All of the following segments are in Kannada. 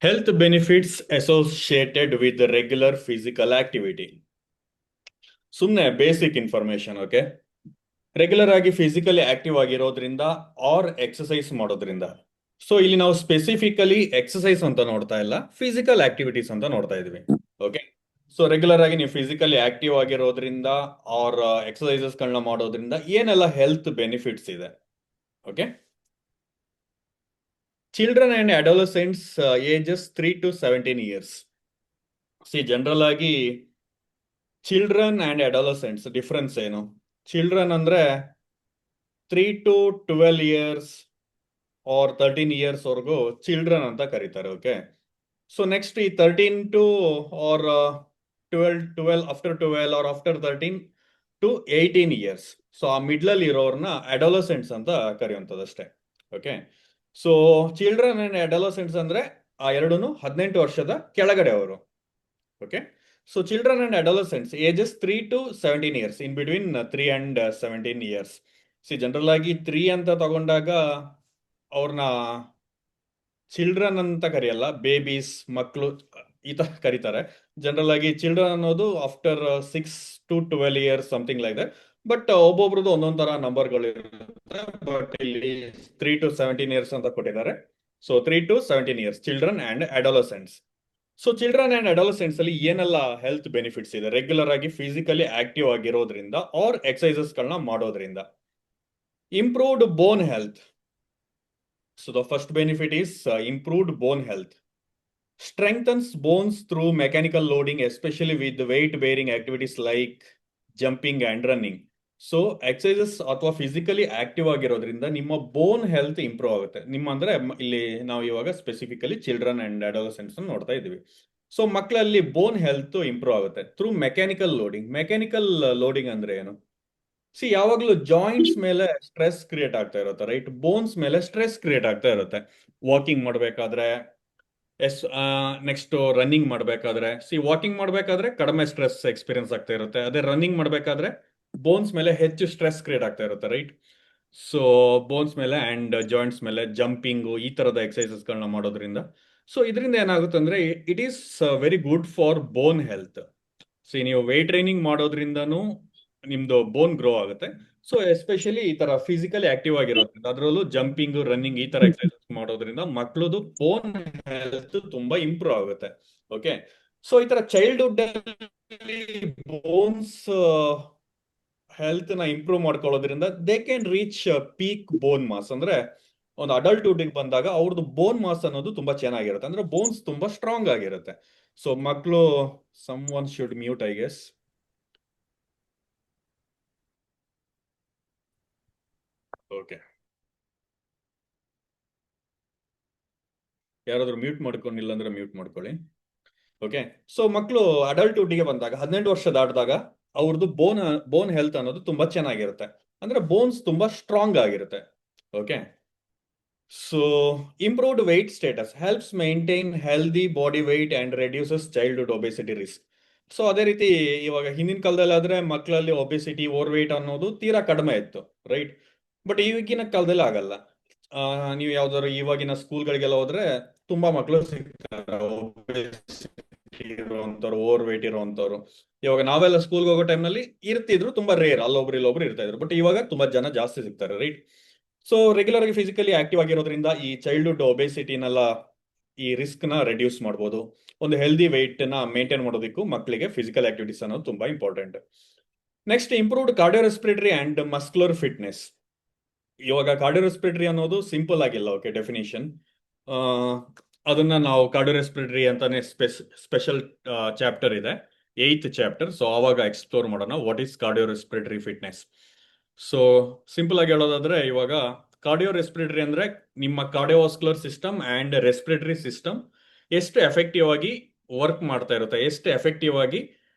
Health benefits associated with the regular physical activity. ಸುಮ್ಮನೆ ಬೇಸಿಕ್ ಇನ್ಫಾರ್ಮೇಶನ್. ಓಕೆ, ರೆಗ್ಯುಲರ್ ಆಗಿ ಫಿಸಿಕಲಿ ಆಕ್ಟಿವ್ ಆಗಿರೋದ್ರಿಂದ ಆರ್ ಎಕ್ಸಸೈಸ್ ಮಾಡೋದ್ರಿಂದ. ಸೊ ಇಲ್ಲಿ ನಾವು ಸ್ಪೆಸಿಫಿಕಲಿ ಎಕ್ಸಸೈಸ್ ಅಂತ ನೋಡ್ತಾ ಇಲ್ಲ, ಫಿಸಿಕಲ್ ಆಕ್ಟಿವಿಟೀಸ್ ಅಂತ ನೋಡ್ತಾ ಇದೀವಿ. ಓಕೆ, ಸೊ ರೆಗ್ಯುಲರ್ ಆಗಿ ನೀವು ಫಿಸಿಕಲಿ ಆಕ್ಟಿವ್ ಆಗಿರೋದ್ರಿಂದ ಆರ್ ಎಕ್ಸಸೈಸಸ್ಗಳನ್ನ ಮಾಡೋದ್ರಿಂದ ಏನೆಲ್ಲ ಹೆಲ್ತ್ ಬೆನಿಫಿಟ್ಸ್ ಇದೆ. Okay, children and adolescents ages 3 to 17 years. See general ಆಗಿ ಚಿಲ್ಡ್ರನ್ ಅಂಡ್ ಅಡೋಲಸೆಂಟ್ಸ್ ಡಿಫ್ರೆನ್ಸ್ ಏನು? ಚಿಲ್ಡ್ರನ್ ಅಂದ್ರೆ 3 to 12 years ಆರ್ 13 years ವರೆಗೂ ಚಿಲ್ಡ್ರನ್ ಅಂತ ಕರೀತಾರೆ. ಓಕೆ, ಸೊ ನೆಕ್ಸ್ಟ್ ಈ 13 to or 12 after 12 or after 13 to 18 years, so ಆ ಮಿಡ್ಲಲ್ಲಿ ಇರೋರ್ನ ಅಡೋಲಸೆಂಟ್ಸ್ ಅಂತ ಕರೆಯುವಂಥದ್ದು ಅಷ್ಟೇ. Okay, so children and adolescents ಅಂದ್ರೆ ಆ ಎರಡೂನು 18 ವರ್ಷದ ಕೆಳಗಡೆ ಅವರು. Okay, so children and adolescents ages 3 to 17 years, in between 3 and 17 years. See general ಆಗಿ 3 ಅಂತ ತಗೊಂಡಾಗ ಅವ್ರನ್ನ ಚಿಲ್ಡ್ರನ್ ಅಂತ ಕರೆಯಲ್ಲ, ಬೇಬೀಸ್ ಮಕ್ಕಳು ಈ ತರ ಕರೀತಾರೆ. ಜನರಲ್ ಆಗಿ ಚಿಲ್ಡ್ರನ್ ಅನ್ನೋದು after 6 to 12 years, something like that. But ಒಬ್ಬೊಬ್ರದ್ದು ಒಂದೊಂದ್ ತರ ನಂಬರ್ಗಳು ಇರುತ್ತೆ. ಬಟ್ ಇಲ್ಲಿ 3 to 17 years ಅಂತ ಕೊಟ್ಟಿದ್ದಾರೆ. So 3 to 17 years children and adolescents. So children and adolescents ಅಲ್ಲಿ ಏನೆಲ್ಲ ಹೆಲ್ತ್ ಬೆನಿಫಿಟ್ಸ್ ಇದೆ ರೆಗ್ಯುಲರ್ ಆಗಿ ಫಿಸಿಕಲಿ ಆಕ್ಟಿವ್ ಆಗಿರೋದ್ರಿಂದ ಆರ್ ಎಕ್ಸಸೈಸಸ್ ಗಳನ್ನ ಮಾಡೋದ್ರಿಂದ? Improved bone health. So the first benefit is improved bone health. Strengthens bones through mechanical loading, especially with the weight-bearing activities like jumping and running. So exercises ಅಥವಾ ಫಿಸಿಕಲಿ ಆಕ್ಟಿವ್ ಆಗಿರೋದ್ರಿಂದ ನಿಮ್ಮ ಬೋನ್ ಹೆಲ್ತ್ ಇಂಪ್ರೂವ್ ಆಗುತ್ತೆ. ನಿಮ್ಮ ಅಂದ್ರೆ ಇಲ್ಲಿ ನಾವು ಇವಾಗ ಸ್ಪೆಸಿಫಿಕಲಿ ಚಿಲ್ಡ್ರನ್ ಅಂಡ್ ಅಡೋಲಸೆಂಟ್ಸ್ ನೋಡ್ತಾ ಇದೀವಿ. ಸೊ ಮಕ್ಕಳಲ್ಲಿ ಬೋನ್ ಹೆಲ್ತ್ ಇಂಪ್ರೂವ್ ಆಗುತ್ತೆ through mechanical loading. Mechanical loading ಅಂದ್ರೆ ಏನು? ಸಿ ಯಾವಾಗ್ಲೂ ಜಾಯಿಂಟ್ಸ್ ಮೇಲೆ ಸ್ಟ್ರೆಸ್ ಕ್ರಿಯೇಟ್ ಆಗ್ತಾ ಇರುತ್ತೆ, ರೈಟ್? ಬೋನ್ಸ್ ಮೇಲೆ ಸ್ಟ್ರೆಸ್ ಕ್ರಿಯೇಟ್ ಆಗ್ತಾ ಇರುತ್ತೆ. ವಾಕಿಂಗ್ ಮಾಡಬೇಕಾದ್ರೆ, ನೆಕ್ಸ್ಟ್ ರನ್ನಿಂಗ್ ಮಾಡಬೇಕಾದ್ರೆ. ಸಿ ವಾಕಿಂಗ್ ಮಾಡಬೇಕಾದ್ರೆ ಕಡಿಮೆ ಸ್ಟ್ರೆಸ್ ಎಕ್ಸ್ಪೀರಿಯನ್ಸ್ ಆಗ್ತಾ ಇರುತ್ತೆ, ಅದೇ ರನ್ನಿಂಗ್ ಮಾಡಬೇಕಾದ್ರೆ ಬೋನ್ಸ್ ಮೇಲೆ ಹೆಚ್ಚು ಸ್ಟ್ರೆಸ್ ಕ್ರಿಯೇಟ್ ಆಗ್ತಾ ಇರುತ್ತೆ, ರೈಟ್? ಸೊ ಬೋನ್ಸ್ ಮೇಲೆ ಅಂಡ್ ಜಾಯಿಂಟ್ಸ್ ಮೇಲೆ ಜಂಪಿಂಗು ಈ ತರದ ಎಕ್ಸಸೈಸಸ್ಗಳನ್ನ ಮಾಡೋದ್ರಿಂದ, ಸೊ ಇದರಿಂದ ಏನಾಗುತ್ತೆ ಅಂದ್ರೆ it is very good for bone health. C ನೀವು ವೇಟ್ ಟ್ರೈನಿಂಗ್ ಮಾಡೋದ್ರಿಂದನೂ ನಿಮ್ದು ಬೋನ್ ಗ್ರೋ ಆಗುತ್ತೆ. ಸೊ ಎಸ್ಪೆಷಲಿ ಈ ತರ ಫಿಸಿಕಲಿ ಆಕ್ಟಿವ್ ಆಗಿರೋದ್ರಿಂದ, ಅದರಲ್ಲೂ ಜಂಪಿಂಗ್ ರನ್ನಿಂಗ್ ಈ ತರ ಎಕ್ಸರ್ಸೈಸ್ ಮಾಡೋದ್ರಿಂದ ಮಕ್ಕಳದು ಬೋನ್ ಹೆಲ್ತ್ ತುಂಬಾ ಇಂಪ್ರೂವ್ ಆಗುತ್ತೆ. ಓಕೆ, ಸೊ ಈ ತರ ಚೈಲ್ಡ್ಹುಡ್ ಅಲ್ಲಿ ಬೋನ್ಸ್ ಹೆಲ್ತ್ ನ ಇಂಪ್ರೂವ್ ಮಾಡ್ಕೊಳ್ಳೋದ್ರಿಂದ they can reach peak bone mass. ಅಂದ್ರೆ ಒಂದು ಅಡಲ್ಟ್ಹುಡ್ ಬಂದಾಗ ಅವ್ರದ್ದು ಬೋನ್ ಮಾಸ್ ಅನ್ನೋದು ತುಂಬಾ ಚೆನ್ನಾಗಿರುತ್ತೆ, ಅಂದ್ರೆ ಬೋನ್ಸ್ ತುಂಬಾ ಸ್ಟ್ರಾಂಗ್ ಆಗಿರುತ್ತೆ. ಸೊ ಮಕ್ಕಳು, some one should mute I guess. Okay, ಯಾರಾದ್ರೂ ಮ್ಯೂಟ್ ಮಾಡ್ಕೊಂಡಿಲ್ಲ ಅಂದ್ರೆ ಮ್ಯೂಟ್ ಮಾಡ್ಕೊಳ್ಳಿ. ಓಕೆ, ಸೊ ಮಕ್ಕಳು ಅಡಲ್ಟ್ಹುಡ್ಗೆ ಬಂದಾಗ 18 ವರ್ಷ ದಾಟಿದಾಗ ಅವ್ರದ್ದು ಬೋನ್ ಹೆಲ್ತ್ ಅನ್ನೋದು ತುಂಬಾ ಚೆನ್ನಾಗಿರುತ್ತೆ, ಅಂದ್ರೆ ಬೋನ್ಸ್ ತುಂಬಾ ಸ್ಟ್ರಾಂಗ್ ಆಗಿರುತ್ತೆ. Okay, so improved weight status helps maintain healthy body weight and reduces childhood obesity risk. So ಅದೇ ರೀತಿ ಇವಾಗ ಹಿಂದಿನ ಕಾಲದಲ್ಲಿ ಆದ್ರೆ ಮಕ್ಕಳಲ್ಲಿ ಒಬೆಸಿಟಿ ಓವರ್ ವೆಯ್ಟ್ ಅನ್ನೋದು ತೀರಾ ಕಡಿಮೆ ಇತ್ತು, ರೈಟ್? ಬಟ್ ಈಗಿನ ಕಾಲದಲ್ಲಿ ಆಗಲ್ಲ. ನೀವು ಯಾವ್ದಾದ್ರು ಇವಾಗಿನ ಸ್ಕೂಲ್ಗಳಿಗೆಲ್ಲ ಹೋದ್ರೆ ತುಂಬಾ ಮಕ್ಕಳು ಸಿಗ್ತಾರೆ ಇರುವಂತವ್ರು, ಓವರ್ ವೇಟ್ ಇರುವಂತವ್ರು. ಇವಾಗ ನಾವೆಲ್ಲ ಸ್ಕೂಲ್ಗೆ ಹೋಗೋ ಟೈಮ್ನಲ್ಲಿ ಇರ್ತಿದ್ರು, ತುಂಬಾ ರೇರ್, ಅಲ್ಲೊಬ್ರು ಇಲ್ಲೊಬ್ರು ಇರ್ತಾ ಇದ್ರು. ಬಟ್ ಇವಾಗ ತುಂಬಾ ಜನ ಜಾಸ್ತಿ ಸಿಗ್ತಾರೆ, ರೈಟ್? ಸೊ ರೆಗ್ಯುಲರ್ ಆಗಿ ಫಿಸಿಕಲಿ ಆಕ್ಟಿವ್ ಆಗಿರೋದ್ರಿಂದ ಈ ಚೈಲ್ಡ್ಹುಡ್ ಒಬೆಸಿಟಿನೆಲ್ಲ, ಈ ರಿಸ್ಕ್ ನ ರೆಡ್ಯೂಸ್ ಮಾಡ್ಬೋದು. ಒಂದು ಹೆಲ್ದಿ ವೆಯ್ಟ್ ನ ಮೇಂಟೈನ್ ಮಾಡೋದಕ್ಕೂ ಮಕ್ಕಳಿಗೆ ಫಿಸಿಕಲ್ ಆಕ್ಟಿವಿಟೀಸ್ ಅನ್ನೋದು ತುಂಬಾ important. Next, improved cardiorespiratory and muscular fitness. ಇವಾಗ ಕಾರ್ಡಿಯೋರೆಸ್ಪಿರೇಟರಿ ಅನ್ನೋದು ಸಿಂಪಲ್ ಆಗಿಲ್ಲ. ಓಕೆ, ಡೆಫಿನಿಷನ್ ಅದನ್ನ ನಾವು ಕಾರ್ಡಿಯೋರೆಸ್ಪಿರೇಟರಿ ಅಂತಾನೆ ಸ್ಪೆಷಲ್ ಚಾಪ್ಟರ್ ಇದೆ, 8th ಚಾಪ್ಟರ್. ಸೊ ಆವಾಗ ಎಕ್ಸ್ಪ್ಲೋರ್ ಮಾಡೋಣ what is cardiorespiratory fitness. So simple ಆಗಿ ಹೇಳೋದಾದ್ರೆ, ಇವಾಗ ಕಾರ್ಡಿಯೋರೆಸ್ಪಿರೇಟರಿ ಅಂದ್ರೆ ನಿಮ್ಮ cardiovascular system and respiratory system ಎಷ್ಟು ಎಫೆಕ್ಟಿವ್ ಆಗಿ ವರ್ಕ್ ಮಾಡ್ತಾ ಇರುತ್ತೆ, ಎಷ್ಟು ಎಫೆಕ್ಟಿವ್ ಆಗಿ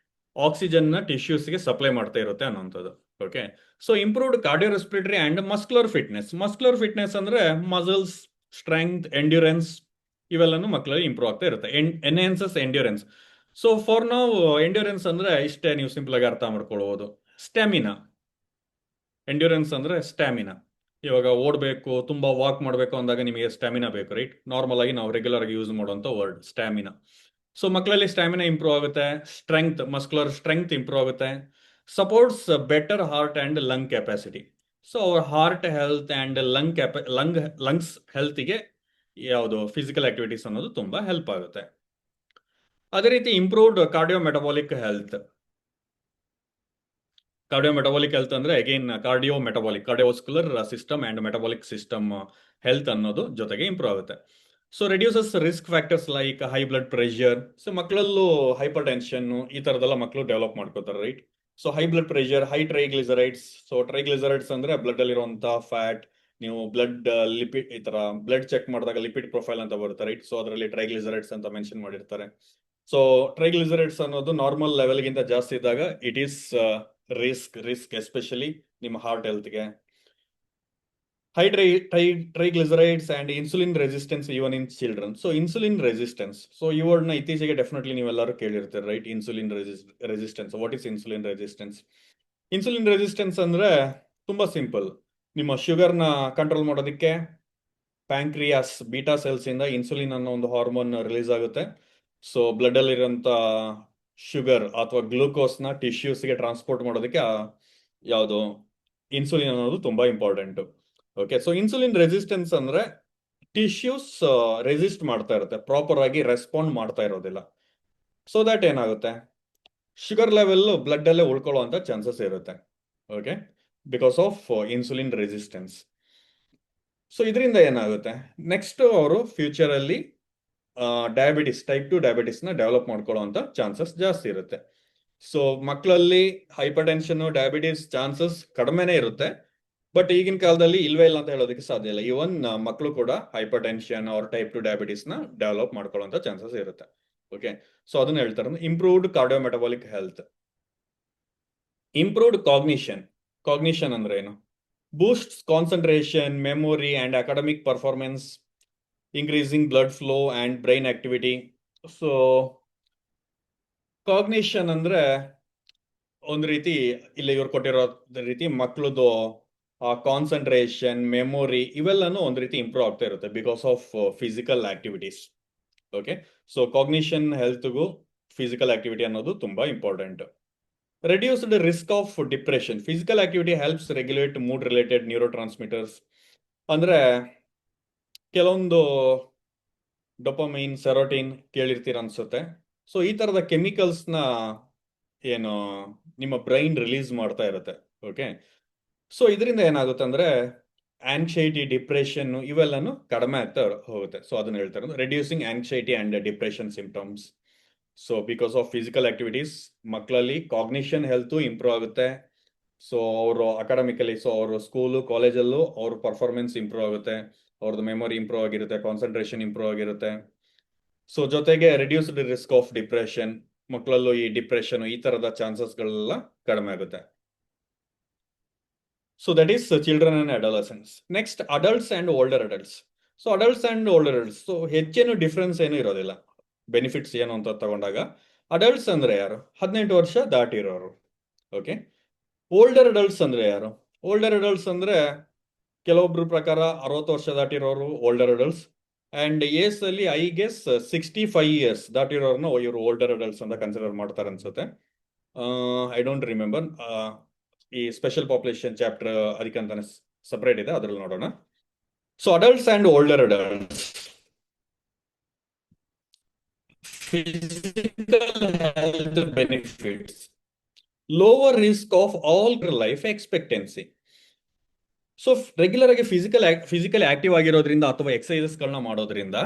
ಆಕ್ಸಿಜನ್ ನ ಟಿಶ್ಯೂಸ್ಗೆ ಸಪ್ಲೈ ಮಾಡ್ತಾ ಇರುತ್ತೆ ಅನ್ನೋಂಥದ್ದು. Okay, so improved cardiorespiratory and muscular fitness. Muscular fitness ಅಂದ್ರೆ ಮಸಲ್ಸ್ ಸ್ಟ್ರೆಂಗ್ತ್, ಎಂಡ್ಯೂರೆನ್ಸ್ ಇವೆಲ್ಲನೂ ಮಕ್ಕಳಲ್ಲಿ ಇಂಪ್ರೂವ್ ಆಗ್ತಾ ಇರುತ್ತೆ. Enhances endurance. ಸೊ ಫಾರ್ ನಾವು ಎಂಡ್ಯೂರೆನ್ಸ್ ಅಂದ್ರೆ ಇಷ್ಟೇ, ನೀವು ಸಿಂಪಲ್ ಆಗಿ ಅರ್ಥ ಮಾಡ್ಕೊಳ್ಬಹುದು. ಸ್ಟ್ಯಾಮಿನಾ, ಎಂಡ್ಯೂರೆನ್ಸ್ ಅಂದ್ರೆ ಸ್ಟ್ಯಾಮಿನಾ. ಇವಾಗ ಓಡಬೇಕು, ತುಂಬಾ ವಾಕ್ ಮಾಡಬೇಕು ಅಂದಾಗ ನಿಮಗೆ ಸ್ಟ್ಯಾಮಿನಾ ಬೇಕು, ರೈಟ್? ನಾರ್ಮಲ್ ಆಗಿ ನಾವು ರೆಗ್ಯುಲರ್ ಆಗಿ ಯೂಸ್ ಮಾಡುವಂತ ವರ್ಡ್ ಸ್ಟ್ಯಾಮಿನಾ. ಸೊ ಮಕ್ಕಳಲ್ಲಿ ಸ್ಟ್ಯಾಮಿನಾ ಇಂಪ್ರೂವ್ ಆಗುತ್ತೆ, ಸ್ಟ್ರೆಂಗ್ತ್, ಮಸ್ಕ್ಯುಲರ್ ಸ್ಟ್ರೆಂಗ್ತ್ ಇಂಪ್ರೂವ್ ಆಗುತ್ತೆ, supports better heart and lung capacity. So ಅವ್ರ ಹಾರ್ಟ್ ಹೆಲ್ತ್ ಅಂಡ್ ಲಂಗ್ಸ್ ಹೆಲ್ತ್ಗೆ ಯಾವುದು ಫಿಸಿಕಲ್ ಆಕ್ಟಿವಿಟೀಸ್ ಅನ್ನೋದು ತುಂಬಾ ಹೆಲ್ಪ್ ಆಗುತ್ತೆ. ಅದೇ ರೀತಿ improved cardiometabolic health. Cardiometabolic health ಅಂದ್ರೆ again cardiovascular system and metabolic system health ಅನ್ನೋದು ಜೊತೆಗೆ ಇಂಪ್ರೂವ್ ಆಗುತ್ತೆ. So reduces risk factors like high blood pressure. So ಮಕ್ಕಳಲ್ಲೂ ಹೈಪರ್ ಟೆನ್ಷನ್ ಈ ತರದೆಲ್ಲ ಮಕ್ಕಳು ಡೆವಲಪ್ ಮಾಡ್ಕೋತಾರೆ, right? So high blood pressure, high triglycerides. So triglycerides ಅಂದ್ರೆ ಬ್ಲಡ್ ಅಲ್ಲಿ ಇರುವಂತಹ ಫ್ಯಾಟ್. ನೀವು ಬ್ಲಡ್ ಲಿಪಿಡ್ ಈ ತರ ಬ್ಲಡ್ ಚೆಕ್ ಮಾಡಿದಾಗ ಲಿಪಿಡ್ ಪ್ರೊಫೈಲ್ ಅಂತ ಬರುತ್ತೆ, ರೈಟ್? ಸೊ ಅದರಲ್ಲಿ ಟ್ರೈಗ್ಲಿಸರೈಡ್ಸ್ ಅಂತ ಮೆನ್ಷನ್ ಮಾಡಿರ್ತಾರೆ. ಸೊ ಟ್ರೈಗ್ಲಿಸರೈಡ್ಸ್ ಅನ್ನೋದು ನಾರ್ಮಲ್ ಲೆವೆಲ್ಗಿಂತ ಜಾಸ್ತಿ ಇದ್ದಾಗ ಇಟ್ ಈಸ್ ರಿಸ್ಕ್ ಎಸ್ಪೆಷಲಿ ನಿಮ್ಮ ಹಾರ್ಟ್ ಹೆಲ್ತ್ಗೆ. High triglycerides and insulin resistance even in children. So insulin resistance, so ಈ ವರ್ಡ್ನ ಇತ್ತೀಚೆಗೆ ಡೆಫಿನೆಟ್ಲಿ ನೀವೆಲ್ಲರೂ ಕೇಳಿರ್ತೀರಿ, right? Insulin resistance. What is insulin resistance? Insulin resistance ಅಂದ್ರೆ ತುಂಬಾ ಸಿಂಪಲ್. ನಿಮ್ಮ ಶುಗರ್ನ ಕಂಟ್ರೋಲ್ ಮಾಡೋದಕ್ಕೆ ಪ್ಯಾಂಕ್ರಿಯಾಸ್ ಬೀಟಾ ಸೆಲ್ಸ್ ಇಂದ ಇನ್ಸುಲಿನ್ ಅನ್ನೋ ಒಂದು ಹಾರ್ಮೋನ್ ರಿಲೀಸ್ ಆಗುತ್ತೆ. ಸೊ ಬ್ಲಡ್ ಅಲ್ಲಿ ಇರುವಂತ ಶುಗರ್ ಅಥವಾ ಗ್ಲೂಕೋಸ್ನ ಟಿಶ್ಯೂಸ್ಗೆ ಟ್ರಾನ್ಸ್ಪೋರ್ಟ್ ಮಾಡೋದಕ್ಕೆ ಯಾವುದು ಇನ್ಸುಲಿನ್ ಅನ್ನೋದು ತುಂಬಾ important. Okay, so insulin resistance ಅಂದ್ರೆ ಟಿಶ್ಯೂಸ್ ರೆಸಿಸ್ಟ್ ಮಾಡ್ತಾ ಇರುತ್ತೆ, ಪ್ರಾಪರ್ ಆಗಿ ರೆಸ್ಪಾಂಡ್ ಮಾಡ್ತಾ ಇರೋದಿಲ್ಲ. ಸೊ ದಟ್ ಏನಾಗುತ್ತೆ, ಶುಗರ್ ಲೆವೆಲ್ ಬ್ಲಡ್ ಅಲ್ಲೇ ಉಳ್ಕೊಳ್ಳುವಂತ ಚಾನ್ಸಸ್ ಇರುತ್ತೆ. Okay, because of insulin resistance. So ಇದರಿಂದ ಏನಾಗುತ್ತೆ, ನೆಕ್ಸ್ಟ್ ಅವರು ಫ್ಯೂಚರ್ ಅಲ್ಲಿ ಡಯಾಬಿಟಿಸ್, ಟೈಪ್ 2 ಡಯಾಬಿಟಿಸ್ ನ ಡೆವಲಪ್ ಮಾಡ್ಕೊಳ್ಳುವಂತ ಚಾನ್ಸಸ್ ಜಾಸ್ತಿ ಇರುತ್ತೆ. ಸೊ ಮಕ್ಕಳಲ್ಲಿ ಹೈಪರ್ ಟೆನ್ಷನ್, ಡಯಾಬಿಟಿಸ್ ಚಾನ್ಸಸ್ ಕಡಿಮೆನೇ ಇರುತ್ತೆ. ಬಟ್ ಈಗಿನ ಕಾಲದಲ್ಲಿ ಇಲ್ವೇ ಇಲ್ಲ ಅಂತ ಹೇಳೋದಕ್ಕೆ ಸಾಧ್ಯ ಇಲ್ಲ. ಇವನ್ ಮಕ್ಕಳು ಕೂಡ ಹೈಪರ್ ಟೆನ್ಷನ್ ಅವ್ರ ಟೈಪ್ 2 ಡಯಾಬಿಟಿಸ್ ನ ಡೆವಲಪ್ ಮಾಡ್ಕೊಳ್ಳುವಂತ ಚಾನ್ಸಸ್ ಇರುತ್ತೆ. ಓಕೆ, ಸೊ ಅದನ್ನ ಹೇಳ್ತಾರೆ improved cardiometabolic health. Improved cognition ಅಂದ್ರೆ ಏನು? Boosts concentration, memory and academic performance, increasing blood flow and brain activity. So cognition ಅಂದ್ರೆ ಒಂದು ರೀತಿ ಇಲ್ಲಿ ಇವ್ರು ಕೊಟ್ಟಿರೋ ರೀತಿ ಮಕ್ಕಳದು ಕಾನ್ಸಂಟ್ರೇಷನ್, ಮೆಮೊರಿ ಇವೆಲ್ಲನೂ ಒಂದು ರೀತಿ ಇಂಪ್ರೂವ್ ಆಗ್ತಾ ಇರುತ್ತೆ because of physical activities. Okay, so cognition ಹೆಲ್ತ್ಗೂ ಫಿಸಿಕಲ್ ಆಕ್ಟಿವಿಟಿ ಅನ್ನೋದು ತುಂಬಾ important. Reduced risk of depression. Physical activity helps regulate mood related neurotransmitters. ಅಂದ್ರೆ ಕೆಲವೊಂದು ಡೊಪಮೈನ್, ಸೆರೋಟಿನ್ ಕೇಳಿರ್ತೀರ ಅನ್ಸುತ್ತೆ. ಸೊ ಈ ತರದ ಕೆಮಿಕಲ್ಸ್ ನ ಏನು ನಿಮ್ಮ ಬ್ರೈನ್ ರಿಲೀಸ್ ಮಾಡ್ತಾ ಇರುತ್ತೆ. ಓಕೆ, ಸೊ ಇದರಿಂದ ಏನಾಗುತ್ತೆ ಅಂದ್ರೆ ಆಂಗ್ಸೈಟಿ, ಡಿಪ್ರೆಷನ್ ಇವೆಲ್ಲನೂ ಕಡಿಮೆ ಆಗ್ತಾ ಹೋಗುತ್ತೆ. ಸೊ ಅದನ್ನ ಹೇಳ್ತಾರೆ reducing anxiety and depression symptoms. So because of physical activities ಮಕ್ಕಳಲ್ಲಿ ಕಾಗ್ನಿಷನ್ ಹೆಲ್ತ್ ಇಂಪ್ರೂವ್ ಆಗುತ್ತೆ. ಸೊ ಅವರು ಅಕಾಡೆಮಿಕಲಿ, ಸೊ ಅವರು ಸ್ಕೂಲು ಕಾಲೇಜಲ್ಲೂ ಅವ್ರ ಪರ್ಫಾರ್ಮೆನ್ಸ್ ಇಂಪ್ರೂವ್ ಆಗುತ್ತೆ, ಅವ್ರದ್ದು ಮೆಮೊರಿ ಇಂಪ್ರೂವ್ ಆಗಿರುತ್ತೆ, ಕಾನ್ಸಂಟ್ರೇಷನ್ ಇಂಪ್ರೂವ್ ಆಗಿರುತ್ತೆ. ಸೊ ಜೊತೆಗೆ ರಿಡ್ಯೂಸ್ಡ್ ರಿಸ್ಕ್ ಆಫ್ ಡಿಪ್ರೆಷನ್, ಮಕ್ಕಳಲ್ಲೂ ಈ ಡಿಪ್ರೆಷನ್ ಈ ತರದ ಚಾನ್ಸಸ್ಗಳೆಲ್ಲ ಕಡಿಮೆ ಆಗುತ್ತೆ. So that is children and adolescents. Next adults and older adults. So adults and older adults, so ಹೆಚ್ಚೇನು ಡಿಫ್ರೆನ್ಸ್ ಏನು ಇರೋದಿಲ್ಲ. ಬೆನಿಫಿಟ್ಸ್ ಏನು ಅಂತ ತಗೊಂಡಾಗ ಅಡಲ್ಟ್ಸ್ ಅಂದ್ರೆ ಯಾರು? 18 ವರ್ಷ ದಾಟಿರೋರು. ಓಕೆ, ಓಲ್ಡರ್ ಅಡಲ್ಟ್ಸ್ ಅಂದ್ರೆ ಯಾರು? ಓಲ್ಡರ್ ಅಡಲ್ಟ್ಸ್ ಅಂದ್ರೆ ಕೆಲವೊಬ್ರ ಪ್ರಕಾರ 60 ವರ್ಷ ದಾಟಿರೋರು ಓಲ್ಡರ್ ಅಡಲ್ಟ್ಸ್. ಅಂಡ್ ಏಸ್ ಅಲ್ಲಿ ಐ ಗೆಸ್ 65 ಇಯರ್ಸ್ ದಾಟಿರೋರ್ನ ಇವರು ಓಲ್ಡರ್ ಅಡಲ್ಟ್ಸ್ ಅಂತ ಕನ್ಸಿಡರ್ ಮಾಡ್ತಾರೆ ಅನ್ಸುತ್ತೆ. I don't remember. ಈ ಸ್ಪೆಷಲ್ ಪಾಪ್ಯುಲೇಷನ್ ಚಾಪ್ಟರ್ ಅದಕ್ಕಂತಾನೆ ಸಪರೇಟ್ ಇದೆ, ಅದ್ರಲ್ಲಿ ನೋಡೋಣ. So adults and older adults. Physical health benefits, lower risk of all life expectancy. So regular ಆಗಿ ಫಿಸಿಕಲ್ ಆಕ್ಟಿವ್ ಆಗಿರೋದ್ರಿಂದ ಅಥವಾ ಎಕ್ಸಸೈಸಸ್ ಗಳನ್ನ ಮಾಡೋದ್ರಿಂದ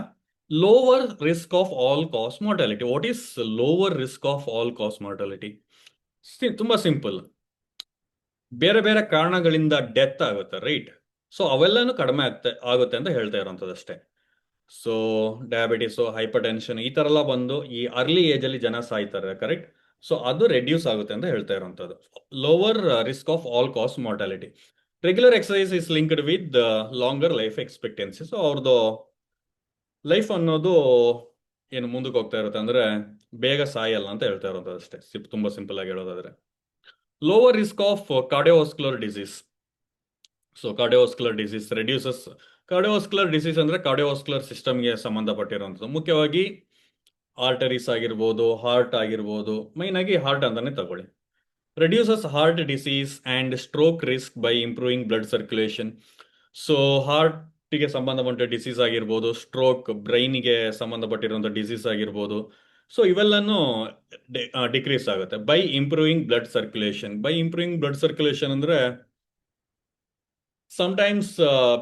lower risk of all cause mortality. What is lower risk of all cause mortality? ತುಂಬಾ ಸಿಂಪಲ್. ಬೇರೆ ಬೇರೆ ಕಾರಣಗಳಿಂದ ಡೆತ್ ಆಗುತ್ತೆ, ರೈಟ್? ಸೊ ಅವೆಲ್ಲನೂ ಕಡಿಮೆ ಆಗುತ್ತೆ ಅಂತ ಹೇಳ್ತಾ ಇರೋಂಥದ್ದಷ್ಟೇ. ಸೊ ಡಯಾಬಿಟಿಸ್, ಹೈಪರ್ ಟೆನ್ಷನ್ ಈ ತರ ಎಲ್ಲ ಬಂದು ಈ ಅರ್ಲಿ ಏಜ್ ಅಲ್ಲಿ ಜನ ಸಾಯ್ತಾರೆ, ಕರೆಕ್ಟ್? ಸೊ ಅದು ರೆಡ್ಯೂಸ್ ಆಗುತ್ತೆ ಅಂತ ಹೇಳ್ತಾ ಇರೋಂಥದ್ದು. Lower risk of all cause mortality. Regular exercise is linked with longer life expectancy. So ಅವ್ರದ್ದು ಲೈಫ್ ಅನ್ನೋದು ಏನು ಮುಂದಕ್ಕೆ ಹೋಗ್ತಾ ಇರುತ್ತೆ, ಅಂದ್ರೆ ಬೇಗ ಸಾಯಲ್ಲ ಅಂತ ಹೇಳ್ತಾ ಇರೋದು ಅಷ್ಟೇ, ತುಂಬಾ ಸಿಂಪಲ್ ಆಗಿ ಹೇಳೋದಾದ್ರೆ. Lower risk of cardiovascular disease. So cardiovascular disease reduces. Cardiovascular disease ಅಂದ್ರೆ ಕಾರ್ಡಿಯೋವಾಸ್ಕ್ಯುಲರ್ ಸಿಸ್ಟಮ್ಗೆ ಸಂಬಂಧಪಟ್ಟಿರುವಂಥದ್ದು, ಮುಖ್ಯವಾಗಿ ಆರ್ಟರೀಸ್ ಆಗಿರ್ಬೋದು, ಹಾರ್ಟ್ ಆಗಿರ್ಬೋದು, ಮೈನ್ ಆಗಿ ಹಾರ್ಟ್ ಅಂತಾನೆ ತಗೊಳ್ಳಿ. Reduces heart disease and stroke risk by improving blood circulation. So ಹಾರ್ಟಿಗೆ ಸಂಬಂಧಪಟ್ಟ ಡಿಸೀಸ್ ಆಗಿರ್ಬೋದು, ಸ್ಟ್ರೋಕ್ ಬ್ರೈನ್ಗೆ ಸಂಬಂಧಪಟ್ಟಿರುವಂಥ ಡಿಸೀಸ್ ಆಗಿರ್ಬೋದು, ಸೊ ಇವೆಲ್ಲನೂ ಡಿಕ್ರೀಸ್ ಆಗುತ್ತೆ by improving blood circulation. By improving blood circulation ಅಂದರೆ sometimes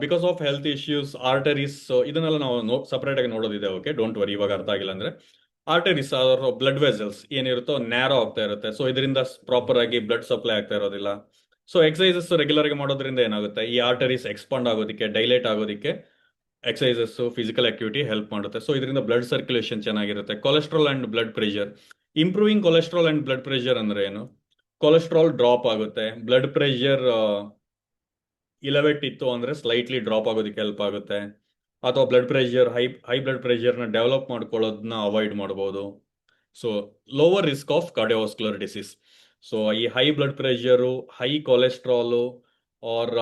because of health issues arteries, ಇದನ್ನೆಲ್ಲ ನಾವು ಸಪ್ರೇಟ್ ಆಗಿ ನೋಡೋದಿದೆ. ಓಕೆ, ಡೋಂಟ್ ವರಿ, ಇವಾಗ ಅರ್ಥ ಆಗಿಲ್ಲ ಅಂದ್ರೆ ಆರ್ಟರೀಸ್ ಬ್ಲಡ್ ವೆಸಲ್ಸ್ ಏನಿರುತ್ತೋ ನ್ಯಾರೋ ಆಗ್ತಾ ಇರುತ್ತೆ. ಸೊ ಇದರಿಂದ ಪ್ರಾಪರ್ ಆಗಿ ಬ್ಲಡ್ ಸಪ್ಲೈ ಆಗ್ತಾ ಇರೋದಿಲ್ಲ. ಸೊ ಎಕ್ಸಸೈಸಸ್ ರೆಗ್ಯುಲರ್ ಆಗಿ ಮಾಡೋದ್ರಿಂದ ಏನಾಗುತ್ತೆ, ಈ ಆರ್ಟರೀಸ್ ಎಕ್ಸ್ಪಾಂಡ್ ಆಗೋದಕ್ಕೆ, ಡೈಲೇಟ್ ಆಗೋದಕ್ಕೆ ಎಕ್ಸಸೈಸಸ್, ಫಿಸಿಕಲ್ ಆಕ್ಟಿವಿಟಿ ಹೆಲ್ಪ್ ಮಾಡುತ್ತೆ. ಸೊ ಇದರಿಂದ ಬ್ಲಡ್ ಸರ್ಕ್ಯುಲೇಷನ್ ಚೆನ್ನಾಗಿರುತ್ತೆ. Cholesterol and blood pressure. Improving cholesterol and blood pressure ಅಂದ್ರೆ ಏನು? ಕೊಲೆಸ್ಟ್ರಾಲ್ ಡ್ರಾಪ್ ಆಗುತ್ತೆ, ಬ್ಲಡ್ ಪ್ರೆಷರ್ ಇಲೆವೆಟ್ ಇತ್ತು ಅಂದ್ರೆ ಸ್ಲೈಟ್ಲಿ ಡ್ರಾಪ್ ಆಗೋದಕ್ಕೆ ಹೆಲ್ಪ್ ಆಗುತ್ತೆ. ಅಥವಾ ಬ್ಲಡ್ ಪ್ರೆಷರ್ ಹೈ ಬ್ಲಡ್ ಪ್ರೆಷರ್ನ ಡೆವಲಪ್ ಮಾಡ್ಕೊಳ್ಳೋದನ್ನ ಅವಾಯ್ಡ್ ಮಾಡ್ಬೋದು. So lower risk of cardiovascular disease. So ಈ high blood pressure, high cholesterol or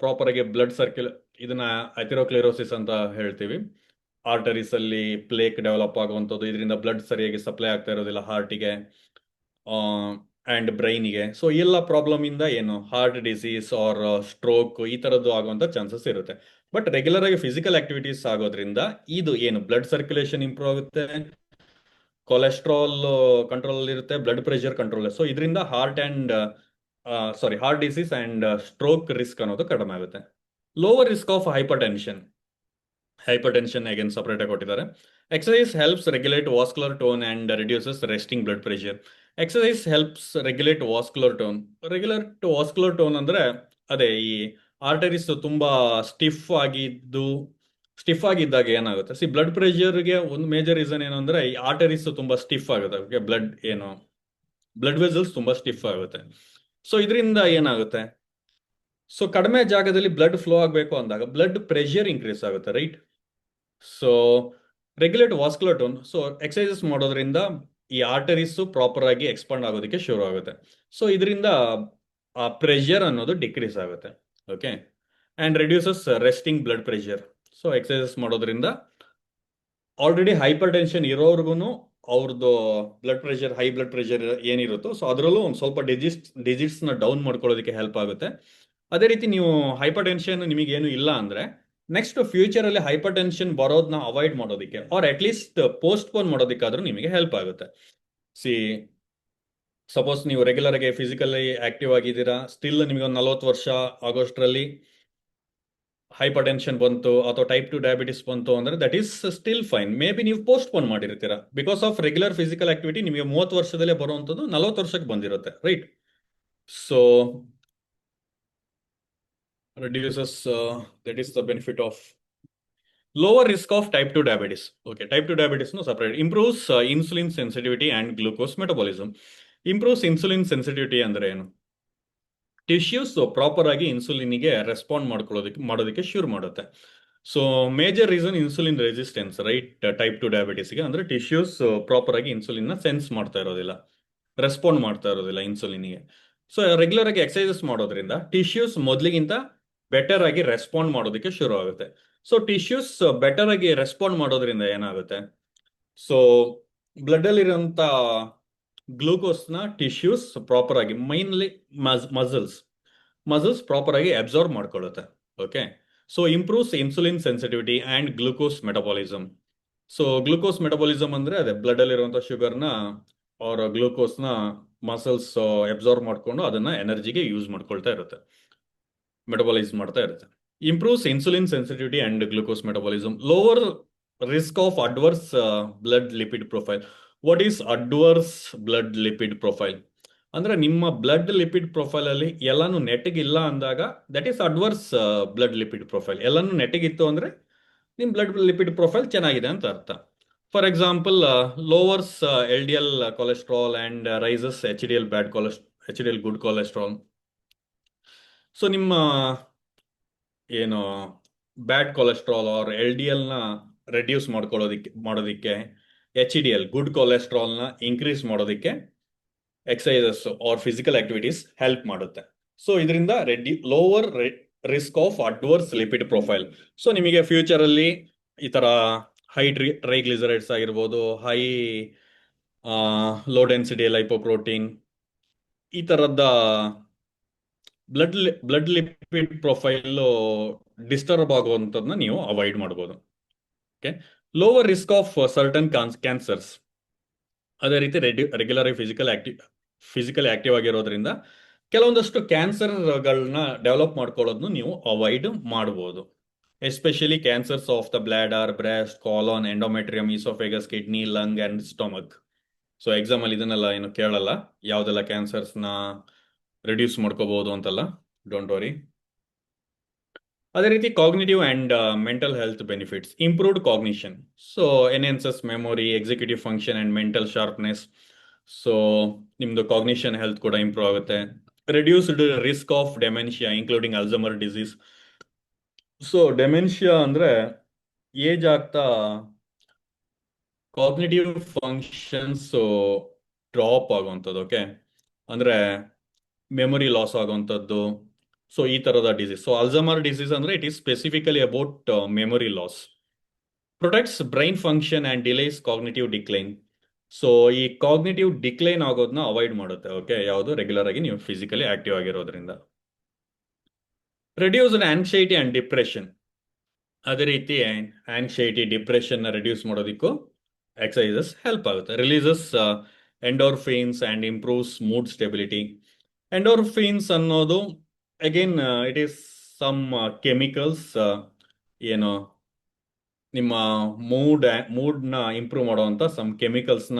proper ಆಗಿ ಬ್ಲಡ್ ಇದನ್ನ ಅಥೆರೋಕ್ಲೆರೋಸಿಸ್ ಅಂತ ಹೇಳ್ತೀವಿ. ಆರ್ಟರೀಸ್ ಅಲ್ಲಿ ಪ್ಲೇಕ್ ಡೆವಲಪ್ ಆಗುವಂಥದ್ದು, ಇದರಿಂದ ಬ್ಲಡ್ ಸರಿಯಾಗಿ ಸಪ್ಲೈ ಆಗ್ತಾ ಇರೋದಿಲ್ಲ ಹಾರ್ಟಿಗೆ ಆ್ಯಂಡ್ ಬ್ರೈನಿಗೆ. ಸೊ ಎಲ್ಲ ಪ್ರಾಬ್ಲಮ್ ಇಂದ ಏನು ಹಾರ್ಟ್ ಡಿಸೀಸ್ ಆರ್ ಸ್ಟ್ರೋಕ್ ಈ ಥರದ್ದು ಆಗುವಂಥ ಚಾನ್ಸಸ್ ಇರುತ್ತೆ. ಬಟ್ ರೆಗ್ಯುಲರ್ ಆಗಿ ಫಿಸಿಕಲ್ ಆಕ್ಟಿವಿಟೀಸ್ ಆಗೋದ್ರಿಂದ ಇದು ಏನು ಬ್ಲಡ್ ಸರ್ಕ್ಯುಲೇಷನ್ ಇಂಪ್ರೂವ್ ಆಗುತ್ತೆ, ಕೊಲೆಸ್ಟ್ರಾಲ್ ಕಂಟ್ರೋಲ್ ಇರುತ್ತೆ, ಬ್ಲಡ್ ಪ್ರೆಷರ್ ಕಂಟ್ರೋಲ್. ಸೊ ಇದರಿಂದ heart disease and stroke risk ಅನ್ನೋದು ಕಡಿಮೆ ಆಗುತ್ತೆ. Lower risk of hypertension again separate ಆಗಿ ಕೊಟ್ಟಿದ್ದಾರೆ. Exercise helps regulate vascular tone and reduces resting blood pressure. Exercise helps regulate vascular tone. Vascular tone ಅಂದ್ರೆ ಅದೇ ಈ ಆರ್ಟರೀಸ್ ತುಂಬಾ ಸ್ಟಿಫ್ ಆಗಿದ್ದಾಗ ಏನಾಗುತ್ತೆ, ಬ್ಲಡ್ ಪ್ರೆಷರ್ಗೆ ಒಂದು ಮೇಜರ್ ರೀಸನ್ ಏನು ಅಂದ್ರೆ ಈ ಆರ್ಟರೀಸ್ ತುಂಬಾ ಸ್ಟಿಫ್ ಆಗುತ್ತೆ. ಬ್ಲಡ್ ವೆಸಲ್ಸ್ ತುಂಬಾ ಸ್ಟಿಫ್ ಆಗುತ್ತೆ. ಸೊ ಇದರಿಂದ ಏನಾಗುತ್ತೆ, ಸೊ ಕಡಿಮೆ ಜಾಗದಲ್ಲಿ ಬ್ಲಡ್ ಫ್ಲೋ ಆಗಬೇಕು ಅಂದಾಗ ಬ್ಲಡ್ ಪ್ರೆಷರ್ ಇನ್ಕ್ರೀಸ್ ಆಗುತ್ತೆ, right? So regulate vascular tone. So exercises ಮಾಡೋದ್ರಿಂದ ಈ ಆರ್ಟರೀಸ್ ಪ್ರಾಪರ್ ಆಗಿ ಎಕ್ಸ್ಪಾಂಡ್ ಆಗೋದಕ್ಕೆ ಶುರು ಆಗುತ್ತೆ. ಸೊ ಇದರಿಂದ ಆ ಪ್ರೆಷರ್ ಅನ್ನೋದು ಡಿಕ್ರೀಸ್ ಆಗುತ್ತೆ. Okay, and reduces resting blood pressure. So exercises ಮಾಡೋದ್ರಿಂದ ಆಲ್ರೆಡಿ ಹೈಪರ್ ಟೆನ್ಷನ್ ಇರೋರ್ಗು ಅವ್ರದ್ದು ಹೈ ಬ್ಲಡ್ ಪ್ರೆಷರ್ ಏನಿರುತ್ತೋ ಸೊ ಅದರಲ್ಲೂ ಒಂದು ಸ್ವಲ್ಪ ಡಿಜಿಟ್ಸ್ನ ಡೌನ್ ಮಾಡ್ಕೊಳ್ಳೋದಕ್ಕೆ ಹೆಲ್ಪ್ ಆಗುತ್ತೆ. ಅದೇ ರೀತಿ ನೀವು ಹೈಪರ್ ಟೆನ್ಷನ್ ನಿಮಗೇನು ಇಲ್ಲ ಅಂದ್ರೆ ನೆಕ್ಸ್ಟ್ ಫ್ಯೂಚರ್ ಅಲ್ಲಿ ಹೈಪರ್ ಟೆನ್ಷನ್ ಬರೋದನ್ನ ಅವಾಯ್ಡ್ ಮಾಡೋದಕ್ಕೆ ಆರ್ ಅಟ್ ಲೀಸ್ಟ್ ಪೋಸ್ಟ್ಪೋನ್ ಮಾಡೋದಕ್ಕಾದ್ರೂ ನಿಮಗೆ ಹೆಲ್ಪ್ ಆಗುತ್ತೆ. ಸಪೋಸ್ ನೀವು ರೆಗ್ಯುಲರ್ ಆಗಿ ಫಿಸಿಕಲಿ ಆಕ್ಟಿವ್ ಆಗಿದ್ದೀರಾ, ಸ್ಟಿಲ್ ನಿಮಗೆ ಒಂದು 40 ವರ್ಷ ಆಗೋಷ್ಟರಲ್ಲಿ ಹೈಪರ್ ಟೆನ್ಷನ್ ಬಂತು ಅಥವಾ ಟೈಪ್ 2 ಡಯಾಬಿಟಿಸ್ ಬಂತು ಅಂದ್ರೆ that is still fine. Maybe ನೀವು ಪೋಸ್ಟ್ಪೋನ್ ಮಾಡಿರ್ತೀರಾ because of regular physical activity ನಿಮಗೆ 30 ವರ್ಷದಲ್ಲೇ ಬರುವಂಥದ್ದು 40 ವರ್ಷಕ್ಕೆ ಬಂದಿರುತ್ತೆ, right? So reduces that is the benefit of lower risk of type 2 diabetes. Okay, type 2 diabetes no separate. Improves insulin sensitivity and glucose metabolism. Improves insulin sensitivity ಅಂದ್ರೆ ಏನು? ಟಿಶ್ಯೂಸ್ ಪ್ರಾಪರ್ ಆಗಿ ಇನ್ಸುಲಿನ್ಗೆ ರೆಸ್ಪಾಂಡ್ ಮಾಡೋದಕ್ಕೆ ಶುರು ಮಾಡುತ್ತೆ. So major reason insulin resistance, right? Type 2 ಡಯಾಬಿಟಿಸ್ಗೆ ಅಂದ್ರೆ ಟಿಶ್ಯೂಸ್ ಪ್ರಾಪರ್ ಆಗಿ ಇನ್ಸುಲಿನ್ ಸೆನ್ಸ್ ಮಾಡ್ತಾ ಇರೋದಿಲ್ಲ, ರೆಸ್ಪಾಂಡ್ ಮಾಡ್ತಾ ಇರೋದಿಲ್ಲ ಇನ್ಸುಲಿನ್ಗೆ. ಸೊ ರೆಗ್ಯುಲರ್ ಆಗಿ ಎಕ್ಸಸೈಸಸ್ ಮಾಡೋದ್ರಿಂದ ಟಿಶ್ಯೂಸ್ ಮೊದಲಿಗಿಂತ ಬೆಟರ್ ಆಗಿ ರೆಸ್ಪಾಂಡ್ ಮಾಡೋದಕ್ಕೆ ಶುರು ಆಗುತ್ತೆ. ಸೊ ಟಿಶ್ಯೂಸ್ ಬೆಟರ್ ಆಗಿ ರೆಸ್ಪಾಂಡ್ ಮಾಡೋದ್ರಿಂದ ಏನಾಗುತ್ತೆ, ಸೊ ಬ್ಲಡ್ ಅಲ್ಲಿರುವಂತ ಗ್ಲೂಕೋಸ್ನ ಟಿಶ್ಯೂಸ್ ಪ್ರಾಪರ್ ಆಗಿ, ಮೈನ್ಲಿ ಮಸಲ್ಸ್ ಪ್ರಾಪರ್ ಆಗಿ ಅಬ್ಸಾರ್ಬ್ ಮಾಡ್ಕೊಳ್ಳುತ್ತೆ. Okay, so improves insulin sensitivity and glucose metabolism. So glucose metabolism ಅಂದ್ರೆ ಅದೇ ಬ್ಲಡ್ ಅಲ್ಲಿರುವಂತ ಶುಗರ್ನ ಅವ್ರ ಗ್ಲೂಕೋಸ್ನ ಮಸಲ್ಸ್ ಅಬ್ಸಾರ್ಬ್ ಮಾಡ್ಕೊಂಡು ಅದನ್ನ ಎನರ್ಜಿಗೆ ಯೂಸ್ ಮಾಡ್ಕೊಳ್ತಾ ಇರುತ್ತೆ, ಮೆಟಬಲೈಸ್ ಮಾಡ್ತಾ ಇರುತ್ತೆ. Improves insulin sensitivity and glucose metabolism. Lower risk of adverse blood lipid profile. What is adverse blood lipid profile ಅಂದ್ರೆ ನಿಮ್ಮ ಬ್ಲಡ್ ಲಿಪಿಡ್ ಪ್ರೊಫೈಲ್ ಅಲ್ಲಿ ಎಲ್ಲಾನು ನೆಟ್ಟಗಿಲ್ಲ ಅಂದಾಗ that is adverse blood lipid profile. ಎಲ್ಲಾನು ನೆಟ್ಟಗಿತ್ತು ಅಂದ್ರೆ ನಿಮ್ ಬ್ಲಡ್ ಲಿಪಿಡ್ ಪ್ರೊಫೈಲ್ ಚೆನ್ನಾಗಿದೆ ಅಂತ ಅರ್ಥ. For example, lowers LDL cholesterol and raises HDL good cholesterol. So ನಿಮ್ಮ ಏನು ಬ್ಯಾಡ್ ಕೊಲೆಸ್ಟ್ರಾಲ್ ಆರ್ LDLನ ರೆಡ್ಯೂಸ್ ಮಾಡೋದಕ್ಕೆ HDL ಗುಡ್ ಕೊಲೆಸ್ಟ್ರಾಲ್ನ ಇನ್ಕ್ರೀಸ್ ಮಾಡೋದಕ್ಕೆ exercises or physical activities help ಮಾಡುತ್ತೆ. ಸೊ ಇದರಿಂದ risk of adverse lipid profile. So ನಿಮಗೆ ಫ್ಯೂಚರಲ್ಲಿ ಈ ತರ ಹೈ ಟ್ರೈಗ್ಲಿಸರೈಡ್ಸ್ ಆಗಿರ್ಬೋದು, ಹೈ ಲೋ ಡೆನ್ಸಿಟಿ ಲೈಪೋಪ್ರೋಟೀನ್, ಈ ತರದ ಬ್ಲಡ್ ಲಿಪಿಡ್ ಪ್ರೊಫೈಲ್ ಡಿಸ್ಟರ್ಬ್ ಆಗುವಂಥದ್ದನ್ನ ನೀವು ಅವಾಯ್ಡ್ ಮಾಡ್ಬೋದು. Okay, lower risk of certain cancers. ಅದೇ ರೀತಿ ರೆಗ್ಯುಲರ್ ಫಿಸಿಕಲ್ ಆಕ್ಟಿವ್ ಆಗಿರೋದ್ರಿಂದ ಕೆಲವೊಂದಷ್ಟು ಕ್ಯಾನ್ಸರ್ಗಳನ್ನ ಡೆವಲಪ್ ಮಾಡ್ಕೊಳ್ಳೋದನ್ನು ನೀವು ಅವಾಯ್ಡ್ ಮಾಡ್ಬೋದು. Especially cancers of the bladder, breast, colon, endometrium, oesophagus, kidney, lung and stomach. So exam ಅಲ್ಲಿ ಇದನ್ನೆಲ್ಲ ಏನು ಕೇಳಲ್ಲ, ಯಾವ್ದೆಲ್ಲ ಕ್ಯಾನ್ಸರ್ಸ್ನ ರಿಡ್ಯೂಸ್ ಮಾಡ್ಕೋಬಹುದು ಅಂತಲ್ಲ, ಡೋಂಟ್ ವರಿ. ಅದೇ ರೀತಿ cognitive and mental health benefits. Improved cognition, so enhances memory, executive function and mental sharpness. So ನಿಮ್ದು ಕಾಗ್ನಿಷನ್ ಹೆಲ್ತ್ ಕೂಡ ಇಂಪ್ರೂವ್ ಆಗುತ್ತೆ. Reduced risk of dementia including Alzheimer disease. So dementia ಅಂದ್ರೆ ಏಜ್ ಆಗ್ತಾ ಕಾಗ್ನಿಟಿವ್ ಫಂಕ್ಷನ್ಸ್ ಡ್ರಾಪ್ ಆಗುವಂಥದ್ದು. ಓಕೆ, ಅಂದ್ರೆ ಮೆಮೊರಿ ಲಾಸ್ ಆಗುವಂಥದ್ದು. ಸೊ ಈ ತರದ ಡಿಸೀಸ್. ಸೊ ಅಲ್ಝಮರ್ ಡಿಸೀಸ್ ಅಂದ್ರೆ it is specifically about memory loss. Protects brain function and delays cognitive decline. So ಈ ಕಾಗ್ನಿಟಿವ್ ಡಿಕ್ಲೈನ್ ಆಗೋದನ್ನ ಅವಾಯ್ಡ್ ಮಾಡುತ್ತೆ. ಓಕೆ, ಯಾವುದು ರೆಗ್ಯುಲರ್ ಆಗಿ ನೀವು ಫಿಸಿಕಲಿ ಆಕ್ಟಿವ್ ಆಗಿರೋದ್ರಿಂದ. Reduced anxiety and depression. ಅದೇ ರೀತಿ ಆನ್ಸೈಟಿ, ಡಿಪ್ರೆಷನ್ ರಿಡ್ಯೂಸ್ ಮಾಡೋದಕ್ಕೂ ಎಕ್ಸಸೈಸಸ್ ಹೆಲ್ಪ್ ಆಗುತ್ತೆ. Releases endorphins and improves mood stability. Endorphins ಅನ್ನೋದು again it is some chemicals, ಏನು ನಿಮ್ಮ ಮೂಡ್ನ ಇಂಪ್ರೂವ್ ಮಾಡುವಂತ ಸಮ್ ಕೆಮಿಕಲ್ಸ್ನ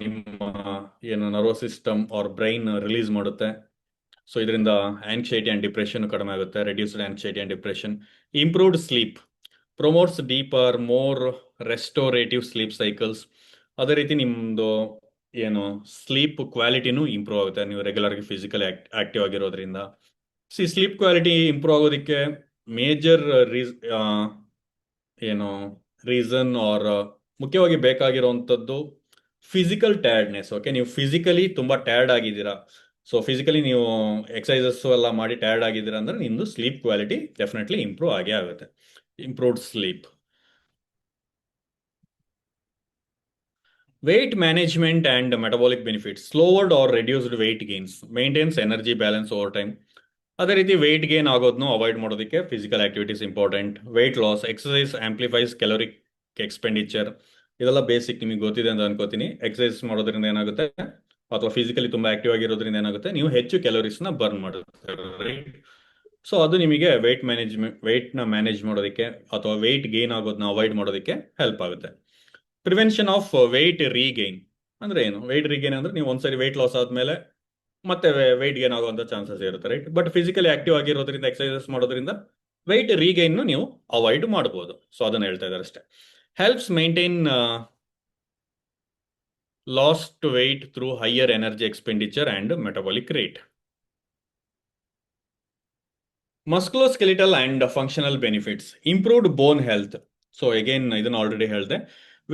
ನಿಮ್ಮ ಏನು nervous system or brain release ಮಾಡುತ್ತೆ. ಸೊ ಇದರಿಂದ ಆಂಗ್ಸೈಟಿ ಅಂಡ್ ಡಿಪ್ರೆಷನ್ ಕಡಿಮೆ ಆಗುತ್ತೆ. Reduced anxiety and depression. Improved sleep promotes deeper more ರೆಸ್ಟೋರೇಟಿವ್ sleep cycles. ಅದೇ ರೀತಿ ನಿಮ್ಮದು ಏನು ಸ್ಲೀಪ್ ಕ್ವಾಲಿಟಿನೂ ಇಂಪ್ರೂವ್ ಆಗುತ್ತೆ ನೀವು ರೆಗ್ಯುಲರ್ ಆಗಿ ಫಿಸಿಕಲ್ ಆಕ್ಟಿವ್ ಆಗಿರೋದ್ರಿಂದ. ಸ್ಲೀಪ್ ಕ್ವಾಲಿಟಿ ಇಂಪ್ರೂವ್ ಆಗೋದಕ್ಕೆ ಮೇಜರ್ ಏನು ರೀಸನ್ ಆರ್ ಮುಖ್ಯವಾಗಿ ಬೇಕಾಗಿರುವಂಥದ್ದು ಫಿಸಿಕಲ್ ಟಯರ್ಡ್ನೆಸ್. ಓಕೆ, ನೀವು ಫಿಸಿಕಲಿ ತುಂಬಾ ಟಯರ್ಡ್ ಆಗಿದ್ದೀರಾ, ಸೊ ಫಿಸಿಕಲಿ ನೀವು ಎಕ್ಸಸೈಸಸ್ ಎಲ್ಲ ಮಾಡಿ ಟಯರ್ಡ್ ಆಗಿದ್ದೀರಾ ಅಂದ್ರೆ ನಿಮ್ದು ಸ್ಲೀಪ್ ಕ್ವಾಲಿಟಿ ಡೆಫಿನೆಟ್ಲಿ ಇಂಪ್ರೂವ್ ಆಗೇ ಆಗುತ್ತೆ. Improved sleep. Weight management and metabolic benefits. Slowed or reduced weight gains, maintains energy balance over time. ಅದೇ ರೀತಿ ವೇಟ್ ಗೇನ್ ಆಗೋದನ್ನು ಅವಾಯ್ಡ್ ಮಾಡೋದಕ್ಕೆ physical activities important. Weight loss, exercise amplifies caloric expenditure. ಇದೆಲ್ಲ ಬೇಸಿಕ್ ನಿಮಗೆ ಗೊತ್ತಿದೆ ಅಂತ ಅನ್ಕೋತೀನಿ. ಎಕ್ಸಸೈಸ್ ಮಾಡೋದ್ರಿಂದ ಏನಾಗುತ್ತೆ, ಅಥವಾ ಫಿಸಿಕಲಿ ತುಂಬಾ ಆಕ್ಟಿವ್ ಆಗಿರೋದ್ರಿಂದ ಏನಾಗುತ್ತೆ, ನೀವು ಹೆಚ್ಚು ಕ್ಯಾಲೋರೀಸ್ನ ಬರ್ನ್ ಮಾಡುತ್ತೆ, ರೈಟ್? ಸೊ ಅದು ನಿಮಗೆ ವೇಟ್ನ ಮ್ಯಾನೇಜ್ ಮಾಡೋದಕ್ಕೆ ಅಥವಾ ವೇಟ್ ಗೇನ್ ಆಗೋದನ್ನ ಅವಾಯ್ಡ್ ಮಾಡೋದಕ್ಕೆ ಹೆಲ್ಪ್ ಆಗುತ್ತೆ. ಪ್ರಿವೆನ್ಷನ್ ಆಫ್ ವೇಟ್ ರೀಗೈನ್ ಅಂದ್ರೆ ಏನು? ವೇಟ್ ರೀಗೈನ್ ಅಂದ್ರೆ ನೀವು ಒಂದ್ಸರಿ ವೇಟ್ ಲಾಸ್ ಆದ್ಮೇಲೆ ಮತ್ತೆ ವೆಯ್ಟ್ ಗೇನ್ ಆಗುವಂತ ಚಾನ್ಸಸ್ ಇರುತ್ತೆ, ರೈಟ್? ಬಟ್ ಫಿಸಿಕಲಿ ಆಕ್ಟಿವ್ ಆಗಿರೋದ್ರಿಂದ, ಎಕ್ಸಸೈಸಸ್ ಮಾಡೋದ್ರಿಂದ ವೆಯ್ಟ್ ರೀಗೈನ್ ನೀವು ಅವಾಯ್ಡ್ ಮಾಡಬಹುದು. ಸೊ ಅದನ್ನ ಹೇಳ್ತಾ ಇದ್ದಾರೆ ಅಷ್ಟೇ. Helps maintain lost weight through higher energy expenditure and metabolic rate. Musculoskeletal and functional benefits. Improved bone health. So again ಇದನ್ನ ಆಲ್ರೆಡಿ ಹೇಳಿದೆ.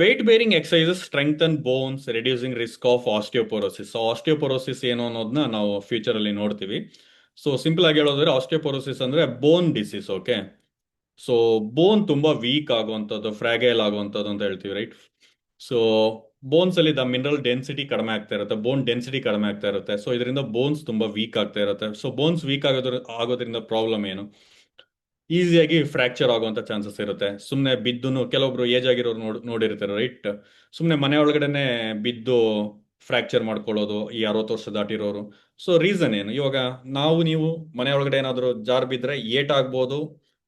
Weight bearing exercises strengthen bones, reducing risk of osteoporosis. So osteoporosis ಏನು ಅನ್ನೋದನ್ನ ನಾವು ಫ್ಯೂಚರ್ ಅಲ್ಲಿ ನೋಡ್ತೀವಿ. ಸೊ ಸಿಂಪಲ್ ಆಗಿ ಹೇಳೋದ್ರೆ ಆಸ್ಟಿಯೋಪೊರೋಸಿಸ್ ಅಂದ್ರೆ ಬೋನ್ ಡಿಸೀಸ್. ಓಕೆ, ಸೊ ಬೋನ್ ತುಂಬಾ ವೀಕ್ ಆಗುವಂಥದ್ದು, ಫ್ರಾಗೈಲ್ ಆಗುವಂಥದ್ದು ಅಂತ ಹೇಳ್ತೀವಿ, ರೈಟ್? ಸೊ ಬೋನ್ಸ್ ಅಲ್ಲಿ ದ ಮಿನರಲ್ ಡೆನ್ಸಿಟಿ ಕಡಿಮೆ ಆಗ್ತಾ ಇರುತ್ತೆ, ಬೋನ್ ಡೆನ್ಸಿಟಿ ಕಡಿಮೆ ಆಗ್ತಾ ಇರುತ್ತೆ. ಸೊ ಇದರಿಂದ ಬೋನ್ಸ್ ತುಂಬಾ ವೀಕ್ ಆಗ್ತಾ ಇರುತ್ತೆ. ಸೊ ಬೋನ್ಸ್ ವೀಕ್ ಆಗೋದ್ರಿಂದ ಪ್ರಾಬ್ಲಮ್ ಏನು? ಈಸಿಯಾಗಿ ಫ್ರಾಕ್ಚರ್ ಆಗುವಂತ ಚಾನ್ಸಸ್ ಇರುತ್ತೆ. ಸುಮ್ಮನೆ ಬಿದ್ದು ಕೆಲವೊಬ್ರು ಏಜ್ ಆಗಿರೋರು ನೋಡಿರ್ತಾರೆ, ರೈಟ್? ಸುಮ್ಮನೆ ಮನೆ ಒಳಗಡೆನೆ ಬಿದ್ದು ಫ್ರಾಕ್ಚರ್ ಮಾಡ್ಕೊಳ್ಳೋದು, ಈ 60 ವರ್ಷ ದಾಟಿರೋರು. ಸೊ ರೀಸನ್ ಏನು? ಇವಾಗ ನೀವು ಮನೆ ಒಳಗಡೆ ಏನಾದ್ರು ಜಾರ್ ಬಿದ್ರೆ ಏಟ್ ಆಗ್ಬೋದು,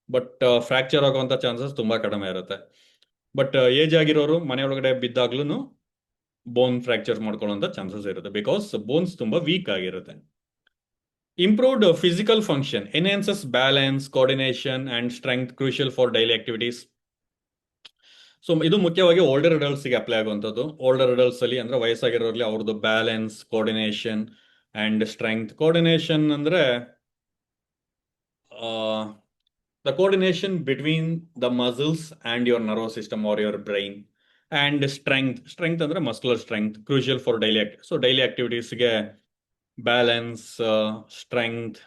ಬಟ್ ಫ್ರಾಕ್ಚರ್ ಆಗುವಂತ ಚಾನ್ಸಸ್ ತುಂಬಾ ಕಡಿಮೆ ಇರುತ್ತೆ. ಬಟ್ ಏಜ್ ಆಗಿರೋರು ಮನೆ ಒಳಗಡೆ ಬಿದ್ದಾಗ್ಲೂ ಬೋನ್ ಫ್ರಾಕ್ಚರ್ ಮಾಡ್ಕೊಳ್ಳುವಂತ ಚಾನ್ಸಸ್ ಇರುತ್ತೆ, ಬಿಕಾಸ್ ಬೋನ್ಸ್ ತುಂಬಾ ವೀಕ್ ಆಗಿರುತ್ತೆ. Improved physical function enhances balance, coordination and strength, crucial for daily activities. So ಇದು ಮುಖ್ಯವಾಗಿ ಓಲ್ಡರ್ ಅಡಲ್ಟ್ಸ್ ಗೆ ಅಪ್ಲೈ ಆಗುವಂಥದ್ದು. ಓಲ್ಡರ್ ಅಡಲ್ಟ್ಸ್ ಅಲ್ಲಿ ಅಂದ್ರೆ ವಯಸ್ಸಾಗಿರೋರಲ್ಲಿ ಅವ್ರದ್ದು balance, coordination and strength. Coordination ಅಂದ್ರೆ the coordination between the muscles and your nervous system or your brain. And strength ಅಂದ್ರೆ muscular strength, crucial for daily so daily ಆಕ್ಟಿವಿಟೀಸ್ಗೆ balance, strength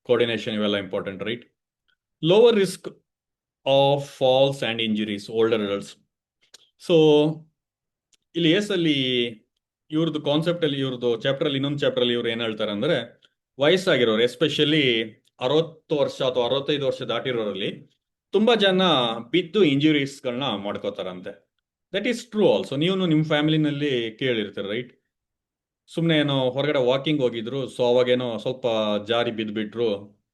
coordination ಇವೆಲ್ಲ important, right? Lower risk of falls and injuries, older adults. So ಇಲ್ಲಿ ಅಲ್ಲಿ ಇವ್ರದ್ದು ಕಾನ್ಸೆಪ್ಟ್ ಅಲ್ಲಿ, ಇವ್ರದ್ದು ಚಾಪ್ಟರ್ ಅಲ್ಲಿ, ಇನ್ನೊಂದು ಚಾಪ್ಟರ್ ಅಲ್ಲಿ ಇವ್ರು ಏನ್ ಹೇಳ್ತಾರೆ ಅಂದ್ರೆ, ವಯಸ್ಸಾಗಿರೋರು ಎಸ್ಪೆಷಲಿ 60 ವರ್ಷ ಅಥವಾ 65 ವರ್ಷ ದಾಟಿರೋರಲ್ಲಿ ತುಂಬಾ ಜನ ಬಿದ್ದು ಇಂಜುರೀಸ್ಗಳನ್ನ ಮಾಡ್ಕೋತಾರಂತೆ. That is true also. ನೀವು ನಿಮ್ಮ ಫ್ಯಾಮಿಲಿನಲ್ಲಿ ಕೇಳಿರ್ತೀರ, ರೈಟ್? ಸುಮ್ಮನೆ ಏನೋ ಹೊರಗಡೆ ವಾಕಿಂಗ್ ಹೋಗಿದ್ರು, ಸೊ ಅವಾಗೇನೋ ಸ್ವಲ್ಪ ಜಾರಿ ಬಿದ್ದುಬಿಟ್ರು,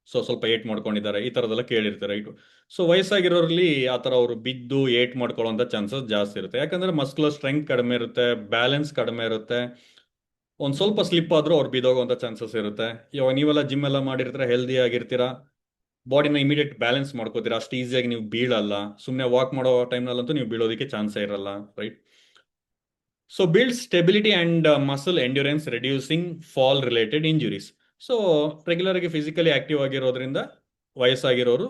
ಸೊ ಸ್ವಲ್ಪ ಏಟ್ ಮಾಡ್ಕೊಂಡಿದ್ದಾರೆ, ಈ ಥರದ್ದೆಲ್ಲ ಕೇಳಿರ್ತಾರೆ, ರೈಟ್? ಸೊ ವಯಸ್ಸಾಗಿರೋರಲ್ಲಿ ಆ ಥರ ಅವರು ಬಿದ್ದು ಏಟ್ ಮಾಡ್ಕೊಳ್ಳೋಂಥ ಚಾನ್ಸಸ್ ಜಾಸ್ತಿ ಇರುತ್ತೆ. ಯಾಕಂದರೆ ಮಸ್ಕ್ಯುಲರ್ ಸ್ಟ್ರೆಂತ್ ಕಡಿಮೆ ಇರುತ್ತೆ, ಬ್ಯಾಲೆನ್ಸ್ ಕಡಿಮೆ ಇರುತ್ತೆ. ಒಂದು ಸ್ವಲ್ಪ ಸ್ಲಿಪ್ ಆದರೂ ಅವ್ರು ಬಿದ್ದೋಗುವಂಥ ಚಾನ್ಸಸ್ ಇರುತ್ತೆ. ಇವಾಗ ನೀವೆಲ್ಲ ಜಿಮ್ ಎಲ್ಲ ಮಾಡಿರ್ತೀರ, ಹೆಲ್ದಿ ಆಗಿರ್ತೀರಾ, ಬಾಡಿನ ಇಮಿಡಿಯೇಟ್ ಬ್ಯಾಲೆನ್ಸ್ ಮಾಡ್ಕೋತೀರಾ, ಅಷ್ಟು ಈಸಿಯಾಗಿ ನೀವು ಬೀಳಲ್ಲ. ಸುಮ್ಮನೆ ವಾಕ್ ಮಾಡೋ ಟೈಮ್ನಲ್ಲಂತೂ ನೀವು ಬೀಳೋದಕ್ಕೆ ಚಾನ್ಸೇ ಇರಲ್ಲ, right? So build stability and muscle endurance, reducing fall related injuries. So regular ಆಗಿ ಫಿಸಿಕಲಿ ಆಕ್ಟಿವ್ ಆಗಿರೋದ್ರಿಂದ ವಯಸ್ಸಾಗಿರೋರು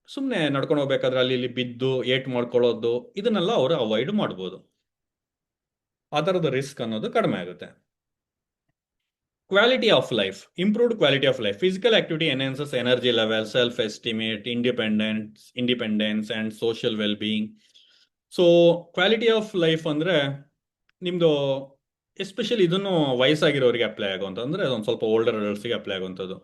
ಸುಮ್ಮನೆ ನಡ್ಕೊಂಡು ಹೋಗ್ಬೇಕಾದ್ರೆ ಅಲ್ಲಿ ಇಲ್ಲಿ ಬಿದ್ದು ಏಟ್ ಮಾಡ್ಕೊಳ್ಳೋದು, ಇದನ್ನೆಲ್ಲ ಅವರು ಅವಾಯ್ಡ್ ಮಾಡ್ಬೋದು. ಆ ಥರದ ರಿಸ್ಕ್ ಅನ್ನೋದು ಕಡಿಮೆ ಆಗುತ್ತೆ. Quality of life, improved quality of life. Physical activity enhances energy level, self estimate, independence and social well being. So quality of life ಅಂದರೆ ನಿಮ್ಮದು ಎಸ್ಪೆಷಲಿ ಇದನ್ನು ವಯಸ್ಸಾಗಿರೋರಿಗೆ ಅಪ್ಲೈ ಆಗುವಂಥ, ಅಂದರೆ ಒಂದು ಸ್ವಲ್ಪ ಓಲ್ಡರ್ ಅಡಲ್ಟ್ಸ್ಗೆ ಅಪ್ಲೈ ಆಗುವಂಥದ್ದು.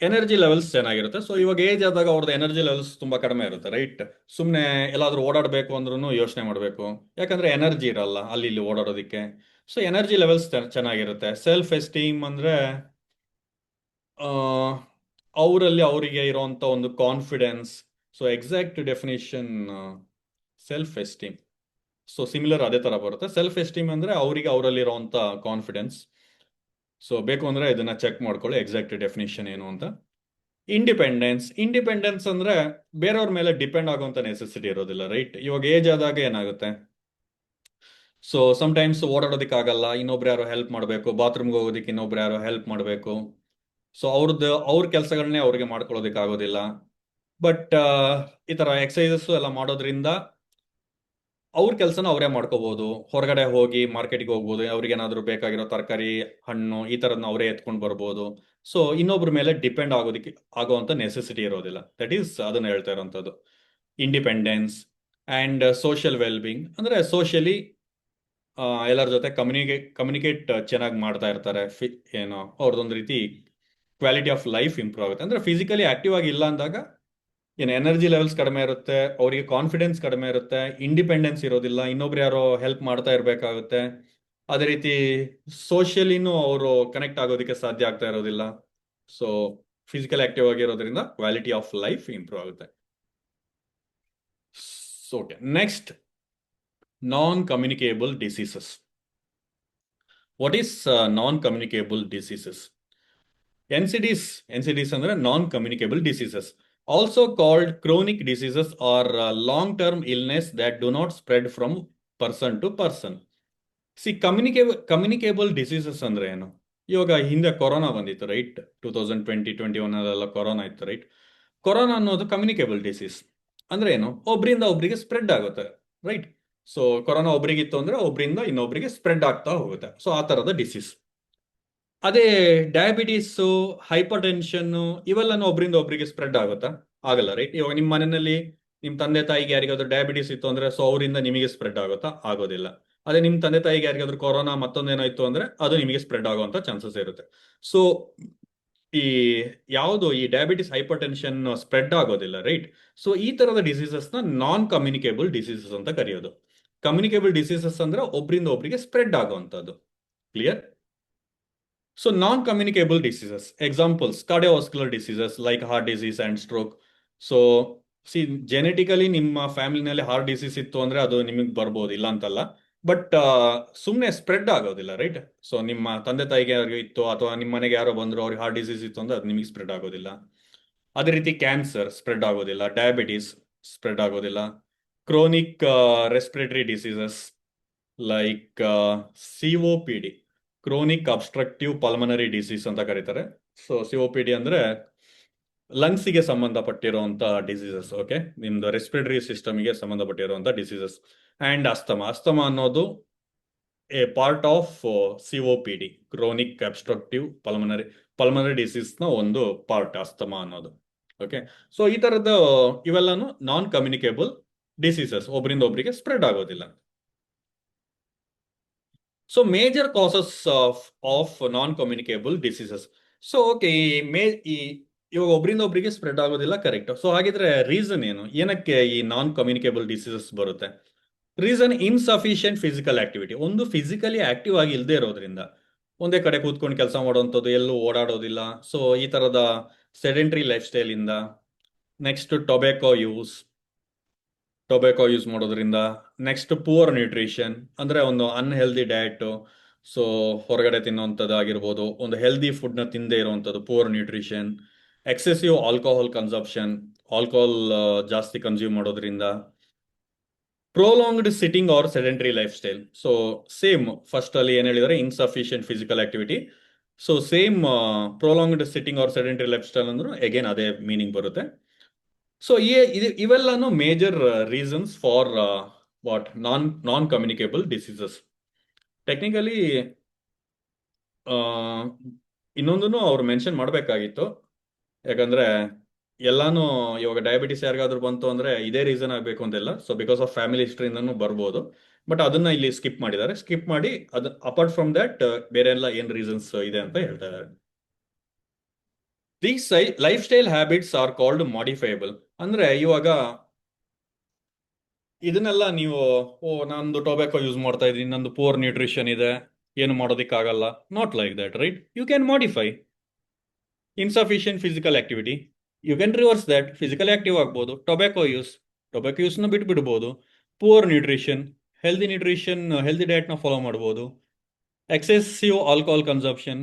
ಎನರ್ಜಿ ಲೆವೆಲ್ಸ್ ಚೆನ್ನಾಗಿರುತ್ತೆ. ಸೊ ಇವಾಗ ಏಜ್ ಆದಾಗ ಅವ್ರದ್ದು ಎನರ್ಜಿ ಲೆವೆಲ್ಸ್ ತುಂಬ ಕಡಿಮೆ ಇರುತ್ತೆ, ರೈಟ್? ಸುಮ್ಮನೆ ಎಲ್ಲಾದರೂ ಓಡಾಡಬೇಕು ಅಂದ್ರೂ ಯೋಚನೆ ಮಾಡಬೇಕು, ಯಾಕಂದರೆ ಎನರ್ಜಿ ಇರಲ್ಲ ಅಲ್ಲಿ ಇಲ್ಲಿ ಓಡಾಡೋದಕ್ಕೆ. ಸೊ ಎನರ್ಜಿ ಲೆವೆಲ್ಸ್ ಚೆನ್ನಾಗಿರುತ್ತೆ. ಸೆಲ್ಫ್ ಎಸ್ಟೀಮ್ ಅಂದರೆ ಅವರಲ್ಲಿ ಅವರಿಗೆ ಇರೋವಂಥ ಒಂದು confidence. So exact definition self esteem, so similar ಅದೇ ಥರ ಬರುತ್ತೆ. ಸೆಲ್ಫ್ ಎಸ್ಟೀಮ್ ಅಂದರೆ ಅವರಿಗೆ ಅವರಲ್ಲಿರೋವಂಥ ಕಾನ್ಫಿಡೆನ್ಸ್. ಸೊ ಬೇಕು ಅಂದರೆ ಇದನ್ನು ಚೆಕ್ ಮಾಡ್ಕೊಳ್ಳಿ ಎಕ್ಸಾಕ್ಟ್ ಡೆಫಿನೇಷನ್ ಏನು ಅಂತ. ಇಂಡಿಪೆಂಡೆನ್ಸ್ ಅಂದರೆ ಬೇರೆಯವ್ರ ಮೇಲೆ ಡಿಪೆಂಡ್ ಆಗುವಂಥ ನೆಸೆಸಿಟಿ ಇರೋದಿಲ್ಲ, ರೈಟ್? ಇವಾಗ ಏಜ್ ಆದಾಗ ಏನಾಗುತ್ತೆ, ಸೊ ಸಮ್ಟೈಮ್ಸ್ ಓಡಾಡೋದಕ್ಕಾಗಲ್ಲ, ಇನ್ನೊಬ್ರು ಯಾರೋ ಹೆಲ್ಪ್ ಮಾಡಬೇಕು, ಬಾತ್ರೂಮ್ಗೆ ಹೋಗೋದಕ್ಕೆ ಇನ್ನೊಬ್ರು ಯಾರೋ ಹೆಲ್ಪ್ ಮಾಡಬೇಕು. ಸೊ ಅವ್ರ ಕೆಲಸಗಳನ್ನೇ ಅವ್ರಿಗೆ ಮಾಡ್ಕೊಳ್ಳೋದಕ್ಕಾಗೋದಿಲ್ಲ. ಬಟ್ ಈ ಥರ ಎಕ್ಸಸೈಸಸ್ ಎಲ್ಲ ಮಾಡೋದ್ರಿಂದ ಅವ್ರ ಕೆಲಸನ ಅವರೇ ಮಾಡ್ಕೋಬಹುದು. ಹೊರಗಡೆ ಹೋಗಿ ಮಾರ್ಕೆಟ್ಗೆ ಹೋಗ್ಬೋದು, ಅವ್ರಿಗೆ ಏನಾದರೂ ಬೇಕಾಗಿರೋ ತರಕಾರಿ, ಹಣ್ಣು, ಈ ಥರದನ್ನ ಅವರೇ ಎತ್ಕೊಂಡು ಬರ್ಬೋದು. ಸೊ ಇನ್ನೊಬ್ರ ಮೇಲೆ ಡಿಪೆಂಡ್ ಆಗುವಂಥ ನೆಸೆಸಿಟಿ ಇರೋದಿಲ್ಲ. ದಟ್ ಈಸ್ ಅದನ್ನು ಹೇಳ್ತಾ ಇರೋವಂಥದ್ದು ಇಂಡಿಪೆಂಡೆನ್ಸ್. ಆ್ಯಂಡ್ ಸೋಷಿಯಲ್ ವೆಲ್ಬೀಯಿಂಗ್ ಅಂದರೆ ಸೋಷಿಯಲಿ ಎಲ್ಲರ ಜೊತೆ ಕಮ್ಯುನಿಕೇಟ್ ಚೆನ್ನಾಗಿ ಮಾಡ್ತಾ ಇರ್ತಾರೆ. ಏನೋ ಅವ್ರದ್ದೊಂದು ರೀತಿ ಕ್ವಾಲಿಟಿ ಆಫ್ ಲೈಫ್ ಇಂಪ್ರೂವ್ ಆಗುತ್ತೆ. ಅಂದರೆ ಫಿಸಿಕಲಿ ಆಕ್ಟಿವ್ ಆಗಿ ಇಲ್ಲ ಅಂದಾಗ ಏನು ಎನರ್ಜಿ ಲೆವೆಲ್ಸ್ ಕಡಿಮೆ ಇರುತ್ತೆ, ಅವರಿಗೆ ಕಾನ್ಫಿಡೆನ್ಸ್ ಕಡಿಮೆ ಇರುತ್ತೆ, ಇಂಡಿಪೆಂಡೆನ್ಸ್ ಇರೋದಿಲ್ಲ, ಇನ್ನೊಬ್ರು ಯಾರೋ ಹೆಲ್ಪ್ ಮಾಡ್ತಾ ಇರಬೇಕಾಗುತ್ತೆ. ಅದೇ ರೀತಿ ಸೋಷಿಯಲಿನೂ ಅವರು ಕನೆಕ್ಟ್ ಆಗೋದಕ್ಕೆ ಸಾಧ್ಯ ಆಗ್ತಾ ಇರೋದಿಲ್ಲ. ಸೊ ಫಿಸಿಕಲ್ ಆಕ್ಟಿವ್ ಆಗಿರೋದ್ರಿಂದ ಕ್ವಾಲಿಟಿ ಆಫ್ ಲೈಫ್ ಇಂಪ್ರೂವ್ ಆಗುತ್ತೆ. Okay, next, non communicable diseases. What is non communicable diseases? NCDs ಅಂದರೆ non communicable diseases, also called chronic diseases or long term illness that do not spread from person to person. Communicable diseases ಅಂದ್ರೆ ಏನು? ಇವಾಗ ಹಿಂದೆ ಕೊರೋನಾ ಬಂದಿತ್ತು, ರೈಟ್? 2020-21 ಅಲ್ಲೆಲ್ಲ ಕೊರೋನಾ ಇತ್ತು, ರೈಟ್? ಕೊರೋನಾ ಅನ್ನೋದು ಕಮ್ಯುನಿಕೇಬಲ್ ಡಿಸೀಸ್. ಅಂದ್ರೆ ಏನು? ಒಬ್ರಿಂದ ಒಬ್ರಿಗೆ ಸ್ಪ್ರೆಡ್ ಆಗುತ್ತೆ, ರೈಟ್? ಸೊ ಕೊರೋನಾ ಒಬ್ರಿಗಿತ್ತು ಅಂದ್ರೆ ಒಬ್ರಿಂದ ಇನ್ನೊಬ್ರಿಗೆ ಸ್ಪ್ರೆಡ್ ಆಗ್ತಾ ಹೋಗುತ್ತೆ. ಸೊ ಆ ಥರದ ಡಿಸೀಸ್. ಅದೇ ಡಯಾಬಿಟೀಸು, ಹೈಪರ್ ಟೆನ್ಷನ್ನು ಇವೆಲ್ಲನೂ ಒಬ್ರಿಂದ ಒಬ್ರಿಗೆ ಸ್ಪ್ರೆಡ್ ಆಗುತ್ತಾ? ಆಗಲ್ಲ, ರೈಟ್? ಇವಾಗ ನಿಮ್ಮ ಮನೆಯಲ್ಲಿ ನಿಮ್ಮ ತಂದೆ ತಾಯಿಗೆ ಯಾರಿಗಾದ್ರೂ ಡಯಾಬಿಟೀಸ್ ಇತ್ತು ಅಂದ್ರೆ ಸೊ ಅವರಿಂದ ನಿಮಗೆ ಸ್ಪ್ರೆಡ್ ಆಗುತ್ತಾ? ಆಗೋದಿಲ್ಲ. ಅದೇ ನಿಮ್ಮ ತಂದೆ ತಾಯಿಗೆ ಯಾರಿಗಾದ್ರೂ ಕೊರೋನಾ ಮತ್ತೊಂದೇನೋ ಇತ್ತು ಅಂದ್ರೆ ಅದು ನಿಮಗೆ ಸ್ಪ್ರೆಡ್ ಆಗುವಂತ ಚಾನ್ಸಸ್ ಇರುತ್ತೆ. ಸೊ ಈ ಡಯಾಬಿಟಿಸ್, ಹೈಪರ್ ಟೆನ್ಷನ್ ಸ್ಪ್ರೆಡ್ ಆಗೋದಿಲ್ಲ, ರೈಟ್? ಸೊ ಈ ತರದ ಡಿಸೀಸಸ್ನ ನಾನ್ ಕಮ್ಯುನಿಕೇಬಲ್ ಡಿಸೀಸಸ್ ಅಂತ ಕರೆಯೋದು. ಕಮ್ಯುನಿಕೇಬಲ್ ಡಿಸೀಸಸ್ ಅಂದ್ರೆ ಒಬ್ರಿಂದ ಒಬ್ರಿಗೆ ಸ್ಪ್ರೆಡ್ ಆಗುವಂಥದ್ದು. Clear? So non-communicable diseases, examples, cardiovascular diseases like heart disease and stroke. So see, genetically ನಿಮ್ಮ ಫ್ಯಾಮಿಲಿನಲ್ಲಿ ಹಾರ್ಟ್ ಡಿಸೀಸ್ ಇತ್ತು ಅಂದ್ರೆ ಅದು ನಿಮಗೆ ಬರ್ಬೋದು, ಇಲ್ಲ ಅಂತಲ್ಲ. ಬಟ್ ಸುಮ್ಮನೆ ಸ್ಪ್ರೆಡ್ ಆಗೋದಿಲ್ಲ, ರೈಟ್? ಸೊ ನಿಮ್ಮ ತಂದೆ ತಾಯಿಗೆ ಯಾರಿಗೂ ಇತ್ತು ಅಥವಾ ನಿಮ್ಮ ಮನೆಗೆ ಯಾರೋ ಬಂದ್ರು ಅವ್ರಿಗೆ ಹಾರ್ಟ್ ಡಿಸೀಸ್ ಇತ್ತು ಅಂದ್ರೆ ಅದು ನಿಮಗೆ ಸ್ಪ್ರೆಡ್ ಆಗೋದಿಲ್ಲ. ಅದೇ ರೀತಿ ಕ್ಯಾನ್ಸರ್ ಸ್ಪ್ರೆಡ್ ಆಗೋದಿಲ್ಲ, ಡಯಾಬಿಟೀಸ್ ಸ್ಪ್ರೆಡ್ ಆಗೋದಿಲ್ಲ, chronic respiratory diseases like COPD, chronic obstructive pulmonary disease ಅಂತ ಕರೀತಾರೆ. ಸೊ COPD ಅಂದ್ರೆ ಲಂಗ್ಸಿಗೆ ಸಂಬಂಧಪಟ್ಟಿರುವಂಥ ಡಿಸೀಸಸ್, ಓಕೆ? ನಿಮ್ದು ರೆಸ್ಪಿರೇಟರಿ ಸಿಸ್ಟಮ್ಗೆ ಸಂಬಂಧಪಟ್ಟಿರುವಂಥ ಡಿಸೀಸಸ್. ಆ್ಯಂಡ್ ಅಸ್ತಮಾ ಅನ್ನೋದು a part of COPD, chronic obstructive pulmonary ಡಿಸೀಸ್ನ ಒಂದು ಪಾರ್ಟ್ ಅಸ್ತಮಾ ಅನ್ನೋದು. ಓಕೆ, ಸೊ ಈ ತರದ ಇವೆಲ್ಲಾನು ನಾನ್ ಕಮ್ಯುನಿಕೇಬಲ್ ಡಿಸೀಸಸ್, ಒಬ್ಬರಿಂದ ಒಬ್ಬರಿಗೆ ಸ್ಪ್ರೆಡ್ ಆಗೋದಿಲ್ಲ. So major causes of non communicable diseases. So okay, ಈ ಇವಾಗ ಒಬ್ಬರಿಂದ ಒಬ್ಬರಿಗೆ ಸ್ಪ್ರೆಡ್ ಆಗೋದಿಲ್ಲ, ಕರೆಕ್ಟ್. ಸೊ ಹಾಗಿದ್ರೆ ರೀಸನ್ ಏನು, ಏನಕ್ಕೆ ಈ ನಾನ್ ಕಮ್ಯುನಿಕೇಬಲ್ ಡಿಸೀಸಸ್ ಬರುತ್ತೆ? Reason insufficient physical activity. ಒಂದು ಫಿಸಿಕಲಿ ಆಕ್ಟಿವ್ ಆಗಿ ಇಲ್ಲದೆ ಇರೋದ್ರಿಂದ, ಒಂದೇ ಕಡೆ ಕೂತ್ಕೊಂಡು ಕೆಲಸ ಮಾಡುವಂಥದ್ದು, ಎಲ್ಲೂ ಓಡಾಡೋದಿಲ್ಲ. ಸೊ ಈ ತರದ ಸೆಡೆಂಟ್ರಿ ಲೈಫ್ ಸ್ಟೈಲ್ ಇಂದ. ನೆಕ್ಸ್ಟ್ ಟೊಬ್ಯಾಕೋ ಯೂಸ್ ಮಾಡೋದ್ರಿಂದ. ನೆಕ್ಸ್ಟ್ ಪುವರ್ ನ್ಯೂಟ್ರಿಷನ್, ಅಂದ್ರೆ ಒಂದು ಅನ್ಹೆಲ್ದಿ ಡಯಟ್. ಸೊ ಹೊರಗಡೆ ತಿನ್ನುವಂಥದ್ದು ಆಗಿರ್ಬೋದು, ಒಂದು ಹೆಲ್ದಿ ಫುಡ್ನ ತಿಂದೇ ಇರುವಂಥದ್ದು, poor nutrition. Excessive alcohol consumption, alcohol ಜಾಸ್ತಿ ಕನ್ಸ್ಯೂಮ್ ಮಾಡೋದ್ರಿಂದ. Prolonged sitting or sedentary lifestyle. So same first ಅಲ್ಲಿ ಏನ್ ಹೇಳಿದರೆ insufficient physical activity. So same prolonged sitting or sedentary lifestyle ಅಂದ್ರೂ ಅಗೇನ್ ಅದೇ ಮೀನಿಂಗ್ ಬರುತ್ತೆ. ಸೊ ಇವೆಲ್ಲಾನು major reasons for what non communicable diseases. Technically ಇನ್ನೊಂದನ್ನು ಅವ್ರು ಮೆನ್ಷನ್ ಮಾಡಬೇಕಾಗಿತ್ತು, ಯಾಕಂದ್ರೆ ಎಲ್ಲಾನು ಇವಾಗ ಡಯಾಬಿಟಿಸ್ ಯಾರಿಗಾದ್ರೂ ಬಂತು ಅಂದ್ರೆ ಇದೇ ರೀಸನ್ ಆಗಬೇಕು ಅಂತೆಲ್ಲ. ಸೊ ಬಿಕಾಸ್ ಆಫ್ ಫ್ಯಾಮಿಲಿ ಹಿಸ್ಟ್ರಿಯಿಂದನೂ ಬರ್ಬೋದು, ಬಟ್ ಅದನ್ನ ಇಲ್ಲಿ ಸ್ಕಿಪ್ ಮಾಡಿದ್ದಾರೆ. ಸ್ಕಿಪ್ ಮಾಡಿ ಅದು ಅಪಾರ್ಟ್ ಫ್ರಮ್ ದಟ್ ಬೇರೆ ಎಲ್ಲ ಏನ್ ರೀಸನ್ಸ್ ಇದೆ ಅಂತ ಹೇಳ್ತಾ ಇದ್ದಾರೆ. These lifestyle habits are called modifiable. ಅಂದ್ರೆ ಇವಾಗ ಇದನ್ನೆಲ್ಲ ನೀವು, ನಂದು ಟೊಬ್ಯಾಕೋ ಯೂಸ್ ಮಾಡ್ತಾ ಇದ್ದೀನಿ, ನಂದು ಪೂರ್ ನ್ಯೂಟ್ರಿಷನ್ ಇದೆ, ಏನು ಮಾಡೋದಿಕ್ಕಾಗಲ್ಲ. Not like that, right? You can modify. Insufficient physical activity, you can reverse that, physical active ಆಗ್ಬೋದು. ಟೊಬ್ಯಾಕೋ ಯೂಸ್ನ ಬಿಟ್ಬಿಡ್ಬೋದು. ಪೂರ್ ನ್ಯೂಟ್ರಿಷನ್, ಹೆಲ್ದಿ ಡಯಟ್ನ ಫಾಲೋ ಮಾಡ್ಬೋದು. ಎಕ್ಸೆಸಿವ್ ಆಲ್ಕೋಹಾಲ್ ಕನ್ಸಂಪ್ಷನ್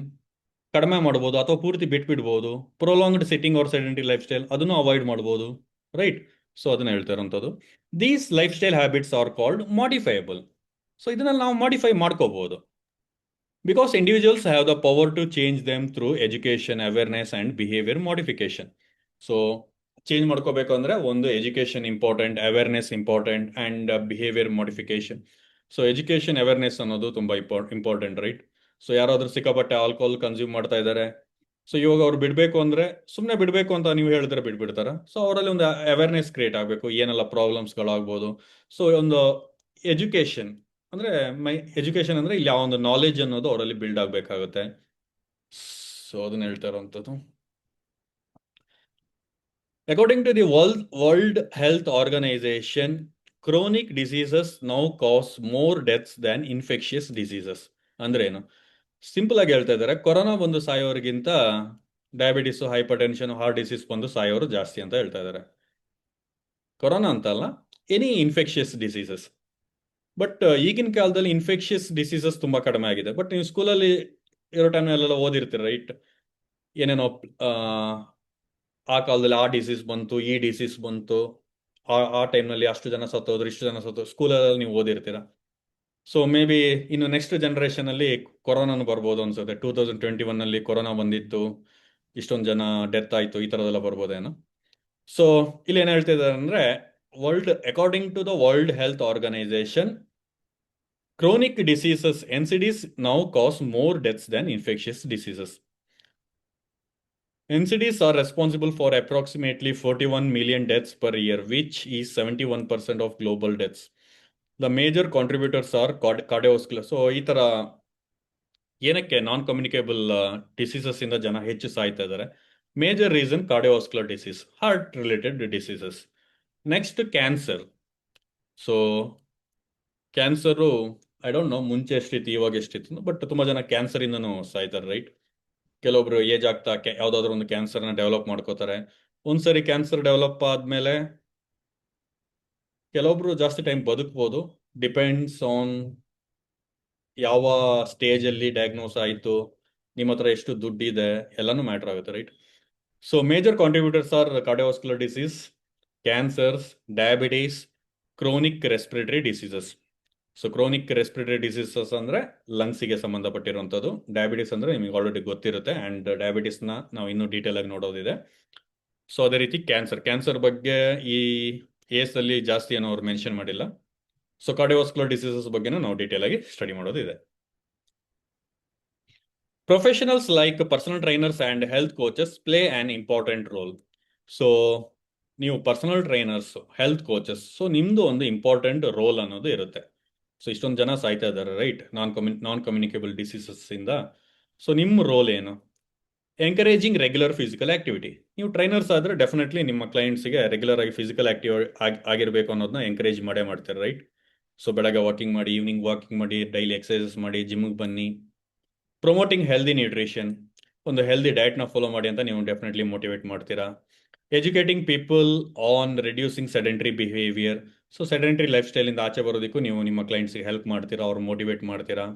ಕಡಿಮೆ ಮಾಡ್ಬೋದು ಅಥವಾ ಪೂರ್ತಿ ಬಿಟ್ಬಿಡ್ಬೋದು. Prolonged sitting or sedentary lifestyle ಅದನ್ನು ಅವಾಯ್ಡ್ ಮಾಡ್ಬೋದು, ರೈಟ್? ಸೊ ಅದನ್ನ ಹೇಳ್ತಾ ಇರೋಂಥದ್ದು. These lifestyle habits are called modifiable. So ಇದನ್ನೆಲ್ಲ ನಾವು ಮಾಡಿಫೈ ಮಾಡ್ಕೋಬಹುದು. Because individuals have the power to change them through education, awareness and behavior modification. So change ಮಾಡ್ಕೋಬೇಕು ಅಂದ್ರೆ ಒಂದು education important, awareness important and behaviour modification. So education awareness ಅನ್ನೋದು ತುಂಬಾ ಇಂಪಾರ್ಟೆಂಟ್, ರೈಟ್? ಸೊ ಯಾರಾದ್ರೂ ಸಿಕ್ಕಾಪಟ್ಟೆ ಆಲ್ಕೋಹಾಲ್ ಕನ್ಸ್ಯೂಮ್ ಮಾಡ್ತಾ ಇದ್ದಾರೆ, ಸೊ ಇವಾಗ ಅವ್ರು ಬಿಡ್ಬೇಕು ಅಂದ್ರೆ ಸುಮ್ಮನೆ ಬಿಡ್ಬೇಕು ಅಂತ ನೀವು ಹೇಳಿದ್ರೆ ಬಿಡ್ಬಿಡ್ತಾರ? ಸೊ ಅವರಲ್ಲಿ ಒಂದು ಅವೇರ್ನೆಸ್ ಕ್ರಿಯೇಟ್ ಆಗಬೇಕು, ಏನೆಲ್ಲ ಪ್ರಾಬ್ಲಮ್ಸ್ಗಳಾಗ್ಬೋದು. ಸೊ ಒಂದು ಎಜುಕೇಶನ್ ಅಂದ್ರೆ ಎಜುಕೇಶನ್ ಅಂದ್ರೆ ಇಲ್ಲಿ ಒಂದು ನಾಲೆಜ್ ಅನ್ನೋದು ಅವರಲ್ಲಿ ಬಿಲ್ಡ್ ಆಗ್ಬೇಕಾಗುತ್ತೆ. ಸೊ ಅದನ್ನ ಹೇಳ್ತಾ ಇರೋಂಥದ್ದು. According to the world health organization, chronic diseases now cause more deaths than infectious diseases. ಅಂದ್ರೆ ಏನು? ಸಿಂಪಲ್ ಆಗಿ ಹೇಳ್ತಾ ಇದ್ದಾರೆ, ಕೊರೋನಾ ಬಂದು ಸಾಯೋರಿಗಿಂತ diabetes, hypertension, heart disease ಬಂದು ಸಾಯೋರು ಜಾಸ್ತಿ ಅಂತ ಹೇಳ್ತಾ ಇದ್ದಾರೆ. ಕೊರೋನಾ ಅಂತ ಅಲ್ಲ, ಎನಿ ಇನ್ಫೆಕ್ಷಿಯಸ್ ಡಿಸೀಸಸ್. ಬಟ್ ಈಗಿನ ಕಾಲದಲ್ಲಿ ಇನ್ಫೆಕ್ಷಿಯಸ್ ಡಿಸೀಸಸ್ ತುಂಬಾ ಕಡಿಮೆ ಆಗಿದೆ. ಬಟ್ ನೀವು ಸ್ಕೂಲಲ್ಲಿ ಇರೋ ಟೈಮ್ನಲ್ಲೆಲ್ಲ ಓದಿರ್ತೀರ, ರೈಟ್? ಏನೇನೋ ಆ ಕಾಲದಲ್ಲಿ ಆ ಡಿಸೀಸ್ ಬಂತು, ಈ ಡಿಸೀಸ್ ಬಂತು, ಆ ಟೈಮ್ನಲ್ಲಿ ಅಷ್ಟು ಜನ ಸತ್ತೋದ್ರು, ಇಷ್ಟು ಜನ ಸತ್ತೋದ್ರು, ಸ್ಕೂಲಲ್ಲಿ ನೀವು ಓದಿರ್ತೀರ. ಸೊ ಮೇ ಬಿ ಇನ್ನು ನೆಕ್ಸ್ಟ್ ಜನರೇಷನ್ ಅಲ್ಲಿ ಕೊರೋನಾನು ಬರ್ಬೋದು ಅನ್ಸುತ್ತೆ. 2021 ಅಲ್ಲಿ ಕೊರೋನಾ ಬಂದಿತ್ತು, ಇಷ್ಟೊಂದು ಜನ ಡೆತ್ ಆಯ್ತು, ಈ ತರದೆಲ್ಲ ಬರ್ಬೋದೇನೋ. ಸೊ ಇಲ್ಲಿ ಏನ್ ಹೇಳ್ತಿದ್ದಾರೆ ಅಂದ್ರೆ, according to the world health organization, chronic diseases NCDs now cause more deaths than infectious diseases. NCDs are responsible for approximately 41 million deaths per year, which is 71% of global deaths. The major contributors are cardiovascular. So ಈ ತರ ಏನಕ್ಕೆ ನಾನ್ ಕಮ್ಯುನಿಕೇಬಲ್ ಡಿಸೀಸಸ್ ಇಂದ ಜನ ಹೆಚ್ಚು ಸಾಯ್ತಾ ಇದ್ದಾರೆ? Major reason cardiovascular disease, heart related diseases. Next cancer. So cancer I don't no ಮುಂಚೆ ಎಷ್ಟಿತ್ತು, ಇವಾಗ ಎಷ್ಟಿತ್ತು, ಬಟ್ ತುಂಬಾ ಜನ ಕ್ಯಾನ್ಸರ್ ಇಂದನೂ ಸಾಯ್ತಾರೆ, ರೈಟ್? ಕೆಲವೊಬ್ರು ಏಜ್ ಆಗ್ತಾ ಯಾವ್ದಾದ್ರು ಒಂದು ಕ್ಯಾನ್ಸರ್ನ ಡೆವಲಪ್ ಮಾಡ್ಕೋತಾರೆ. ಒಂದ್ಸರಿ ಕ್ಯಾನ್ಸರ್ ಡೆವಲಪ್ ಆದ್ಮೇಲೆ ಕೆಲವೊಬ್ರು ಜಾಸ್ತಿ ಟೈಮ್ ಬದುಕ್ಬೋದು, ಡಿಪೆಂಡ್ಸ್ ಆನ್ ಯಾವ ಸ್ಟೇಜ್ ಅಲ್ಲಿ ಡಯಾಗ್ನೋಸ್ ಆಯಿತು, ನಿಮ್ಮ ಹತ್ರ ಎಷ್ಟು ದುಡ್ಡಿದೆ, ಎಲ್ಲಾನು ಮ್ಯಾಟರ್ ಆಗುತ್ತೆ, right? So major contributors are cardiovascular disease, cancers, diabetes, chronic respiratory diseases. So chronic respiratory diseases ಅಂದ್ರೆ ಲಂಗ್ಸಿಗೆ ಸಂಬಂಧಪಟ್ಟಿರುವಂಥದ್ದು. ಡಯಾಬಿಟಿಸ್ ಅಂದ್ರೆ ನಿಮಗೆ ಆಲ್ರೆಡಿ ಗೊತ್ತಿರುತ್ತೆ, ಅಂಡ್ ಡಯಾಬಿಟಿಸ್ನ ನಾವು ಇನ್ನೂ ಡೀಟೇಲ್ ಆಗಿ ನೋಡೋದಿದೆ. ಸೊ ಅದೇ ರೀತಿ ಕ್ಯಾನ್ಸರ್ ಬಗ್ಗೆ ಈ ಏಸ್ ಅಲ್ಲಿ ಜಾಸ್ತಿ ಏನೋ ಅವ್ರು ಮೆನ್ಷನ್ ಮಾಡಿಲ್ಲ. ಸೊ ಕಾರ್ಡಿಯೋವಾಸ್ಕ್ಯುಲರ್ ಡಿಸೀಸಸ್ ಬಗ್ಗೆನೂ ನಾವು ಡೀಟೇಲ್ ಆಗಿ ಸ್ಟಡಿ ಮಾಡೋದಿದೆ. Professionals like personal trainers and health coaches play an important role. So ನೀವು personal trainers, health coaches, so ನಿಮ್ಮದು ಒಂದು ಇಂಪಾರ್ಟೆಂಟ್ ರೋಲ್ ಅನ್ನೋದು ಇರುತ್ತೆ. ಸೊ ಇಷ್ಟೊಂದು ಜನ ಸಾಯ್ತಾ ಇದ್ದಾರೆ, ರೈಟ್, ನಾನ್ ಕಮ್ಯುನಿಕೇಬಲ್ ಡಿಸೀಸಸ್ ಇಂದ. ಸೊ ನಿಮ್ಮ ರೋಲ್ ಏನು? Encouraging regular physical activity. ನೀವು ಟ್ರೈನರ್ಸ್ ಆದರೆ ಡೆಫಿನೆಟ್ಲಿ ನಿಮ್ಮ ಕ್ಲೈಂಟ್ಸ್ಗೆ ರೆಗ್ಯುಲರ್ ಆಗಿ ಫಿಸಿಕಲ್ ಆಕ್ಟಿವ್ ಆಗಿರಬೇಕು ಅನ್ನೋದನ್ನ ಎಂಕರೇಜ್ ಮಾಡೇ ಮಾಡ್ತಾರೆ, ರೈಟ್? ಸೊ ಬೆಳಗ್ಗೆ ವಾಕಿಂಗ್ ಮಾಡಿ, ಈವ್ನಿಂಗ್ ವಾಕಿಂಗ್ ಮಾಡಿ, ಡೈಲಿ ಎಕ್ಸಸೈಸಸ್ ಮಾಡಿ, ಜಿಮ್ಗೆ ಬನ್ನಿ. ಪ್ರಮೋಟಿಂಗ್ ಹೆಲ್ದಿ ನ್ಯೂಟ್ರಿಷನ್, ಒಂದು ಹೆಲ್ದಿ ಡಯಟ್ನ ಫಾಲೋ ಮಾಡಿ ಅಂತ ನೀವು ಡೆಫಿನೆಟ್ಲಿ ಮೋಟಿವೇಟ್ ಮಾಡ್ತೀರಾ. Educating people on reducing sedentary behaviour. So sedentary life ಸ್ಟೈಲಿಂದ ಆಚೆ ಬರೋದಕ್ಕೂ ನೀವು ನಿಮ್ಮ ಕ್ಲೈಂಟ್ಸ್ಗೆ ಹೆಲ್ಪ್ ಮಾಡ್ತೀರಾ, ಅವ್ರು ಮೋಟಿವೇಟ್ ಮಾಡ್ತೀರಾ.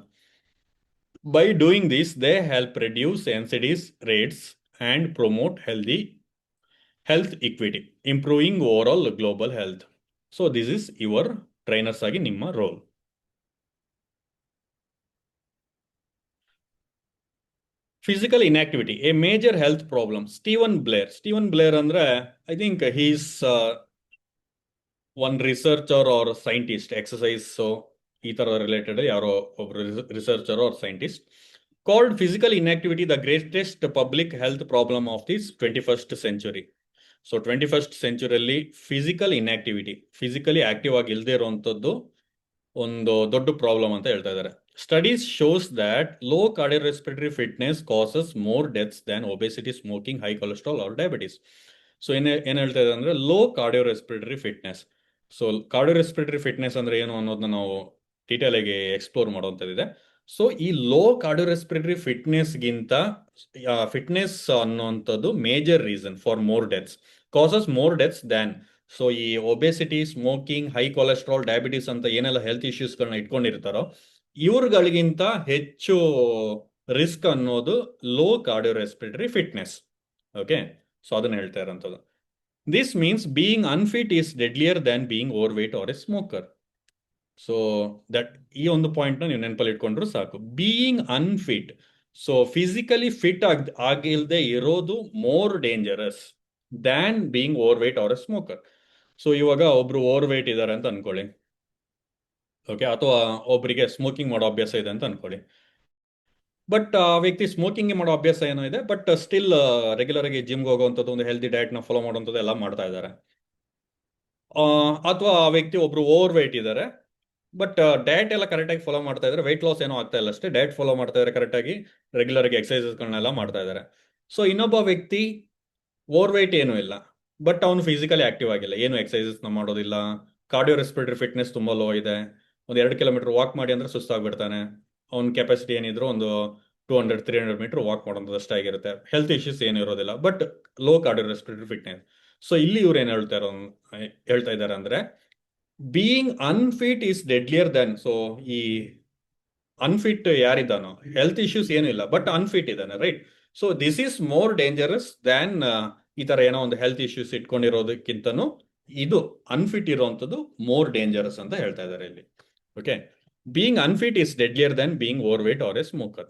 By doing this, they help reduce NCDs rates and promote health equity, improving overall global health. So this is your trainers ಆಗಿ ನಿಮ್ಮ role. Physical inactivity, a major health problem. Stephen Blair ಅಂದ್ರೆ I think he's one researcher or scientist, exercise ಈ ತರ ರಿಲೇಟೆಡ್ ಯಾರೋ ಒಬ್ರು researcher or scientist. Called physical inactivity the greatest public health problem of this 21st century. So 21st ಸೆಂಚುರಿಯಲ್ಲಿ ಫಿಸಿಕಲ್ ಇನ್ಆಕ್ಟಿವಿಟಿ, ಫಿಸಿಕಲಿ ಆಕ್ಟಿವ್ ಆಗಿ ಇಲ್ಲದೆ ಇರುವಂಥದ್ದು ಒಂದು ದೊಡ್ಡ ಪ್ರಾಬ್ಲಮ್ ಅಂತ ಹೇಳ್ತಾ ಇದ್ದಾರೆ. Studies shows that low cardiorespiratory fitness causes more deaths than obesity, smoking, high cholesterol or diabetes. So ಏನು ಹೇಳ್ತಾ ಇದೆ ಅಂದರೆ low cardiorespiratory fitness. So cardiorespiratory fitness ಅಂದರೆ ಏನು ಅನ್ನೋದನ್ನ ನಾವು ಡೀಟೇಲ್ ಆಗಿ ಎಕ್ಸ್ಪ್ಲೋರ್ ಮಾಡುವಂಥದ್ದಿದೆ. ಸೊ ಈ ಲೋ ಕಾರ್ಡಿಯೋರೆಸ್ಪಿರೇಟರಿ ಫಿಟ್ನೆಸ್ಗಿಂತ ಫಿಟ್ನೆಸ್ ಅನ್ನುವಂಥದ್ದು major reason for more deaths, causes more deaths than. So ಈ obesity, smoking, high cholesterol, diabetes ಅಂತ ಏನೆಲ್ಲ ಹೆಲ್ತ್ ಇಶ್ಯೂಸ್ಗಳನ್ನ ಇಟ್ಕೊಂಡಿರ್ತಾರೋ ಇವ್ರುಗಳಿಗಿಂತ ಹೆಚ್ಚು ರಿಸ್ಕ್ ಅನ್ನೋದು low cardiorespiratory fitness. Okay, so ಅದನ್ನ ಹೇಳ್ತಾ ಇರೋಂಥದ್ದು. This means being unfit is deadlier than being overweight or a smoker. So that ಈ ಒಂದು ಪಾಯಿಂಟ್ನ ನೀವು ನೆನಪಲ್ಲಿ ಇಟ್ಕೊಂಡ್ರು ಸಾಕು. Being unfit, so physically fit ಆಗಿಲ್ಲದೆ ಇರೋದು more dangerous than being overweight or a smoker. So ಇವಾಗ ಒಬ್ರು ಓವರ್ ವೇಟ್ ಇದ್ದಾರೆ ಅಂತ ಅನ್ಕೊಳ್ಳಿ, ಓಕೆ, ಅಥವಾ ಒಬ್ಬರಿಗೆ ಸ್ಮೋಕಿಂಗ್ ಮಾಡೋ ಅಭ್ಯಾಸ ಇದೆ ಅಂತ ಅನ್ಕೊಳ್ಳಿ. ಬಟ್ ಆ ವ್ಯಕ್ತಿ ಸ್ಮೋಕಿಂಗ್ ಮಾಡೋ ಅಭ್ಯಾಸ ಏನೋ ಇದೆ, ಬಟ್ ಸ್ಟಿಲ್ ರೆಗ್ಯುಲರ್ ಆಗಿ ಜಿಮ್ಗೆ ಹೋಗುವಂಥದ್ದು, ಒಂದು ಹೆಲ್ದಿ ಡಯಟ್ನ ಫಾಲೋ ಮಾಡುವಂಥದ್ದು ಎಲ್ಲ ಮಾಡ್ತಾ ಇದ್ದಾರೆ. ಅಥವಾ ಆ ವ್ಯಕ್ತಿ ಒಬ್ರು ಓವರ್ ವೇಟ್ ಇದ್ದಾರೆ, ಬಟ್ ಡಯಟ್ ಎಲ್ಲ ಕರೆಕ್ಟಾಗಿ ಫಾಲೋ ಮಾಡ್ತಾ ಇದ್ದಾರೆ, ವೆಯ್ಟ್ ಲಾಸ್ ಏನೋ ಆಗ್ತಾ ಇಲ್ಲ ಅಷ್ಟೇ, ಡಯಟ್ ಫಾಲೋ ಮಾಡ್ತಾ ಇದ್ದಾರೆ ಕರೆಕ್ಟಾಗಿ, ರೆಗ್ಯುಲರ್ ಆಗಿ ಎಕ್ಸಸೈಸಸ್ಗಳನ್ನೆಲ್ಲ ಮಾಡ್ತಾ ಇದ್ದಾರೆ. ಸೊ ಇನ್ನೊಬ್ಬ ವ್ಯಕ್ತಿ ಓವರ್ ವೇಟ್ ಏನೂ ಇಲ್ಲ, ಬಟ್ ಅವನು ಫಿಸಿಕಲಿ ಆಕ್ಟಿವ್ ಆಗಿಲ್ಲ, ಏನು ಎಕ್ಸಸೈಸಸ್ನ ಮಾಡೋದಿಲ್ಲ, ಕಾರ್ಡಿಯೋ ರೆಸ್ಪಿರೇಟರಿ ಫಿಟ್ನೆಸ್ ತುಂಬ ಲೋ ಇದೆ, ಒಂದು 2 ಕಿಲೋಮೀಟರ್ ವಾಕ್ ಮಾಡಿ ಅಂದ್ರೆ ಸುಸ್ತಾಗ್ಬಿಡ್ತಾನೆ. ಅವ್ನ ಕೆಪಾಸಿಟಿ ಏನಿದ್ರು ಒಂದು 200-300 ಮೀಟರ್ ವಾಕ್ ಮಾಡೋದು ಅಷ್ಟೇ ಆಗಿರುತ್ತೆ, ಹೆಲ್ತ್ ಇಶ್ಯೂಸ್ ಏನು ಇರೋದಿಲ್ಲ, but low cardio respiratory fitness. So ಇಲ್ಲಿ ಇವ್ರು ಏನು ಹೇಳ್ತಾ ಇದ್ದಾರೆ ಅಂದ್ರೆ being unfit is deadlier than. So ಈ ಅನ್ಫಿಟ್ ಯಾರಿದ್ದಾನೋ, ಹೆಲ್ತ್ ಇಶ್ಯೂಸ್ ಏನೂ ಇಲ್ಲ ಬಟ್ ಅನ್ಫಿಟ್ ಇದ್ದಾನೆ, right? So this is more dangerous than ಈ ತರ ಏನೋ ಒಂದು ಹೆಲ್ತ್ ಇಶ್ಯೂಸ್ ಇಟ್ಕೊಂಡಿರೋದಕ್ಕಿಂತನೂ ಇದು ಅನ್ಫಿಟ್ ಇರುವಂಥದ್ದು ಮೋರ್ ಡೇಂಜರಸ್ ಅಂತ ಹೇಳ್ತಾ ಇದ್ದಾರೆ ಇಲ್ಲಿ. Okay, being unfit is deadlier than being overweight or a smoker.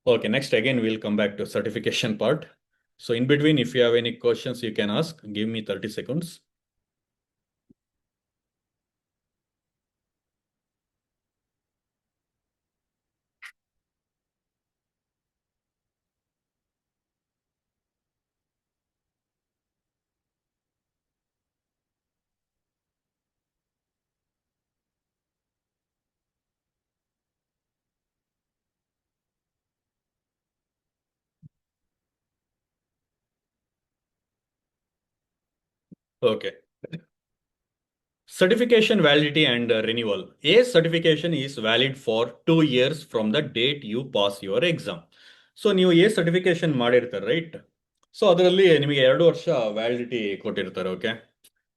Okay, next again we'll come back to certification part. So in between, if you have any questions, you can ask. Give me 30 seconds. Okay. Certification validity and renewal. A certification is valid for 2 years from the date you pass your exam. So ನೀವು ಎ ಸರ್ಟಿಫಿಕೇಶನ್ ಮಾಡಿರ್ತಾರೆ, ರೈಟ್? ಸೊ ಅದರಲ್ಲಿ ನಿಮಗೆ 2 ವರ್ಷ ವ್ಯಾಲಿಡಿಟಿ ಕೊಟ್ಟಿರ್ತಾರೆ. ಓಕೆ,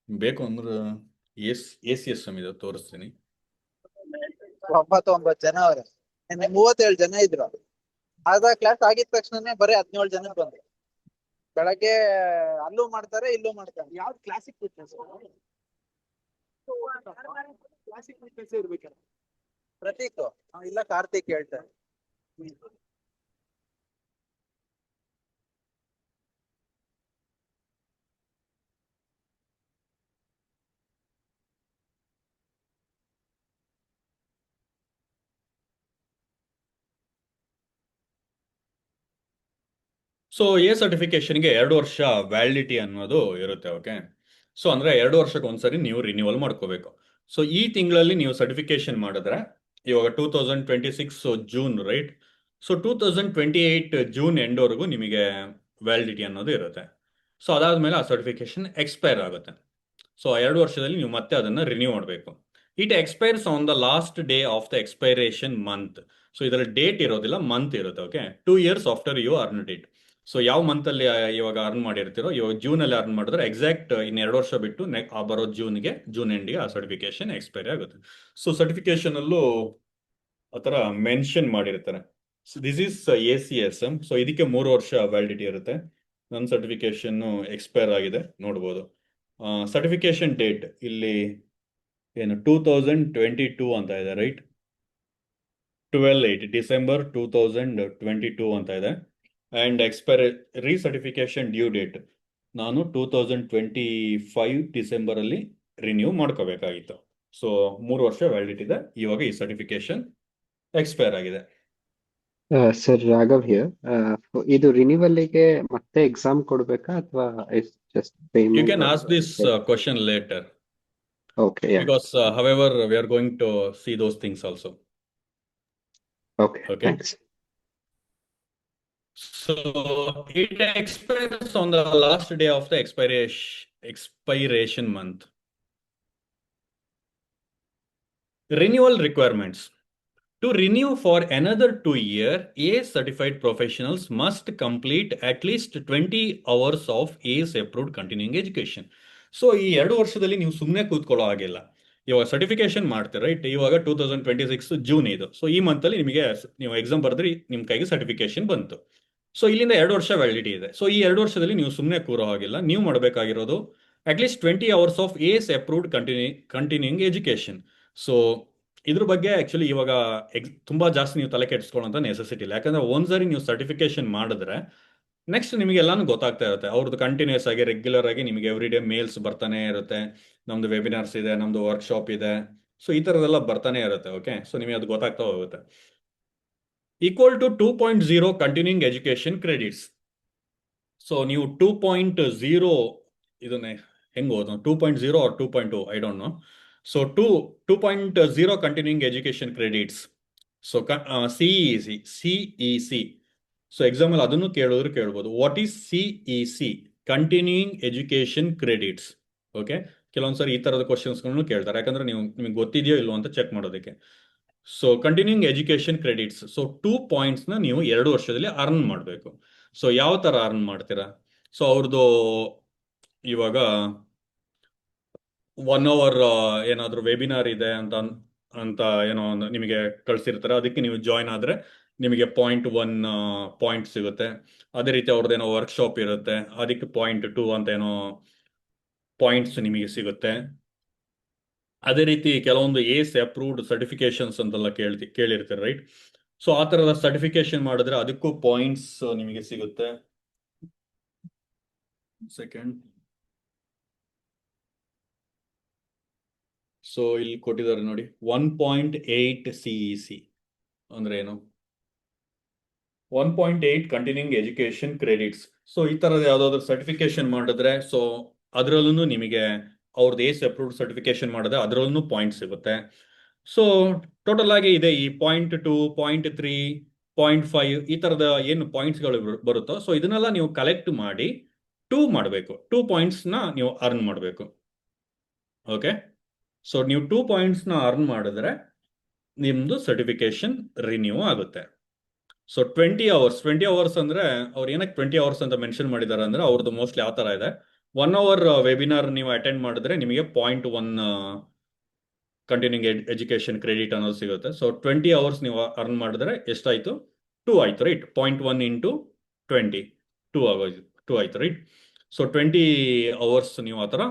ಬೇಕು ಅಂದ್ರೆ ACS ಇದು ತೋರಿಸ್ತೀನಿ. 99 ಜನ ಅವ್ರೆ, 37 ಜನ ಇದ್ರು. ಅರ್ಧ ಕ್ಲಾಸ್ ಆಗಿದ ತಕ್ಷಣನೇ ಬರೀ 17 ಜನ ಬಂದ್ರು. ಬೆಳಗ್ಗೆ ಅಲ್ಲೂ ಮಾಡ್ತಾರೆ, ಇಲ್ಲೂ ಮಾಡ್ತಾರೆ. ಯಾವ್ದು ಕ್ಲಾಸಿಕ್ ಫಿಟ್ನೆಸ್? ಕ್ಲಾಸಿಕ್ ಫಿಟ್ನೆಸ್ ಇರ್ಬೇಕಲ್ಲ. ಪ್ರತೀಕ್ ಇಲ್ಲ, ಕಾರ್ತಿಕ್ ಹೇಳ್ತಾರೆ. ಸೊ ಎ ಸರ್ಟಿಫಿಕೇಶನ್ಗೆ 2 ವರ್ಷ ವ್ಯಾಲಿಡಿಟಿ ಅನ್ನೋದು ಇರುತ್ತೆ. ಓಕೆ, ಸೊ ಅಂದ್ರೆ 2 ವರ್ಷಕ್ಕೆ ಒಂದ್ಸರಿ ನೀವು ರಿನ್ಯೂವಲ್ ಮಾಡ್ಕೋಬೇಕು. ಸೊ ಈ ತಿಂಗಳಲ್ಲಿ ನೀವು ಸರ್ಟಿಫಿಕೇಶನ್ ಮಾಡಿದ್ರೆ ಇವಾಗ 2026 ಜೂನ್, ರೈಟ್? ಸೊ 2028 ಜೂನ್ ಎಂಡ್ವರೆಗೂ ನಿಮಗೆ ವ್ಯಾಲಿಡಿಟಿ ಅನ್ನೋದು ಇರುತ್ತೆ. ಸೊ ಅದಾದ್ಮೇಲೆ ಆ ಸರ್ಟಿಫಿಕೇಶನ್ ಎಕ್ಸ್ಪೈರ್ ಆಗುತ್ತೆ. ಸೊ ಆ 2 ವರ್ಷದಲ್ಲಿ ನೀವು ಮತ್ತೆ ಅದನ್ನ ರಿನ್ಯೂ ಮಾಡಬೇಕು. It expires on the last day of the expiration month. So ಇದರಲ್ಲಿ ಡೇಟ್ ಇರೋದಿಲ್ಲ, ಮಂತ್ ಇರುತ್ತೆ. Okay, 2 years after you earn date. So ಯಾವ ಮಂತ್ ಅಲ್ಲಿ ಇವಾಗ ಅರ್ನ್ ಮಾಡಿರ್ತೀರೋ, ಇವಾಗ ಜೂನ್ ಅಲ್ಲಿ ಅರ್ನ್ ಮಾಡಿದ್ರೆ ಎಕ್ಸಾಕ್ಟ್ ಇನ್ನು 2 ವರ್ಷ ಬಿಟ್ಟು ಆ ಬರೋ ಜೂನ್ ಎಂಡ್ಗೆ ಆ ಸರ್ಟಿಫಿಕೇಶನ್ ಎಕ್ಸ್ಪೈರಿ ಆಗುತ್ತೆ. ಸೊ ಸರ್ಟಿಫಿಕೇಶನ್ ಅಲ್ಲೂ ಆತರ ಮೆನ್ಷನ್ ಮಾಡಿರ್ತಾರೆ. This is ACSM. ಸೊ ಇದಕ್ಕೆ 3 ವರ್ಷ ವ್ಯಾಲಿಡಿಟಿ ಇರುತ್ತೆ. ನನ್ನ ಸರ್ಟಿಫಿಕೇಶನ್ ಎಕ್ಸ್ಪೈರ್ ಆಗಿದೆ, ನೋಡ್ಬೋದು. ಸರ್ಟಿಫಿಕೇಶನ್ ಡೇಟ್ ಇಲ್ಲಿ ಏನು 2022 ಅಂತ ಇದೆ, ರೈಟ್? 12/8 ಡಿಸೆಂಬರ್ 2022 ಅಂತ ಇದೆ. ಅಂಡ್ ರೀಸರ್ಟಿಫಿಕೇಶನ್ ಡ್ಯೂ ಡೇಟ್ ನಾನು 2025 ಡಿಸೆಂಬರ್ ಅಲ್ಲಿ ರಿನ್ಯೂ ಮಾಡ್ಕೋಬೇಕಾಗಿತ್ತು. ಸೊ 3 ವರ್ಷ ವ್ಯಾಲಿಡಿಟಿ ಇದೆ. ಇವಾಗ ಈ ಸರ್ಟಿಫಿಕೇಶನ್ ಎಕ್ಸ್ಪೈರ್ ಆಗಿದೆ. Sir, Raghav here. ಇದು ರಿನಿವಲ್ಗೆ ಮತ್ತೆ ಎಕ್ಸಾಮ್ ಕೊಡ್ಬೇಕಾ ಅಥವಾ just you payment? Can ask this question later, okay, because however we are going to see those things also. Okay, Okay. Thanks. So it expires on the last day of the expiration month. Renewal requirements. To renew for another 2 years, ACE certified professionals must complete at least 20 hours of ACE approved continuing education. So ಈ 2 ವರ್ಷದಲ್ಲಿ ನೀವು ಸುಮ್ಮನೆ ಕೂತ್ಕೊಳ್ಳೋ ಹಾಗಿಲ್ಲ. ಇವಾಗ ಸರ್ಟಿಫಿಕೇಶನ್ ಮಾಡ್ತೀರಾ, ರೈಟ್? ಇವಾಗ 2026 ಜೂನ್ ಇದು. ಸೊ ಈ ಮಂತಲ್ಲಿ ನಿಮಗೆ ನೀವು ಎಕ್ಸಾಮ್ ಬರೆದ್ರಿ, ನಿಮ್ಮ ಕೈಗೆ ಸರ್ಟಿಫಿಕೇಶನ್ ಬಂತು. ಸೊ ಇಲ್ಲಿಂದ 2 ವರ್ಷ ವ್ಯಾಲಿಡಿಟಿ ಇದೆ. ಸೊ ಈ 2 ವರ್ಷದಲ್ಲಿ ನೀವು ಸುಮ್ಮನೆ ಕೂರೋ ಹಾಗಿಲ್ಲ. ನೀವು ಮಾಡಬೇಕಾಗಿರೋದು at least 20 hours of ACE approved continuing education. So ಇದ್ರ ಬಗ್ಗೆ ಆಕ್ಚುಲಿ ಇವಾಗ ತುಂಬಾ ಜಾಸ್ತಿ ನೀವು ತಲೆ ಕೆಡಿಸ್ಕೊಳ್ಳೋಂಥ ನೆಸೆಸಿಟಿ ಇಲ್ಲ. ಯಾಕಂದ್ರೆ ಒಂದ್ಸರಿ ನೀವು ಸರ್ಟಿಫಿಕೇಶನ್ ಮಾಡಿದ್ರೆ ನೆಕ್ಸ್ಟ್ ನಿಮಗೆ ಎಲ್ಲಾನು ಗೊತ್ತಾಗ್ತಾ ಇರುತ್ತೆ. ಅವ್ರದ್ದು ಕಂಟಿನ್ಯೂಸ್ ಆಗಿ ರೆಗ್ಯುಲರ್ ಆಗಿ ನಿಮಗೆ ಎವ್ರಿ ಡೇ ಮೇಲ್ಸ್ ಬರ್ತಾನೆ ಇರುತ್ತೆ. ನಮ್ದು ವೆಬಿನಾರ್ಸ್ ಇದೆ, ನಮ್ದು ವರ್ಕ್ಶಾಪ್ ಇದೆ. ಸೊ ಈ ಥರದೆಲ್ಲ ಬರ್ತಾನೆ ಇರುತ್ತೆ. ಓಕೆ, ಸೊ ನಿಮಗೆ ಅದು ಗೊತ್ತಾಗ್ತಾ ಹೋಗುತ್ತೆ. Equal to 2.0 continuing education credits. So ನೀವು 2.0 ಇದನ್ನೇ ಹೆಂಗ್ ಓದು, 2.0 or 2.0, I don't know. So 2.0 continuing education credits. So CEC. So example ಅದನ್ನು ಕೇಳ್ಬೋದು. What is CEC? Continuing education credits. Okay, ಕೆಲವೊಂದ್ಸರಿ ಈ ತರದ ಕ್ವಶನ್ಸ್ಗಳನ್ನು ಕೇಳ್ತಾರೆ, ಯಾಕಂದ್ರೆ ನಿಮಗೆ ಗೊತ್ತಿದೆಯೋ ಇಲ್ವೋ ಅಂತ ಚೆಕ್ ಮಾಡೋದಕ್ಕೆ. So continuing education credits. So 2 ಪಾಯಿಂಟ್ಸ್ನ ನೀವು 2 ವರ್ಷದಲ್ಲಿ ಅರ್ನ್ ಮಾಡಬೇಕು. ಸೊ ಯಾವ ತರ ಅರ್ನ್ ಮಾಡ್ತೀರಾ? ಸೊ ಅವ್ರದ್ದು ಇವಾಗ 1 hour ಏನಾದರೂ ವೆಬಿನಾರ್ ಇದೆ ಅಂತ ಏನೋ ನಿಮಗೆ ಕಳ್ಸಿರ್ತಾರೆ. ಅದಕ್ಕೆ ನೀವು ಜಾಯ್ನ್ ಆದ್ರೆ ನಿಮಗೆ 0.1 ಪಾಯಿಂಟ್ ಸಿಗುತ್ತೆ. ಅದೇ ರೀತಿ ಅವ್ರದ್ದೇನೋ ವರ್ಕ್ಶಾಪ್ ಇರುತ್ತೆ, ಅದಕ್ಕೆ 0.2 ಅಂತ ಏನೋ ಪಾಯಿಂಟ್ಸ್ ನಿಮಗೆ ಸಿಗುತ್ತೆ. ಅದೇ ರೀತಿ ಕೆಲವೊಂದು ACE ಅಪ್ರೂವ್ಡ್ ಸರ್ಟಿಫಿಕೇಶನ್ಸ್ ಅಂತೆಲ್ಲ ಕೇಳಿರ್ತೀರ, ರೈಟ್? ಸೊ ಆ ತರದ ಸರ್ಟಿಫಿಕೇಶನ್ ಮಾಡಿದ್ರೆ ಅದಕ್ಕೂ ಪಾಯಿಂಟ್ಸ್ ನಿಮಗೆ ಸಿಗುತ್ತೆ. ಸೆಕೆಂಡ್. ಸೊ ಇಲ್ಲಿ ಕೊಟ್ಟಿದ್ದಾರೆ ನೋಡಿ, 1.8 CEC ಅಂದ್ರೆ ಏನು? 1.8 ಕಂಟಿನ್ಯೂಯಿಂಗ್ ಎಜುಕೇಶನ್ ಕ್ರೆಡಿಟ್ಸ್. ಸೊ ಈ ತರದ ಯಾವ್ದಾದ್ರು ಸರ್ಟಿಫಿಕೇಶನ್ ಮಾಡಿದ್ರೆ, ಸೊ ಅದರಲ್ಲೂ ನಿಮಗೆ ಅವ್ರದ್ದು ACE ಅಪ್ರೂವ್ಡ್ ಸರ್ಟಿಫಿಕೇಶನ್ ಮಾಡಿದ್ರೆ ಅದರಲ್ಲೂ ಪಾಯಿಂಟ್ ಸಿಗುತ್ತೆ. ಸೊ ಟೋಟಲ್ ಆಗಿ ಇದೆ ಈ 0.2, 0.3, 0.5 ಈ ತರದ ಏನು ಪಾಯಿಂಟ್ಸ್ಗಳು ಬರುತ್ತೋ, ಸೊ ಇದನ್ನೆಲ್ಲ ನೀವು ಕಲೆಕ್ಟ್ ಮಾಡಿ 2 ಮಾಡಬೇಕು. 2 ಪಾಯಿಂಟ್ಸ್ನ ನೀವು ಅರ್ನ್ ಮಾಡಬೇಕು. ಓಕೆ, ಸೊ ನೀವು 2 ಪಾಯಿಂಟ್ಸ್ನ ಅರ್ನ್ ಮಾಡಿದ್ರೆ ನಿಮ್ದು ಸರ್ಟಿಫಿಕೇಶನ್ ರಿನ್ಯೂ ಆಗುತ್ತೆ. ಸೊ 20 hours ಅಂದ್ರೆ ಅವ್ರು ಏನಕ್ಕೆ 20 hours ಅಂತ ಮೆನ್ಷನ್ ಮಾಡಿದ್ದಾರೆ ಅಂದ್ರೆ ಅವ್ರದ್ದು ಮೋಸ್ಟ್ಲಿ ಆ ತರ ಇದೆ. 1 hour ವೆಬಿನಾರ್ ನೀವು ಅಟೆಂಡ್ ಮಾಡಿದ್ರೆ ನಿಮಗೆ 0.1 ಕಂಟಿನ್ಯೂಯಿಂಗ್ ಎಜುಕೇಶನ್ ಕ್ರೆಡಿಟ್ ಅನ್ನೋದು ಸಿಗುತ್ತೆ. ಸೊ 20 hours ನೀವು ಅರ್ನ್ ಮಾಡಿದ್ರೆ ಎಷ್ಟಾಯ್ತು? 2 ಆಯ್ತು, ರೈಟ್? 0.1 into 20, 2 ಆಯ್ತು, ರೈಟ್? ಸೊ 20 hours ನೀವು ಆ ಥರ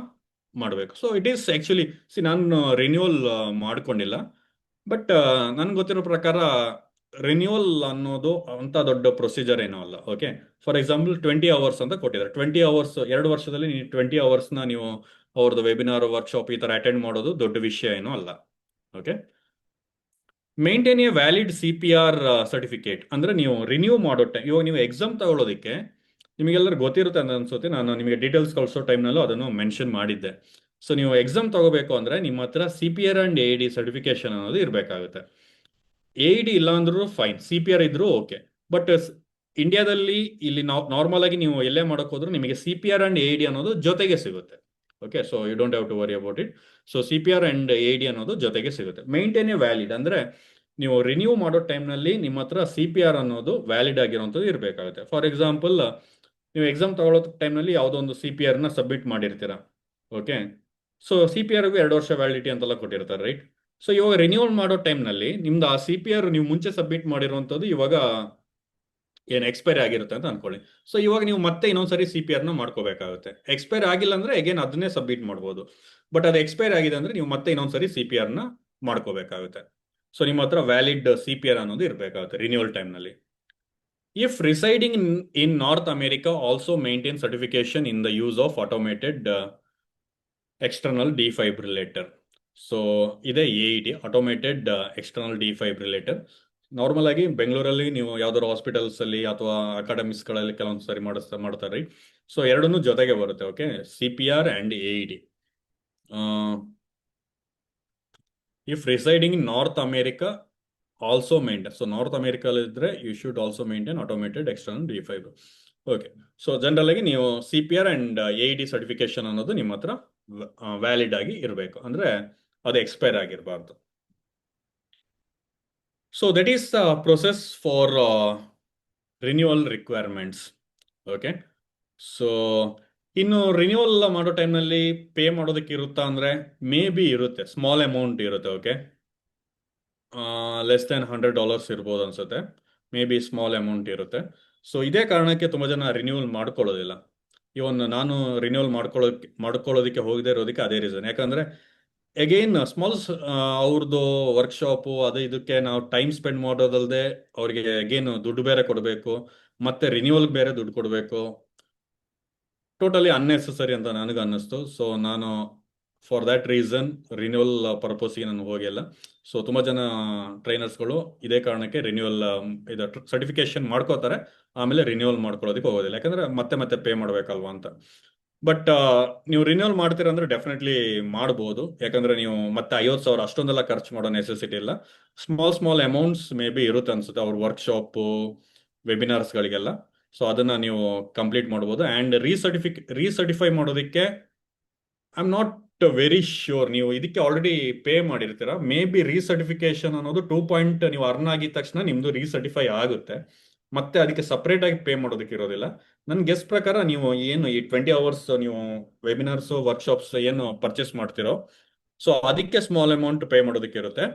ಮಾಡಬೇಕು. ಸೊ ಇಟ್ ಈಸ್ ಆಕ್ಚುಲಿ, ನಾನು ರಿನ್ಯೂವಲ್ ಮಾಡ್ಕೊಂಡಿಲ್ಲ, ಬಟ್ ನನ್ಗೆ ಗೊತ್ತಿರೋ ಪ್ರಕಾರ ರಿನ್ಯೂವಲ್ ಅನ್ನೋದು ಅಂತ ದೊಡ್ಡ ಪ್ರೊಸೀಜರ್ ಏನೂ ಅಲ್ಲ. ಓಕೆ, ಫಾರ್ ಎಕ್ಸಾಂಪಲ್ 20 hours ಅಂತ ಕೊಟ್ಟಿದ್ದಾರೆ. 20 hours 2 ವರ್ಷದಲ್ಲಿ 20 hours ನೀವು ಅವ್ರದ್ದು ವೆಬಿನಾರ್, ವರ್ಕ್ಶಾಪ್ ಈ ತರ ಅಟೆಂಡ್ ಮಾಡೋದು ದೊಡ್ಡ ವಿಷಯ ಏನೂ ಅಲ್ಲ. Okay, maintain A valid CPR certificate. ಅಂದ್ರೆ ನೀವು ರಿನ್ಯೂ ಮಾಡೋ ಟೈಮ್, ಇವಾಗ ನೀವು ಎಕ್ಸಾಮ್ ತಗೊಳ್ಳೋದಕ್ಕೆ ನಿಮಗೆಲ್ಲರೂ ಗೊತ್ತಿರುತ್ತೆ ಅಂತ ಅನ್ಸುತ್ತೆ, ನಾನು ನಿಮಗೆ ಡೀಟೇಲ್ಸ್ ಕಳಿಸೋ ಟೈಮ್ನಲ್ಲೂ ಅದನ್ನು ಮೆನ್ಷನ್ ಮಾಡಿದ್ದೆ. ಸೊ ನೀವು ಎಕ್ಸಾಮ್ ತಗೋಬೇಕು ಅಂದರೆ ನಿಮ್ಮ ಹತ್ರ CPR ಆ್ಯಂಡ್ AED ಸರ್ಟಿಫಿಕೇಶನ್ ಅನ್ನೋದು ಇರಬೇಕಾಗುತ್ತೆ. AED ಇಲ್ಲ ಅಂದ್ರೂ ಫೈನ್, CPR ಇದ್ರೂ ಓಕೆ. ಬಟ್ ಇಂಡಿಯಾದಲ್ಲಿ ಇಲ್ಲಿ ನಾರ್ಮಲ್ ಆಗಿ ನೀವು ಎಲ್ಲೇ ಮಾಡೋಕೆ ಹೋದ್ರೂ ನಿಮಗೆ CPR ಆ್ಯಂಡ್ AED ಅನ್ನೋದು ಜೊತೆಗೆ ಸಿಗುತ್ತೆ. Okay, so you don't have to worry about it. So CPR and AED ಅನ್ನೋದು ಜೊತೆಗೆ ಸಿಗುತ್ತೆ. ಮೇಂಟೈನ್ ಎ ವ್ಯಾಲಿಡ್ ಅಂದರೆ ನೀವು ರಿನ್ಯೂ ಮಾಡೋ ಟೈಮ್ನಲ್ಲಿ ನಿಮ್ಮ ಹತ್ರ CPR ಅನ್ನೋದು ವ್ಯಾಲಿಡ್ ಆಗಿರೋಂಥದ್ದು ಇರಬೇಕಾಗುತ್ತೆ. ಫಾರ್ ಎಕ್ಸಾಂಪಲ್, ನೀವು ಎಕ್ಸಾಮ್ ತಗೊಳ್ಳೋ ಟೈಮ್ನಲ್ಲಿ ಯಾವುದೋ ಒಂದು CPRನ ಸಬ್ಮಿಟ್ ಮಾಡಿರ್ತೀರ. ಓಕೆ, ಸೊ CPRಗೂ 2 ವರ್ಷ ವ್ಯಾಲಿಡಿಟಿ ಅಂತೆಲ್ಲ ಕೊಟ್ಟಿರ್ತಾರೆ, ರೈಟ್? ಸೊ ಇವಾಗ ರಿನ್ಯೂವಲ್ ಮಾಡೋ ಟೈಮ್ನಲ್ಲಿ ನಿಮ್ದು ಆ CPR ನೀವು ಮುಂಚೆ ಸಬ್ಮಿಟ್ ಮಾಡಿರುವಂಥದ್ದು ಇವಾಗ ಏನು ಎಕ್ಸ್ಪೈರ್ ಆಗಿರುತ್ತೆ ಅಂತ ಅನ್ಕೊಳ್ಳಿ. ಸೊ ಇವಾಗ ನೀವು ಮತ್ತೆ ಇನ್ನೊಂದ್ಸರಿ CPRನ ಮಾಡ್ಕೋಬೇಕಾಗುತ್ತೆ. ಎಕ್ಸ್ಪೈರ್ ಆಗಿಲ್ಲ ಅಂದ್ರೆ ಅಗೇನ್ ಅದನ್ನೇ ಸಬ್ಮಿಟ್ ಮಾಡ್ಬೋದು. ಬಟ್ ಅದು ಎಕ್ಸ್ಪೈರ್ ಆಗಿದೆ ಅಂದ್ರೆ ನೀವು ಮತ್ತೆ ಇನ್ನೊಂದ್ಸರಿ CPRನ ಮಾಡ್ಕೋಬೇಕಾಗುತ್ತೆ. ಸೊ ನಿಮ್ಮ ಹತ್ರ ವ್ಯಾಲಿಡ್ CPR ಅನ್ನೋದು ಇರಬೇಕಾಗುತ್ತೆ ರಿನ್ಯೂವಲ್ ಟೈಮ್ನಲ್ಲಿ. If residing in North America also maintain certification in the use of automated external defibrillator. So ಇದೇ AED, ಆಟೋಮೇಟೆಡ್ ಎಕ್ಸ್ಟರ್ನಲ್ ಡಿಫೈಬ್ರಿಲೇಟರ್. ನಾರ್ಮಲ್ ಆಗಿ ಬೆಂಗಳೂರಲ್ಲಿ ನೀವು ಯಾವ್ದಾದ್ರು ಹಾಸ್ಪಿಟಲ್ಸ್ ಅಲ್ಲಿ ಅಥವಾ ಅಕಾಡೆಮಿಕ್ಸ್ಗಳಲ್ಲಿ ಕೆಲವೊಂದು ಸರಿ ಮಾಡ್ತಾರೆ. ಸೊ ಎರಡನ್ನೂ ಜೊತೆಗೆ ಬರುತ್ತೆ. Okay, CPR and AED. If residing in North America also maintain. So North ಅಮೇರಿಕಲ್ಲಿದ್ದರೆ you should also maintain automated external defib. Okay, so general ಆಗಿ ನೀವು CPR ಆ್ಯಂಡ್ AED ಸರ್ಟಿಫಿಕೇಶನ್ ಅನ್ನೋದು ನಿಮ್ಮ ಹತ್ರ ವ್ಯಾಲಿಡ್ ಆಗಿ ಇರಬೇಕು, ಅಂದರೆ ಅದು ಎಕ್ಸ್ಪೈರ್ ಆಗಿರಬಾರ್ದು. So that is the process for renewal requirements. Okay, so ಇನ್ನು ರಿನ್ಯೂವಲ್ ಮಾಡೋ ಟೈಮ್ನಲ್ಲಿ ಪೇ ಮಾಡೋದಕ್ಕೆ ಇರುತ್ತಾ ಅಂದರೆ ಮೇ ಬಿ ಇರುತ್ತೆ, ಸ್ಮಾಲ್ ಅಮೌಂಟ್ ಇರುತ್ತೆ. ಓಕೆ, ಲೆಸ್ ದೆನ್ $100 ಇರ್ಬೋದು ಅನ್ಸುತ್ತೆ, ಮೇ ಬಿ ಸ್ಮಾಲ್ ಅಮೌಂಟ್ ಇರುತ್ತೆ. ಸೊ ಇದೇ ಕಾರಣಕ್ಕೆ ತುಂಬ ಜನ ರಿನ್ಯೂವಲ್ ಮಾಡ್ಕೊಳ್ಳೋದಿಲ್ಲ. ಇವನ್ ನಾನು ರಿನ್ಯೂವಲ್ ಮಾಡ್ಕೊಳ್ಳೋದಕ್ಕೆ ಹೋಗದೆ ಇರೋದಕ್ಕೆ ಅದೇ ರೀಸನ್. ಯಾಕಂದರೆ ಅಗೈನ್ ಅವ್ರದ್ದು ವರ್ಕ್ಶಾಪು ಅದು ಇದಕ್ಕೆ ನಾವು ಟೈಮ್ ಸ್ಪೆಂಡ್ ಮಾಡೋದಲ್ಲದೆ ಅವ್ರಿಗೆ ಅಗೇನ್ ದುಡ್ಡು ಬೇರೆ ಕೊಡಬೇಕು, ಮತ್ತೆ ರಿನ್ಯೂವಲ್ಗೆ ಬೇರೆ ದುಡ್ಡು ಕೊಡಬೇಕು. ಟೋಟಲಿ ಅನ್ನೆಸೆಸರಿ ಅಂತ ನನಗೆ ಅನ್ನಿಸ್ತು. ಸೊ ನಾನು ಫಾರ್ ದ್ಯಾಟ್ ರೀಸನ್ ರಿನ್ಯೂವಲ್ ಪರ್ಪಸ್ಗೆ ನಾನು ಹೋಗಿಲ್ಲ. ಸೊ ತುಂಬ ಜನ ಟ್ರೈನರ್ಸ್ಗಳು ಇದೇ ಕಾರಣಕ್ಕೆ ರಿನ್ಯೂವಲ್ ಇದು ಸರ್ಟಿಫಿಕೇಶನ್ ಮಾಡ್ಕೋತಾರೆ, ಆಮೇಲೆ ರಿನ್ಯೂವಲ್ ಮಾಡ್ಕೊಳ್ಳೋದಕ್ಕೆ ಹೋಗೋದಿಲ್ಲ, ಯಾಕಂದರೆ ಮತ್ತೆ ಪೇ ಮಾಡಬೇಕಲ್ವಾ ಅಂತ. ಬಟ್ ನೀವು ರಿನ್ಯೂವಲ್ ಮಾಡ್ತೀರ ಅಂದರೆ ಡೆಫಿನೆಟ್ಲಿ ಮಾಡ್ಬೋದು, ಯಾಕಂದರೆ ನೀವು ಮತ್ತೆ 50,000 ಅಷ್ಟೊಂದೆಲ್ಲ ಖರ್ಚು ಮಾಡೋ ನೆಸೆಸಿಟಿ ಇಲ್ಲ. ಸ್ಮಾಲ್ ಅಮೌಂಟ್ಸ್ ಮೇ ಬಿ ಇರುತ್ತೆ ಅನ್ಸುತ್ತೆ ಅವ್ರ ವರ್ಕ್ಶಾಪು ವೆಬಿನಾರ್ಸ್ಗಳಿಗೆಲ್ಲ. ಸೊ ಅದನ್ನು ನೀವು ಕಂಪ್ಲೀಟ್ ಮಾಡ್ಬೋದು. ಆ್ಯಂಡ್ ರೀಸರ್ಟಿಫೈ ಮಾಡೋದಕ್ಕೆ I am not very sure. ನೀವು ಇದಕ್ಕೆ ಆಲ್ರೆಡಿ ಪೇ ಮಾಡಿರ್ತೀರ, ಮೇ ಬಿ ರೀಸರ್ಟಿಫಿಕೇಶನ್ ಅನ್ನೋದು 2 ಪಾಯಿಂಟ್ ನೀವು ಅರ್ನ್ ಆಗಿದ ತಕ್ಷಣ ನಿಮ್ಮದು ರೀಸರ್ಟಿಫೈ ಆಗುತ್ತೆ, ಮತ್ತೆ ಅದಕ್ಕೆ ಸಪ್ರೇಟಾಗಿ ಪೇ ಮಾಡೋದಕ್ಕೆ ಇರೋದಿಲ್ಲ. ನನ್ನ ಗೆಸ್ ಪ್ರಕಾರ ನೀವು ಏನು ಈ 20 hours ನೀವು ವೆಬಿನಾರ್ಸು ವರ್ಕ್ಶಾಪ್ಸ್ ಏನು ಪರ್ಚೇಸ್ ಮಾಡ್ತಿರೋ, ಸೊ ಅದಕ್ಕೆ ಸ್ಮಾಲ್ ಅಮೌಂಟ್ ಪೇ ಮಾಡೋದಕ್ಕೆ ಇರುತ್ತೆ.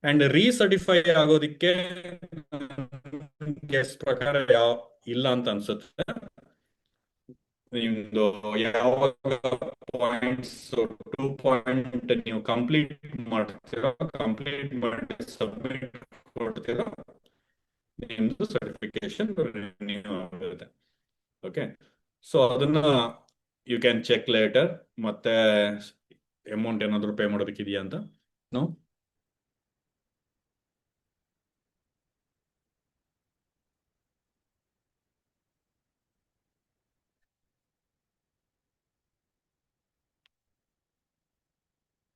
ಆ್ಯಂಡ್ ರೀಸರ್ಟಿಫೈ ಆಗೋದಕ್ಕೆ ಗೆಸ್ ಪ್ರಕಾರ ಇಲ್ಲ ಅಂತ ಅನ್ಸುತ್ತೆ. ನಿಮ್ದು ಯಾವಾಗ ಪಾಯಿಂಟ್ಸ್ 2 ಪಾಯಿಂಟ್ ನೀವು ಕಂಪ್ಲೀಟ್ ಮಾಡ್ತೀರೋ, ಕಂಪ್ಲೀಟ್ ಮಾಡಿ ಸಬ್ಮಿಟ್ ಕೊಡ್ತೀರೋ, ನಿಮ್ದು ಸರ್ಟಿಫಿಕೇಶನ್ ರಿನ್ಯೂ ಆಗುತ್ತೆ. ಓಕೆ, ಸೊ ಅದನ್ನ ಯು ಕ್ಯಾನ್ ಚೆಕ್ ಲೇಟರ್. ಮತ್ತೆ ಅಮೌಂಟ್ ಏನಾದರೂ ಪೇ ಮಾಡೋದಕ್ಕಿದೆಯಾ ಅಂತ no.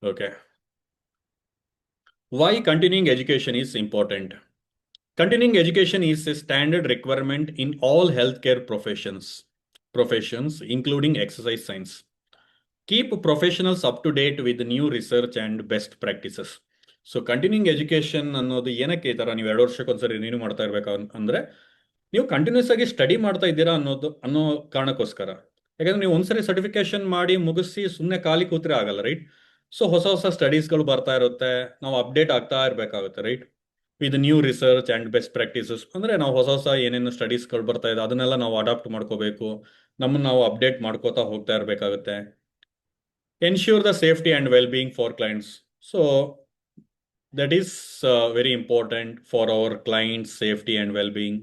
Okay. Why continuing education is important? Continuing education is a standard requirement in all healthcare professions, including exercise science. Keep professionals up to date with new research and best practices. So continuing education ಅನ್ನೋದು ಏನಕ್ಕೆ ಈ ಥರ ನೀವು 2 ವರ್ಷಕ್ಕೊಂದ್ಸರಿ ರಿನ್ಯೂ ಮಾಡ್ತಾ ಇರಬೇಕು ಅಂದರೆ, ನೀವು ಕಂಟಿನ್ಯೂಸ್ ಆಗಿ ಸ್ಟಡಿ ಮಾಡ್ತಾ ಇದ್ದೀರಾ ಅನ್ನೋ ಕಾರಣಕ್ಕೋಸ್ಕರ. ಯಾಕಂದ್ರೆ ನೀವು ಒಂದ್ಸರಿ ಸರ್ಟಿಫಿಕೇಶನ್ ಮಾಡಿ ಮುಗಿಸಿ ಸುಮ್ಮನೆ ಖಾಲಿ ಕೂತ್ರೆ ಆಗಲ್ಲ, ರೈಟ್? ಸೊ ಹೊಸ ಸ್ಟಡೀಸ್ಗಳು ಬರ್ತಾ ಇರುತ್ತೆ, ನಾವು ಅಪ್ಡೇಟ್ ಆಗ್ತಾ ಇರಬೇಕಾಗುತ್ತೆ, right? With new research and best practices ಅಂದರೆ ನಾವು ಹೊಸ ಏನೇನು ಸ್ಟಡೀಸ್ಗಳು ಬರ್ತಾ ಇದೆ ಅದನ್ನೆಲ್ಲ ನಾವು ಅಡಾಪ್ಟ್ ಮಾಡ್ಕೋಬೇಕು, ನಮ್ಮನ್ನು ನಾವು ಅಪ್ಡೇಟ್ ಮಾಡ್ಕೋತಾ ಹೋಗ್ತಾ ಇರಬೇಕಾಗುತ್ತೆ. Ensure the safety and well being for clients. So that is very important for our clients' safety and well-being.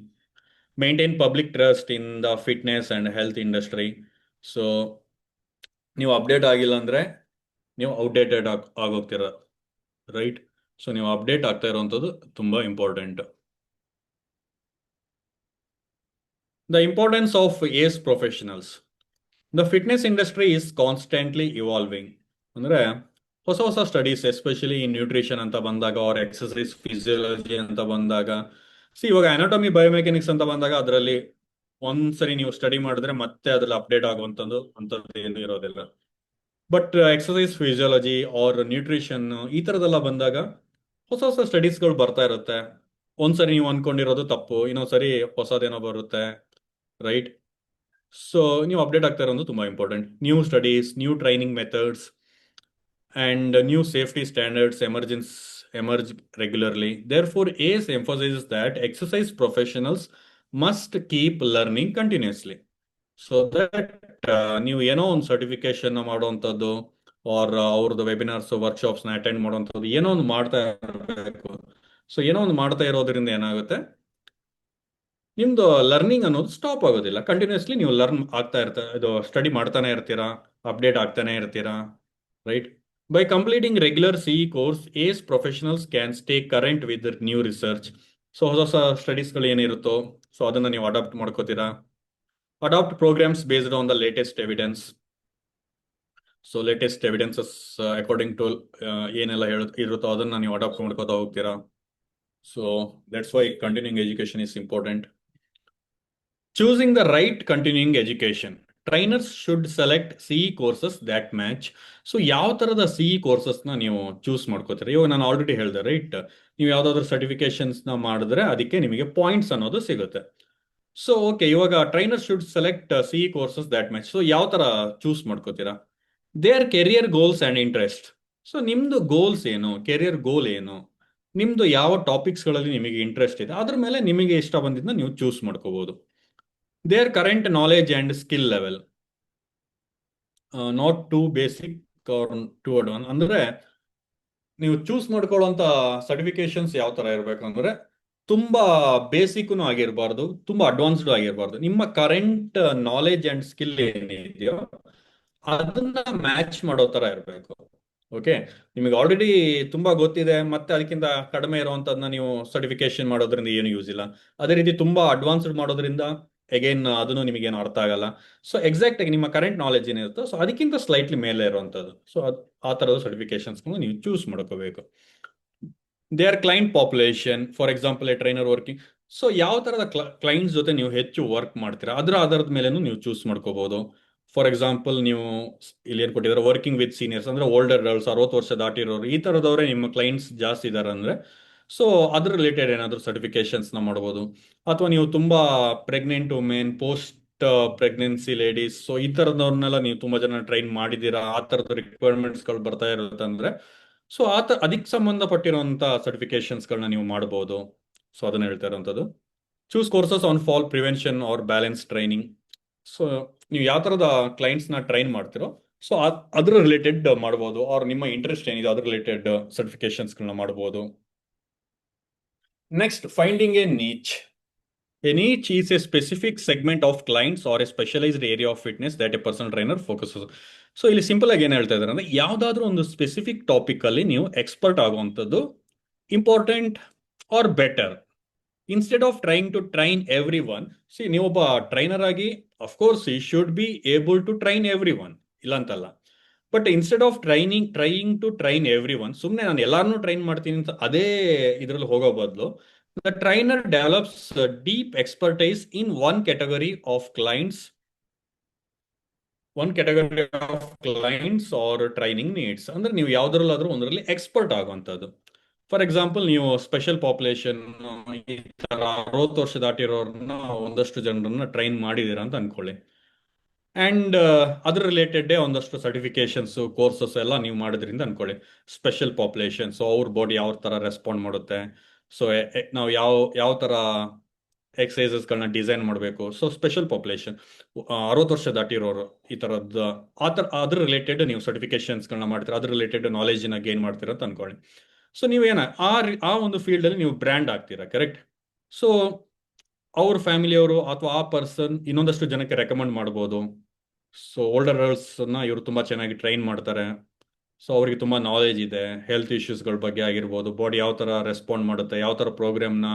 Maintain public trust in the fitness and health industry. So ನೀವು ಅಪ್ಡೇಟ್ ಆಗಿಲ್ಲ ಅಂದರೆ ನೀವು ಔಟ್ಡೇಟೆಡ್ ಆಗೋಗ್ತೀರ, ರೈಟ್? ಸೊ ನೀವು ಅಪ್ಡೇಟ್ ಆಗ್ತಾ ಇರೋವಂಥದ್ದು ತುಂಬ important. The importance of ACE professionals. The fitness industry is constantly evolving. ಅಂದ್ರೆ ಹೊಸ ಹೊಸ ಸ್ಟಡೀಸ್ ಎಸ್ಪೆಷಲಿ ಇನ್ ನ್ಯೂಟ್ರಿಷನ್ ಅಂತ ಬಂದಾಗ ಅವ್ರ ಎಕ್ಸಸೈಸ್ ಫಿಸಿಯಾಲಜಿ ಅಂತ ಬಂದಾಗ ಇವಾಗ ಅನಾಟಮಿ ಬಯೋಮೆಕ್ಯಾನಿಕ್ಸ್ ಅಂತ ಬಂದಾಗ ಅದರಲ್ಲಿ ಒಂದ್ಸರಿ ನೀವು ಸ್ಟಡಿ ಮಾಡಿದ್ರೆ ಮತ್ತೆ ಅದ್ರಲ್ಲಿ ಅಪ್ಡೇಟ್ ಆಗುವಂಥದ್ದು ಅಂಥದ್ದು ಏನು ಇರೋದಿಲ್ಲ. But exercise physiology or nutrition ಈ ಥರದ್ದೆಲ್ಲ ಬಂದಾಗ ಹೊಸ ಹೊಸ ಸ್ಟಡೀಸ್ಗಳು ಬರ್ತಾ ಇರುತ್ತೆ. ಒಂದ್ಸರಿ ನೀವು ಅನ್ಕೊಂಡಿರೋದು ತಪ್ಪು, ಇನ್ನೊಂದ್ಸರಿ ಹೊಸದೇನೋ ಬರುತ್ತೆ, ರೈಟ್? ಸೊ ನೀವು ಅಪ್ಡೇಟ್ ಆಗ್ತಾ ಇರೋದು ತುಂಬಾ important. New studies, new training methods and new safety standards emerge regularly. Therefore, ACE emphasizes that exercise professionals must keep learning continuously. So that ನೀವು ಏನೋ ಒಂದು ಸರ್ಟಿಫಿಕೇಶನ್ ಮಾಡುವಂಥದ್ದು ಆರ್ ಅವ್ರದ್ದು ವೆಬಿನಾರ್ಸ್ ವರ್ಕ್ಶಾಪ್ಸ್ನ ಅಟೆಂಡ್ ಮಾಡುವಂಥದ್ದು ಏನೋ ಒಂದು ಮಾಡ್ತಾ ಇರಬೇಕು. ಸೊ ಏನೋ ಒಂದು ಮಾಡ್ತಾ ಇರೋದ್ರಿಂದ ಏನಾಗುತ್ತೆ, ನಿಮ್ದು ಲರ್ನಿಂಗ್ ಅನ್ನೋದು ಸ್ಟಾಪ್ ಆಗೋದಿಲ್ಲ. ಕಂಟಿನ್ಯೂಸ್ಲಿ ನೀವು ಲರ್ನ್ ಆಗ್ತಾ ಇರ್ತಾ ಇದು ಸ್ಟಡಿ ಮಾಡ್ತಾನೆ ಇರ್ತೀರಾ, ಅಪ್ಡೇಟ್ ಆಗ್ತಾನೆ ಇರ್ತೀರಾ, right? By completing regular CE course, ACE professionals can stay current with the new research. So ಹೊಸ ಹೊಸ ಸ್ಟಡೀಸ್ಗಳು ಏನಿರುತ್ತೋ ಸೊ ಅದನ್ನು ನೀವು ಅಡಾಪ್ಟ್ ಮಾಡ್ಕೋತೀರಾ. Adapt programs based on the latest evidence. So latest evidences according to ಏನೆಲ್ಲ ಇರುತ್ತೋ ಅದನ್ನು ನೀವು ಅಡಾಪ್ಟ್ ಮಾಡ್ಕೋತಾ ಹೋಗ್ತೀರಾ. So that's why continuing education is important. Choosing the right continuing education. Trainers should select CE courses that match. So ಯಾವ ಥರದ CE ಕೋರ್ಸಸ್ನ ನೀವು ಚೂಸ್ ಮಾಡ್ಕೋತೀರಿ? ಇವಾಗ ನಾನು ಆಲ್ರೆಡಿ ಹೇಳಿದೆ, ರೈಟ್? ನೀವು ಯಾವುದಾದ್ರೂ ಸರ್ಟಿಫಿಕೇಶನ್ಸ್ನ ಮಾಡಿದ್ರೆ ಅದಕ್ಕೆ ನಿಮಗೆ ಪಾಯಿಂಟ್ಸ್ ಅನ್ನೋದು ಸಿಗುತ್ತೆ. ಸೊ ಓಕೆ, ಇವಾಗ trainers should select CE courses that match. So ಯಾವ ಥರ ಚೂಸ್ ಮಾಡ್ಕೋತೀರಾ? Their career goals and interest. So ನಿಮ್ಮದು ಗೋಲ್ಸ್ ಏನು, ಕೆರಿಯರ್ ಗೋಲ್ ಏನು, ನಿಮ್ಮದು ಯಾವ ಟಾಪಿಕ್ಸ್ಗಳಲ್ಲಿ ನಿಮಗೆ ಇಂಟ್ರೆಸ್ಟ್ ಇದೆ, ಅದ್ರ ಮೇಲೆ ನಿಮಗೆ ಇಷ್ಟ ಬಂದಿದ್ದನ್ನ ನೀವು ಚೂಸ್ ಮಾಡ್ಕೋಬೋದು. Their current knowledge and skill level, not too basic or too advanced. ಅಂದ್ರೆ ನೀವು ಚೂಸ್ ಮಾಡ್ಕೊಳ್ಳುವಂತ ಸರ್ಟಿಫಿಕೇಶನ್ಸ್ ಯಾವ ತರ ಇರಬೇಕು ಅಂದ್ರೆ ತುಂಬಾ ಬೇಸಿಕ್ನು ಆಗಿರಬಾರ್ದು, ತುಂಬಾ ಅಡ್ವಾನ್ಸ್ಡ್ ಆಗಿರಬಾರ್ದು. ನಿಮ್ಮ ಕರೆಂಟ್ ನಾಲೆಜ್ ಅಂಡ್ ಸ್ಕಿಲ್ ಏನಿದೆಯೋ ಅದನ್ನ ಮ್ಯಾಚ್ ಮಾಡೋ ತರ ಇರಬೇಕು. ಓಕೆ, ನಿಮಗೆ ಆಲ್ರೆಡಿ ತುಂಬಾ ಗೊತ್ತಿದೆ ಮತ್ತೆ ಅದಕ್ಕಿಂತ ಕಡಿಮೆ ಇರುವಂತದನ್ನ ನೀವು ಸರ್ಟಿಫಿಕೇಶನ್ ಮಾಡೋದ್ರಿಂದ ಏನು ಯೂಸ್ ಇಲ್ಲ. ಅದೇ ರೀತಿ ತುಂಬಾ ಅಡ್ವಾನ್ಸ್ಡ್ ಮಾಡೋದ್ರಿಂದ ಅಗೇನ್ ಅದನ್ನು ನಿಮಗೇನು ಅರ್ಥ ಆಗಲ್ಲ. ಸೊ ಎಕ್ಸಾಕ್ಟ್ ಆಗಿ ನಿಮ್ಮ ಕರೆಂಟ್ ನಾಲೆಜ್ ಏನಿರುತ್ತೋ ಸೊ ಅದಕ್ಕಿಂತ ಸ್ಲೈಟ್ಲಿ ಮೇಲೆ ಇರುವಂಥದ್ದು. ಸೊ ಆ ಥರದ ಸರ್ಟಿಫಿಕೇಶನ್ಸ್ಗಳು ನೀವು ಚೂಸ್ ಮಾಡ್ಕೋಬೇಕು. They are client population. For example A trainer working. So ಯಾವ ಥರದ ಕ್ಲೈಂಟ್ಸ್ ಜೊತೆ ನೀವು ಹೆಚ್ಚು ವರ್ಕ್ ಮಾಡ್ತೀರಾ ಅದರ ಆಧಾರದ ಮೇಲೇನು ನೀವು ಚೂಸ್ ಮಾಡ್ಕೋಬಹುದು. ಫಾರ್ ಎಕ್ಸಾಂಪಲ್ ನೀವು ಇಲ್ಲಿ ಏನು ಕೊಟ್ಟಿದ್ದಾರೆ, ವರ್ಕಿಂಗ್ ವಿತ್ ಸೀನಿಯರ್ಸ್ ಅಂದ್ರೆ ಓಲ್ಡರ್ ಗರ್ಲ್ಸ್, 60 ವರ್ಷ ದಾಟಿರೋರು, ಈ ಥರದವರೇ ನಿಮ್ಮ ಕ್ಲೈಂಟ್ಸ್ ಜಾಸ್ತಿ ಇದ್ದಾರೆ ಅಂದ್ರೆ ಸೊ ಅದ್ರ ರಿಲೇಟೆಡ್ ಏನಾದರೂ ಸರ್ಟಿಫಿಕೇಶನ್ಸ್ನ ಮಾಡ್ಬೋದು. ಅಥವಾ ನೀವು ತುಂಬಾ pregnant women, post pregnancy ladies, so ಈ ಥರದವ್ರನ್ನೆಲ್ಲ ನೀವು ತುಂಬಾ ಜನ ಟ್ರೈನ್ ಮಾಡಿದ್ದೀರಾ, ಆ ಥರದ ರಿಕ್ವೈರ್ಮೆಂಟ್ಸ್ಗಳು ಬರ್ತಾ ಇರುತ್ತೆ ಅಂದ್ರೆ ಸೊ ಅದಕ್ಕೆ ಸಂಬಂಧಪಟ್ಟಿರುವಂಥ ಸರ್ಟಿಫಿಕೇಶನ್ಸ್ಗಳನ್ನ ನೀವು ಮಾಡ್ಬೋದು. ಸೊ ಅದನ್ನ ಹೇಳ್ತಾ ಇರೋಂಥದ್ದು. Choose courses on fall prevention or balance training. So ನೀವು ಯಾವ ಥರದ ಕ್ಲೈಂಟ್ಸ್ನ ಟ್ರೈನ್ ಮಾಡ್ತಿರೋ ಸೊ ಅದ್ರ ರಿಲೇಟೆಡ್ ಮಾಡ್ಬೋದು, ಅವ್ರ ನಿಮ್ಮ ಇಂಟ್ರೆಸ್ಟ್ ಏನಿದೆ ಅದ್ರ ರಿಲೇಟೆಡ್ ಸರ್ಟಿಫಿಕೇಶನ್ಸ್ಗಳನ್ನ ಮಾಡ್ಬೋದು. Next, finding a niche. A niche is a specific segment of clients or a specialized area of fitness that a personal trainer focuses. So ಇಲ್ಲಿ ಸಿಂಪಲ್ ಆಗಿ ಏನು ಹೇಳ್ತಾ ಇದ್ದಾರೆ ಅಂದ್ರೆ ಯಾವುದಾದ್ರೂ ಒಂದು ಸ್ಪೆಸಿಫಿಕ್ ಟಾಪಿಕ್ ಅಲ್ಲಿ ನೀವು ಎಕ್ಸ್ಪರ್ಟ್ ಆಗುವಂಥದ್ದು important or better. Instead of trying to train everyone, ನೀವೊಬ್ಬ ಟ್ರೈನರ್ ಆಗಿ ಅಫ್ಕೋರ್ಸ್ ಈ should be able to train everyone, ಇಲ್ಲ ಅಂತಲ್ಲ. But instead of trying to train everyone, ಸುಮ್ಮನೆ ನಾನು ಎಲ್ಲಾರನ್ನೂ ಟ್ರೈನ್ ಮಾಡ್ತೀನಿ ಅಂತ ಅದೇ ಇದರಲ್ಲಿ ಹೋಗೋ ಬದಲು the trainer develops deep expertise in one category of clients or training needs. ಅಂದ್ರೆ ನೀವು ಯಾವ್ದ್ರಲ್ಲಾದ್ರೂ ಒಂದರಲ್ಲಿ ಎಕ್ಸ್ಪರ್ಟ್ ಆಗುವಂಥದ್ದು. ಫಾರ್ ಎಕ್ಸಾಂಪಲ್ ನೀವು ಸ್ಪೆಷಲ್ ಪಾಪ್ಯುಲೇಷನ್ ಈ ತರ 60 ವರ್ಷ ದಾಟಿರೋರನ್ನ ಒಂದಷ್ಟು ಜನರನ್ನ ಟ್ರೈನ್ ಮಾಡಿದೀರಾ ಅಂತ ಅನ್ಕೊಳ್ಳಿ. ಅಂಡ್ ಅದ್ರ ರಿಲೇಟೆಡ್ ಒಂದಷ್ಟು ಸರ್ಟಿಫಿಕೇಶನ್ಸ್ ಕೋರ್ಸಸ್ ಎಲ್ಲ ನೀವು ಮಾಡೋದ್ರಿಂದ ಅನ್ಕೊಳ್ಳಿ. ಸ್ಪೆಷಲ್ ಪಾಪ್ಯುಲೇಷನ್, ಸೊ ಅವ್ರ ಬಾಡಿ ಯಾವ ಥರ ರೆಸ್ಪಾಂಡ್ ಮಾಡುತ್ತೆ, ಸೊ ನಾವು ಯಾವ ಥರ ಎಕ್ಸಸೈಸಸ್ಗಳನ್ನ ಡಿಸೈನ್ ಮಾಡಬೇಕು. ಸೊ ಸ್ಪೆಷಲ್ ಪಾಪ್ಯುಲೇಷನ್ 60 ವರ್ಷ ದಾಟಿರೋರು ಈ ಥರದ್ದು ಅದ್ರ ರಿಲೇಟೆಡ್ ನೀವು ಸರ್ಟಿಫಿಕೇಶನ್ಸ್ಗಳನ್ನ ಮಾಡ್ತೀರಾ, ಅದ್ರ ರಿಲೇಟೆಡ್ ನಾಲೆಜ್ನ ಗೇನ್ ಮಾಡ್ತೀರಾ ಅಂತ ಅನ್ಕೊಳ್ಳಿ. ಸೊ ನೀವೇನ ಆ ಒಂದು ಫೀಲ್ಡಲ್ಲಿ ನೀವು ಬ್ರ್ಯಾಂಡ್ ಆಗ್ತೀರಾ, ಕರೆಕ್ಟ್? ಸೊ ಅವ್ರ ಫ್ಯಾಮಿಲಿಯವರು ಅಥವಾ ಆ ಪರ್ಸನ್ ಇನ್ನೊಂದಷ್ಟು ಜನಕ್ಕೆ ರೆಕಮೆಂಡ್ ಮಾಡ್ಬೋದು. ಸೊ ಓಲ್ಡರ್ ಗರ್ಲ್ಸ್ನ ಇವರು ತುಂಬ ಚೆನ್ನಾಗಿ ಟ್ರೈನ್ ಮಾಡ್ತಾರೆ, ಸೊ ಅವ್ರಿಗೆ ತುಂಬ ನಾಲೆಜ್ ಇದೆ ಹೆಲ್ತ್ ಇಶ್ಯೂಸ್ಗಳ ಬಗ್ಗೆ ಆಗಿರ್ಬೋದು, ಬಾಡಿ ಯಾವ ಥರ ರೆಸ್ಪಾಂಡ್ ಮಾಡುತ್ತೆ, ಯಾವ ಥರ ಪ್ರೋಗ್ರಾಮ್ನ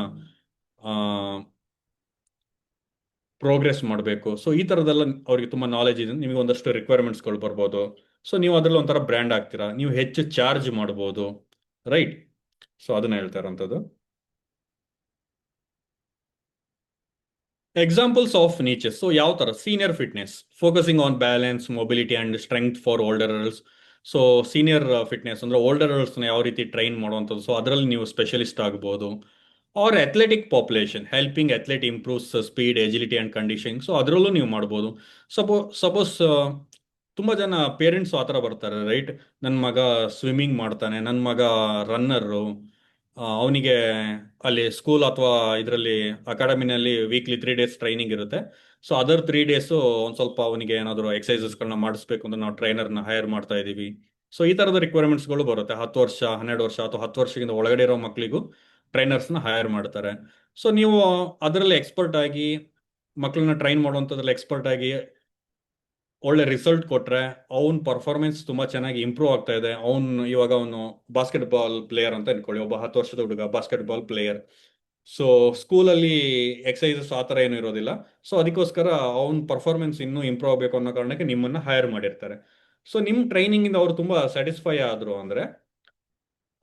ಪ್ರೋಗ್ರೆಸ್ ಮಾಡಬೇಕು. ಸೊ ಈ ಥರದ್ದೆಲ್ಲ ಅವ್ರಿಗೆ ತುಂಬ ನಾಲೆಜ್ ಇದೆ, ನಿಮಗೆ ಒಂದಷ್ಟು ರಿಕ್ವೈರ್ಮೆಂಟ್ಸ್ಗಳು ಬರ್ಬೋದು. ಸೊ ನೀವು ಅದರಲ್ಲಿ ಒಂಥರ ಬ್ರ್ಯಾಂಡ್ ಆಗ್ತೀರಾ, ನೀವು ಹೆಚ್ಚು ಚಾರ್ಜ್ ಮಾಡ್ಬೋದು, ರೈಟ್? ಸೊ ಅದನ್ನ ಹೇಳ್ತಾ ಇರೋಂಥದ್ದು. Examples of niches. ಸೊ ಯಾವ ಥರ? Senior fitness, focusing on balance, mobility and strength for older adults. So senior fitness ಅಂದರೆ ಓಲ್ಡರ್ ಅಡಲ್ಟ್ಸ್ನ ಯಾವ ರೀತಿ ಟ್ರೈನ್ ಮಾಡುವಂಥದ್ದು, ಸೊ ಅದರಲ್ಲಿ ನೀವು ಸ್ಪೆಷಲಿಸ್ಟ್ ಆಗ್ಬೋದು. Or athletic population, helping athlete improves speed, agility and conditioning. So ಅದರಲ್ಲೂ ನೀವು ಮಾಡ್ಬೋದು. ಸಪೋಸ್ ತುಂಬ ಜನ ಪೇರೆಂಟ್ಸ್ ಆ ಥರ ಬರ್ತಾರೆ, ರೈಟ್? ನನ್ನ ಮಗ ಸ್ವಿಮ್ಮಿಂಗ್ ಮಾಡ್ತಾನೆ, ನನ್ನ ಮಗ ರನ್ನರು, ಅವನಿಗೆ ಅಲ್ಲಿ ಸ್ಕೂಲ್ ಅಥವಾ ಇದರಲ್ಲಿ ಅಕಾಡೆಮಿನಲ್ಲಿ ವೀಕ್ಲಿ 3 days ಟ್ರೈನಿಂಗ್ ಇರುತ್ತೆ. ಸೊ ಅದರ್ 3 days ಒಂದು ಸ್ವಲ್ಪ ಅವನಿಗೆ ಏನಾದರೂ ಎಕ್ಸಸೈಸಸ್ಗಳನ್ನ ಮಾಡಿಸ್ಬೇಕು ಅಂತ ನಾವು ಟ್ರೈನರ್ನ ಹೈರ್ ಮಾಡ್ತಾ ಇದ್ದೀವಿ. ಸೊ ಈ ಥರದ ರಿಕ್ವೈರ್ಮೆಂಟ್ಸ್ಗಳು ಬರುತ್ತೆ. 10 ವರ್ಷ 12 ವರ್ಷ ಅಥವಾ 10 ವರ್ಷಕ್ಕಿಂತ ಒಳಗಡೆ ಇರೋ ಮಕ್ಕಳಿಗೂ ಟ್ರೈನರ್ಸ್ನ ಹೈರ್ ಮಾಡ್ತಾರೆ. ಸೊ ನೀವು ಅದರಲ್ಲಿ ಎಕ್ಸ್ಪರ್ಟ್ ಆಗಿ ಮಕ್ಕಳನ್ನ ಟ್ರೈನ್ ಮಾಡುವಂಥದ್ರಲ್ಲಿ ಎಕ್ಸ್ಪರ್ಟ್ ಆಗಿ ಒಳ್ಳೆ ರಿಸಲ್ಟ್ ಕೊಟ್ರೆ ಅವನ ಪರ್ಫಾರ್ಮೆನ್ಸ್ ತುಂಬಾ ಚೆನ್ನಾಗಿ ಇಂಪ್ರೂವ್ ಆಗ್ತಾ ಇದೆ. ಇವಾಗ ಅವನು ಬಾಸ್ಕೆಟ್ಬಾಲ್ ಪ್ಲೇಯರ್ ಅಂತ ಅನ್ಕೊಳ್ಳಿ, ಒಬ್ಬ 10 ವರ್ಷದ ಹುಡುಗ ಬಾಸ್ಕೆಟ್ಬಾಲ್ ಪ್ಲೇಯರ್. ಸೊ ಸ್ಕೂಲಲ್ಲಿ ಎಕ್ಸಸೈಸಸ್ ಆ ಥರ ಏನು ಇರೋದಿಲ್ಲ. ಸೊ ಅದಕ್ಕೋಸ್ಕರ ಅವನ ಪರ್ಫಾರ್ಮೆನ್ಸ್ ಇನ್ನೂ ಇಂಪ್ರೂವ್ ಆಗಬೇಕು ಅನ್ನೋ ಕಾರಣಕ್ಕೆ ನಿಮ್ಮನ್ನ ಹೈರ್ ಮಾಡಿರ್ತಾರೆ. ಸೊ ನಿಮ್ಮ ಟ್ರೈನಿಂಗ್ ಇಂದ ಅವರು ತುಂಬಾ ಸ್ಯಾಟಿಸ್ಫೈ ಆದ್ರು ಅಂದ್ರೆ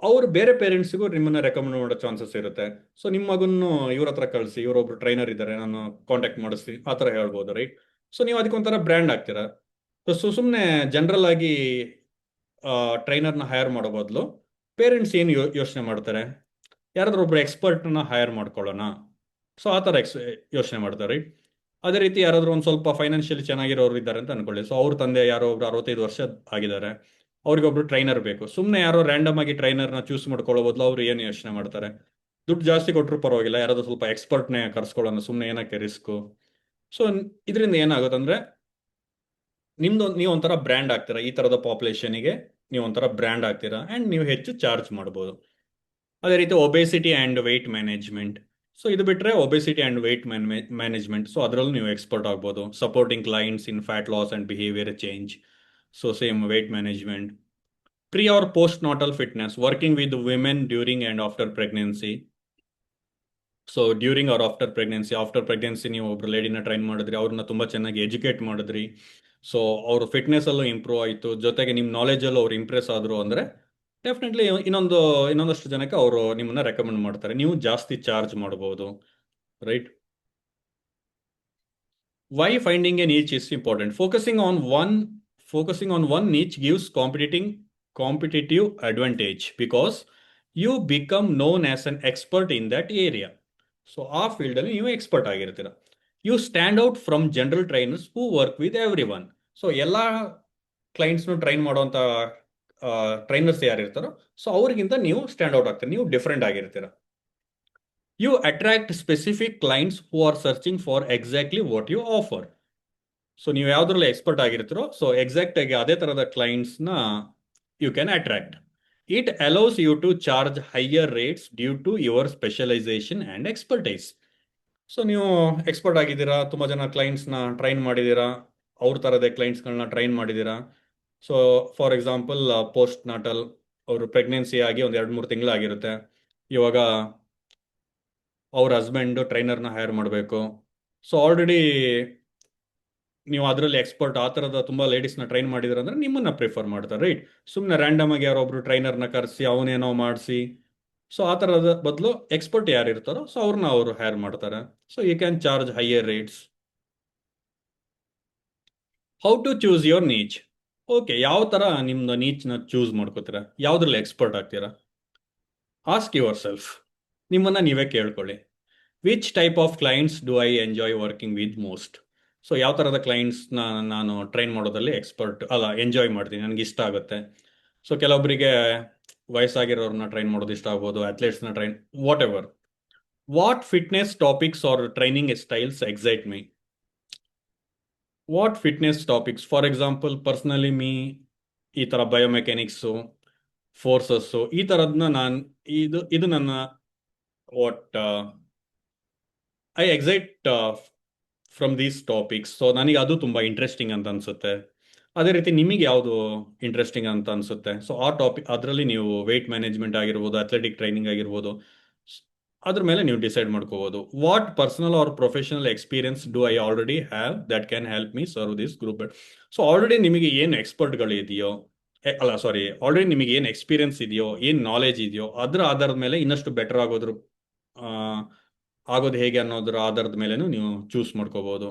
ಅವ್ರು ಬೇರೆ ಪೇರೆಂಟ್ಸಿಗೂ ನಿಮ್ಮನ್ನ ರೆಕಮೆಂಡ್ ಮಾಡೋ ಚಾನ್ಸಸ್ ಇರುತ್ತೆ. ಸೊ ನಿಮ್ಮ ಮಗನ್ನು ಇವ್ರ ಹತ್ರ ಕಳಿಸಿ, ಇವರೊಬ್ರು ಟ್ರೈನರ್ ಇದ್ದಾರೆ, ನಾನು ಕಾಂಟ್ಯಾಕ್ಟ್ ಮಾಡಿಸಿ, ಆ ಥರ ಹೇಳ್ಬೋದು, ರೈಟ್? ಸೊ ನೀವು ಅದಕ್ಕೊಂಥರ ಬ್ರ್ಯಾಂಡ್ ಆಗ್ತೀರಾ. ಸೊ ಸುಮ್ಮನೆ ಜನರಲ್ ಆಗಿ ಟ್ರೈನರ್ನ ಹೈರ್ ಮಾಡೋ ಬದಲು ಪೇರೆಂಟ್ಸ್ ಏನು ಯೋಚನೆ ಮಾಡ್ತಾರೆ, ಯಾರಾದ್ರೂ ಒಬ್ರು ಎಕ್ಸ್ಪರ್ಟ್ನ ಹೈರ್ ಮಾಡ್ಕೊಳ್ಳೋಣ. ಸೊ ಆ ಥರ ಯೋಚನೆ ಮಾಡ್ತಾರೆ, ರೈಟ್? ಅದೇ ರೀತಿ ಯಾರಾದರೂ ಒಂದು ಸ್ವಲ್ಪ ಫೈನಾನ್ಷಿಯಲಿ ಚೆನ್ನಾಗಿರೋರು ಇದ್ದಾರೆ ಅಂತ ಅನ್ಕೊಳ್ಳಿ. ಸೊ ಅವ್ರ ತಂದೆ ಯಾರೋ ಒಬ್ರು 65 ವರ್ಷ ಆಗಿದ್ದಾರೆ, ಅವ್ರಿಗೊಬ್ರು ಟ್ರೈನರ್ ಬೇಕು. ಸುಮ್ಮನೆ ಯಾರೋ ರ್ಯಾಂಡಮ್ ಆಗಿ ಟ್ರೈನರ್ನ ಚೂಸ್ ಮಾಡ್ಕೊಳ್ಳೋ ಬದಲು ಅವ್ರು ಏನು ಯೋಚನೆ ಮಾಡ್ತಾರೆ, ದುಡ್ಡು ಜಾಸ್ತಿ ಕೊಟ್ಟರು ಪರವಾಗಿಲ್ಲ, ಯಾರಾದ್ರೂ ಸ್ವಲ್ಪ ಎಕ್ಸ್ಪರ್ಟ್ನೇ ಕರ್ಸ್ಕೊಳ್ಳೋಣ, ಸುಮ್ಮನೆ ಏನಕ್ಕೆ ರಿಸ್ಕು. ಸೊ ಇದರಿಂದ ಏನಾಗುತ್ತೆ ಅಂದ್ರೆ ನೀವು ಒಂಥರ ಬ್ರ್ಯಾಂಡ್ ಆಗ್ತೀರಾ, ಈ ಥರದ ಪಾಪ್ಯುಲೇಷನಿಗೆ ನೀವು ಒಂಥರ ಬ್ರ್ಯಾಂಡ್ ಆಗ್ತೀರಾ ಆ್ಯಂಡ್ ನೀವು ಹೆಚ್ಚು ಚಾರ್ಜ್ ಮಾಡ್ಬೋದು. ಅದೇ ರೀತಿ obesity and weight management. So ಇದು ಬಿಟ್ಟರೆ obesity and weight management, so ಅದರಲ್ಲೂ ನೀವು ಎಕ್ಸ್ಪರ್ಟ್ ಆಗ್ಬೋದು. Supporting clients in fat loss and behaviour change. So same weight management. Pre or post natal fitness, working with women during and after pregnancy. So during or after pregnancy ನೀವು ಒಬ್ರು ಲೇಡಿನ ಟ್ರೈನ್ ಮಾಡಿದ್ರಿ, ಅವ್ರನ್ನ ತುಂಬ ಚೆನ್ನಾಗಿ ಎಜುಕೇಟ್ ಮಾಡಿದ್ರಿ, ಸೊ ಅವ್ರ ಫಿಟ್ನೆಸ್ಸಲ್ಲೂ ಇಂಪ್ರೂವ್ ಆಯಿತು, ಜೊತೆಗೆ ನಿಮ್ಮ ನಾಲೆಜಲ್ಲೂ ಅವ್ರು ಇಂಪ್ರೆಸ್ ಆದರು ಅಂದರೆ ಡೆಫಿನೆಟ್ಲಿ ಇನ್ನೊಂದಷ್ಟು ಜನಕ್ಕೆ ಅವರು ನಿಮ್ಮನ್ನ ರೆಕಮೆಂಡ್ ಮಾಡ್ತಾರೆ, ನೀವು ಜಾಸ್ತಿ ಚಾರ್ಜ್ ಮಾಡ್ಬೋದು, right? Why finding a niche is important. Focusing on one niche gives competitive advantage because you become known as an expert in that area. So ಆ ಫೀಲ್ಡಲ್ಲಿ ನೀವು ಎಕ್ಸ್ಪರ್ಟ್ ಆಗಿರ್ತೀರ. You stand out from general trainers who work with everyone. So ಎಲ್ಲ ಕ್ಲೈಂಟ್ಸ್ನು ಟ್ರೈನ್ ಮಾಡುವಂಥ ಟ್ರೈನರ್ಸ್ ಯಾರಿರ್ತಾರೋ ಸೊ ಅವ್ರಿಗಿಂತ ನೀವು ಸ್ಟ್ಯಾಂಡ್ ಔಟ್ ಆಗ್ತೀರ, ನೀವು ಡಿಫ್ರೆಂಟ್ ಆಗಿರ್ತೀರ. You attract specific clients who are searching for exactly what you offer. So ನೀವು ಯಾವುದ್ರಲ್ಲಿ ಎಕ್ಸ್ಪರ್ಟ್ ಆಗಿರ್ತೀರೋ ಸೊ ಎಕ್ಸಾಕ್ಟ್ ಆಗಿ ಅದೇ ಥರದ ಕ್ಲೈಂಟ್ಸ್ನ you can attract. It allows you to charge higher rates due to your specialization and expertise. So ನೀವು ಎಕ್ಸ್ಪರ್ಟ್ ಆಗಿದ್ದೀರಾ, ತುಂಬ ಜನ ಕ್ಲೈಂಟ್ಸ್ನ ಟ್ರೈನ್ ಮಾಡಿದ್ದೀರಾ, ಅವ್ರ ಥರದೇ ಕ್ಲೈಂಟ್ಸ್ಗಳನ್ನ ಟ್ರೈನ್ ಮಾಡಿದ್ದೀರಾ. So for example postnatal, ಅವರು ಪ್ರೆಗ್ನೆನ್ಸಿ ಆಗಿ ಒಂದು 2-3 ತಿಂಗಳಾಗಿರುತ್ತೆ, ಇವಾಗ ಅವ್ರ ಹಸ್ಬೆಂಡು ಟ್ರೈನರ್ನ ಹೈರ್ ಮಾಡಬೇಕು. ಸೊ ಆಲ್ರೆಡಿ ನೀವು ಅದರಲ್ಲಿ ಎಕ್ಸ್ಪರ್ಟ್, ಆ ಥರದ ತುಂಬ ಲೇಡೀಸ್ನ ಟ್ರೈನ್ ಮಾಡಿದ್ರೆ ಅಂದರೆ ನಿಮ್ಮನ್ನು ಪ್ರಿಫರ್ ಮಾಡ್ತಾರೆ, ರೈಟ್? ಸುಮ್ಮನೆ ರ್ಯಾಂಡಮ್ ಆಗಿ ಯಾರೊಬ್ರು ಟ್ರೈನರ್ನ ಕರೆಸಿ ಅವನೇನೋ ಮಾಡಿಸಿ, ಸೊ ಆ ಥರದ ಬದಲು ಎಕ್ಸ್ಪರ್ಟ್ ಯಾರು ಇರ್ತಾರೋ ಸೊ ಅವ್ರನ್ನ ಅವರು ಹೈರ್ ಮಾಡ್ತಾರೆ. So you can charge higher rates. How to choose your niche. Okay, ಯಾವ ಥರ ನಿಮ್ಮದು ನೀಚ್ನ ಚೂಸ್ ಮಾಡ್ಕೋತೀರಾ, ಯಾವುದ್ರಲ್ಲಿ ಎಕ್ಸ್ಪರ್ಟ್ ಆಗ್ತೀರಾ? ಆಸ್ಕ್ ಯುವರ್ ಸೆಲ್ಫ್, ನಿಮ್ಮನ್ನು ನೀವೇ ಕೇಳ್ಕೊಳ್ಳಿ. Which type of clients do I enjoy working with most. So ಯಾವ ಥರದ ಕ್ಲೈಂಟ್ಸ್ನ ನಾನು ಟ್ರೈನ್ ಮಾಡೋದಲ್ಲಿ ಎಂಜಾಯ್ ಮಾಡ್ತೀನಿ, ನನಗೆ ಇಷ್ಟ ಆಗುತ್ತೆ. ಸೊ ಕೆಲವೊಬ್ಬರಿಗೆ ವಯಸ್ಸಾಗಿರೋರನ್ನ ಟ್ರೈನ್ ಮಾಡೋದು ಇಷ್ಟ ಆಗ್ಬೋದು, ಅಥ್ಲೆಟ್ಸ್ನ whatever. What fitness topics or training styles excite me. What fitness topics, for example personally ಈ ಥರ ಬಯೋಮೆಕ್ಯಾನಿಕ್ಸು, ಫೋರ್ಸಸ್ಸು, ಈ ಥರದನ್ನ ಇದು ನನ್ನ what I excite from these topics. So ನನಗೆ ಅದು ತುಂಬ ಇಂಟ್ರೆಸ್ಟಿಂಗ್ ಅಂತ ಅನಿಸುತ್ತೆ. ಅದೇ ರೀತಿ ನಿಮಗೆ ಯಾವುದು ಇಂಟ್ರೆಸ್ಟಿಂಗ್ ಅಂತ ಅನಿಸುತ್ತೆ ಸೊ ಆ ಟಾಪಿಕ್, ಅದರಲ್ಲಿ ನೀವು ವೆಯ್ಟ್ ಮ್ಯಾನೇಜ್ಮೆಂಟ್ ಆಗಿರ್ಬೋದು, ಅಥ್ಲೆಟಿಕ್ ಟ್ರೈನಿಂಗ್ ಆಗಿರ್ಬೋದು, ಅದ್ರ ಮೇಲೆ ನೀವು ಡಿಸೈಡ್ ಮಾಡ್ಕೋಬಹುದು what personal or professional experience do I already have that can help me serve this group. So already ನಿಮಗೆ ಏನು ಎಕ್ಸ್ಪರ್ಟ್ಗಳಿದೆಯೋ, ಅಲ್ಲ ಸಾರಿ, ಆಲ್ರೆಡಿ ನಿಮಗೆ ಏನು ಎಕ್ಸ್ಪೀರಿಯನ್ಸ್ ಇದೆಯೋ, ಏನು ನಾಲೆಜ್ ಇದೆಯೋ, ಅದರ ಆಧಾರದ ಮೇಲೆ ಇನ್ನಷ್ಟು ಬೆಟರ್ ಆಗೋದು ಹೇಗೆ ಅನ್ನೋದ್ರ ಆಧಾರದ ಮೇಲೆನೂ ನೀವು ಚೂಸ್ ಮಾಡ್ಕೋಬಹುದು.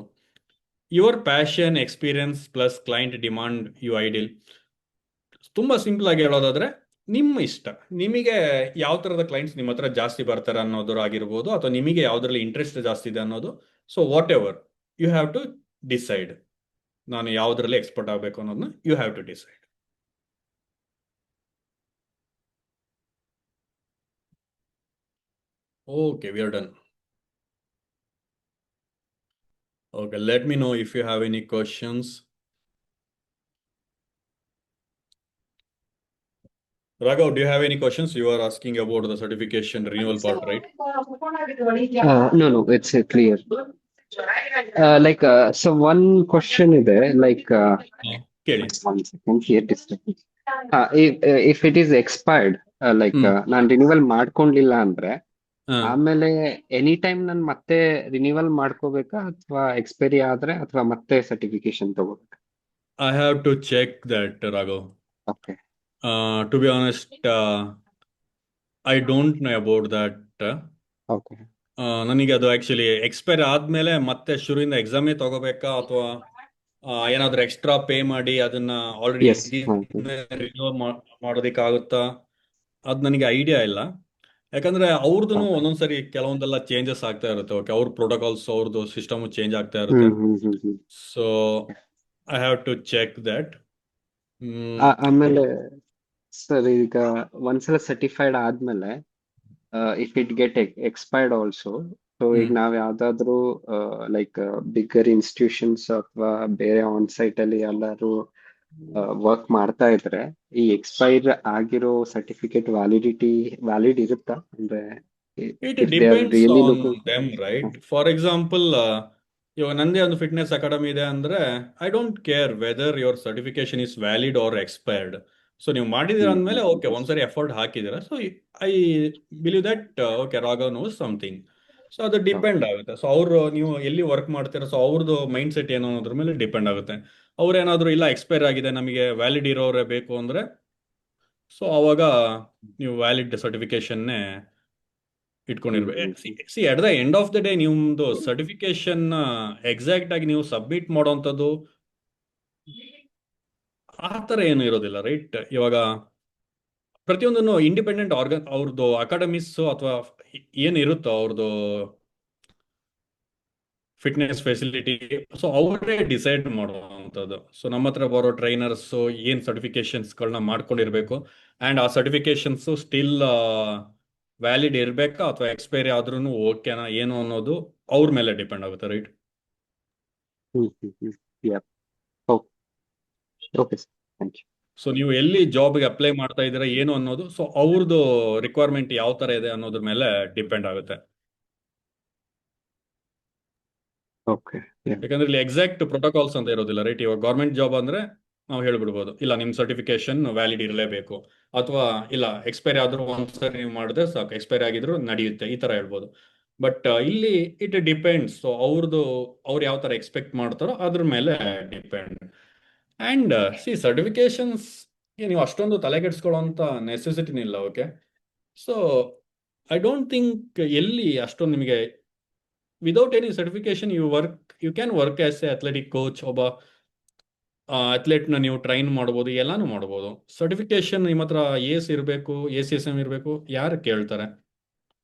Your passion experience plus client demand you ideal. ತುಂಬಾ ಸಿಂಪಲ್ ಆಗಿ ಹೇಳೋದಾದ್ರೆ ನಿಮ್ಮ ಇಷ್ಟ, ನಿಮಗೆ ಯಾವ ಥರದ ಕ್ಲೈಂಟ್ಸ್ ನಿಮ್ಮ ಹತ್ರ ಜಾಸ್ತಿ ಬರ್ತಾರೆ ಅನ್ನೋದ್ರ ಆಗಿರ್ಬೋದು, ಅಥವಾ ನಿಮಗೆ ಯಾವುದ್ರಲ್ಲಿ ಇಂಟ್ರೆಸ್ಟ್ ಜಾಸ್ತಿ ಇದೆ ಅನ್ನೋದು. So whatever you have to decide, ನಾನು ಯಾವುದ್ರಲ್ಲಿ ಎಕ್ಸ್ಪರ್ಟ್ ಆಗಬೇಕು ಅನ್ನೋದನ್ನ you have to decide. Okay, we are done. Okay, let me know if you have any questions. Raghav, do you have any questions? You are asking about the certification renewal part, right? No, it's clear. So one question is there, ಕೇಳಿ. 1 second here, disturbance. If it is expired, ಹ್ಮ್. ನಾನು ರಿನಿವಲ್ ಮಾಡ್ಕೊಂಡಿಲ್ಲ ಅಂದ್ರೆ ಹಾ. ಆಮೇಲೆ ಎನಿ ಟೈಮ್ ನಾನು ಮತ್ತೆ ರಿನಿವಲ್ ಮಾಡ್ಕೋಬೇಕಾ ಅಥವಾ ಎಕ್ಸ್ಪೈರಿ ಆದ್ರೆ ಅಥವಾ ಮತ್ತೆ ಸರ್ಟಿಫಿಕೇಶನ್ ತಗೋಬೇಕಾ? I have to check that, Raghav. Okay. To be honest, I don't know about that. Okay. ನನಗೆ ಅದು ಆಕ್ಚುಲಿ ಎಕ್ಸ್ಪೈರ್ ಆದ್ಮೇಲೆ ಮತ್ತೆ ಶುರುವಿಂದ ಎಕ್ಸಾಮೇ ತಗೋಬೇಕಾ, ಅಥವಾ ಏನಾದ್ರೂ ಎಕ್ಸ್ಟ್ರಾ ಪೇ ಮಾಡಿ ಅದನ್ನ ಆಲ್ರೆಡಿ Yes. ರಿನ್ಯೂ ಮಾಡೋದಕ್ಕಾಗುತ್ತಾ, ಅದು ನನಗೆ ಐಡಿಯಾ ಇಲ್ಲ. ಯಾಕಂದ್ರೆ ಅವ್ರದ್ದು Okay. ಒಂದೊಂದ್ಸರಿ ಕೆಲವೊಂದೆಲ್ಲ ಚೇಂಜಸ್ ಆಗ್ತಾ ಇರುತ್ತೆ. ಓಕೆ, ಅವ್ರ ಪ್ರೋಟೋಕಾಲ್ಸ್, ಅವ್ರದ್ದು ಸಿಸ್ಟಮ್ ಚೇಂಜ್ ಆಗ್ತಾ ಇರುತ್ತೆ. So I have to check that. ಆಮೇಲೆ ಸರ್, ಈಗ ಒಂದ್ಸಲ ಸರ್ಟಿಫೈಡ್ ಆದ್ಮೇಲೆ if it get expired also, so ಈಗ ನಾವ್ ಯಾವ್ದಾದ್ರು ಬಿಗ್ಗರ್ ಇನ್ಸ್ಟಿಟ್ಯೂಷನ್ಸ್ ಅಥವಾ ಬೇರೆ ಆನ್ ಸೈಟ್ ಅಲ್ಲಿ ಎಲ್ಲಾರು ವರ್ಕ್ ಮಾಡ್ತಾ ಇದ್ರೆ ಈ ಎಕ್ಸ್ಪೈರ್ ಆಗಿರೋ ಸರ್ಟಿಫಿಕೇಟ್ ವ್ಯಾಲಿಡ್ ಇರುತ್ತಾ? ಅಂದ್ರೆ it if they are depends really on looking for them, right? For example, ಇವಾಗ ನಂದೇ ಒಂದು ಫಿಟ್ನೆಸ್ ಅಕಾಡೆಮಿ ಇದೆ ಅಂದ್ರೆ I don't care whether your certification is valid or expired. So ನೀವು ಮಾಡಿದೀರ ಅಂದಮೇಲೆ ಓಕೆ, ಒಂದ್ಸರಿ ಎಫರ್ಟ್ ಹಾಕಿದ್ದೀರಾ. So I believe that okay, Raghav knows something. So ಅದು ಡಿಪೆಂಡ್ ಆಗುತ್ತೆ. ಸೊ ಅವರು ನೀವು ಎಲ್ಲಿ ವರ್ಕ್ ಮಾಡ್ತೀರಾ, ಸೊ ಅವ್ರದ್ದು ಮೈಂಡ್ ಸೆಟ್ ಏನು ಅನ್ನೋದ್ರ ಮೇಲೆ ಡಿಪೆಂಡ್ ಆಗುತ್ತೆ. ಅವ್ರೇನಾದ್ರು ಇಲ್ಲ ಎಕ್ಸ್ಪೈರ್ ಆಗಿದೆ, ನಮಗೆ ವ್ಯಾಲಿಡ್ ಇರೋರೇ ಬೇಕು ಅಂದ್ರೆ, ಸೊ ಅವಾಗ ನೀವು ವ್ಯಾಲಿಡ್ ಸರ್ಟಿಫಿಕೇಶನ್ನೇ ಇಟ್ಕೊಂಡಿರ್ಬೇಕು. See at the end of the day ನಿಮ್ದು ಸರ್ಟಿಫಿಕೇಶನ್ ಎಕ್ಸಾಕ್ಟ್ ಆಗಿ ನೀವು ಸಬ್ಮಿಟ್ ಮಾಡೋವಂಥದ್ದು ಆ ಥರ ಏನು ಇರೋದಿಲ್ಲ, ರೈಟ್? ಇವಾಗ ಪ್ರತಿಯೊಂದನ್ನು ಇಂಡಿಪೆಂಡೆಂಟ್ ಅವ್ರದ್ದು ಅಕಾಡೆಮಿಸ್ ಅಥವಾ ಏನಿರುತ್ತೋ ಅವ್ರದ್ದು ಫಿಟ್ನೆಸ್ ಫೆಸಿಲಿಟಿ, ಸೊ ಅವರೇ ಡಿಸೈಡ್ ಮಾಡುವಂಥದ್ದು. ಸೊ ನಮ್ಮ ಹತ್ರ ಬರೋ ಟ್ರೈನರ್ಸು ಏನು ಸರ್ಟಿಫಿಕೇಶನ್ಸ್ಗಳನ್ನ ಮಾಡ್ಕೊಂಡಿರ್ಬೇಕು, ಆ್ಯಂಡ್ ಆ ಸರ್ಟಿಫಿಕೇಶನ್ಸು ಸ್ಟಿಲ್ ವ್ಯಾಲಿಡ್ ಇರಬೇಕಾ ಅಥವಾ ಎಕ್ಸ್ಪೈರಿ ಆದ್ರೂ ಓಕೆನಾ ಏನು ಅನ್ನೋದು ಅವ್ರ ಮೇಲೆ ಡಿಪೆಂಡ್ ಆಗುತ್ತೆ, right? Okay sir, thank you. So ನೀವು ಎಲ್ಲಿ ಜಾಬ್ಗೆ ಅಪ್ಲೈ ಮಾಡ್ತಾ ಇದ್ದೀರಾ ಏನು ಅನ್ನೋದು, ಸೊ ಅವ್ರದ್ದು ರಿಕ್ವೈರ್ಮೆಂಟ್ ಯಾವ ಥರ ಇದೆ ಅನ್ನೋದ್ರ ಮೇಲೆ ಡಿಪೆಂಡ್ ಆಗುತ್ತೆ. ಓಕೆ. ಯಾಕಂದ್ರೆ ಇಲ್ಲಿ ಎಕ್ಸಾಕ್ಟ್ ಪ್ರೋಟೋಕಾಲ್ಸ್ ಅಂತ ಇರೋದಿಲ್ಲ, ರೈಟ್? ಇವಾಗ ಗೌರ್ಮೆಂಟ್ ಜಾಬ್ ಅಂದ್ರೆ ನಾವು ಹೇಳ್ಬಿಡ್ಬೋದು, ಇಲ್ಲ ನಿಮ್ಮ ಸರ್ಟಿಫಿಕೇಶನ್ ವ್ಯಾಲಿಡ್ ಇರಲೇಬೇಕು, ಅಥವಾ ಇಲ್ಲ ಎಕ್ಸ್ಪೈರಿ ಆದ್ರೂ ಒಂದ್ಸರಿ ನೀವು ಮಾಡಿದ್ರೆ ಸಾಕು, ಎಕ್ಸ್ಪೈರಿ ಆಗಿದ್ರು ನಡೆಯುತ್ತೆ, ಈ ತರ ಹೇಳ್ಬೋದು. ಬಟ್ ಇಲ್ಲಿ ಇಟ್ ಡಿಪೆಂಡ್ಸ್. ಸೊ ಅವ್ರು ಯಾವ ತರ ಎಕ್ಸ್ಪೆಕ್ಟ್ ಮಾಡ್ತಾರೋ ಅದ್ರ ಮೇಲೆ ಡಿಪೆಂಡ್. ಆ್ಯಂಡ್ ಸಿ ಸರ್ಟಿಫಿಕೇಶನ್ಸ್ ನೀವು ಅಷ್ಟೊಂದು ತಲೆ ಕೆಡಿಸ್ಕೊಳ್ಳೋಂಥ ನೆಸೆಸಿಟಿನ ಇಲ್ಲ, okay? So I don't think ಎಲ್ಲಿ ಅಷ್ಟೊಂದು ನಿಮಗೆ without any certification you can work as a athletic coach. ಒಬ್ಬ ಅಥ್ಲೆಟ್ನ ನೀವು ಟ್ರೈನ್ ಮಾಡ್ಬೋದು, ಎಲ್ಲಾನು ಮಾಡ್ಬೋದು. ಸರ್ಟಿಫಿಕೇಶನ್ ನಿಮ್ಮ ಹತ್ರ AS ಇರಬೇಕು, ACSM ಇರಬೇಕು, ಯಾರು ಕೇಳ್ತಾರೆ?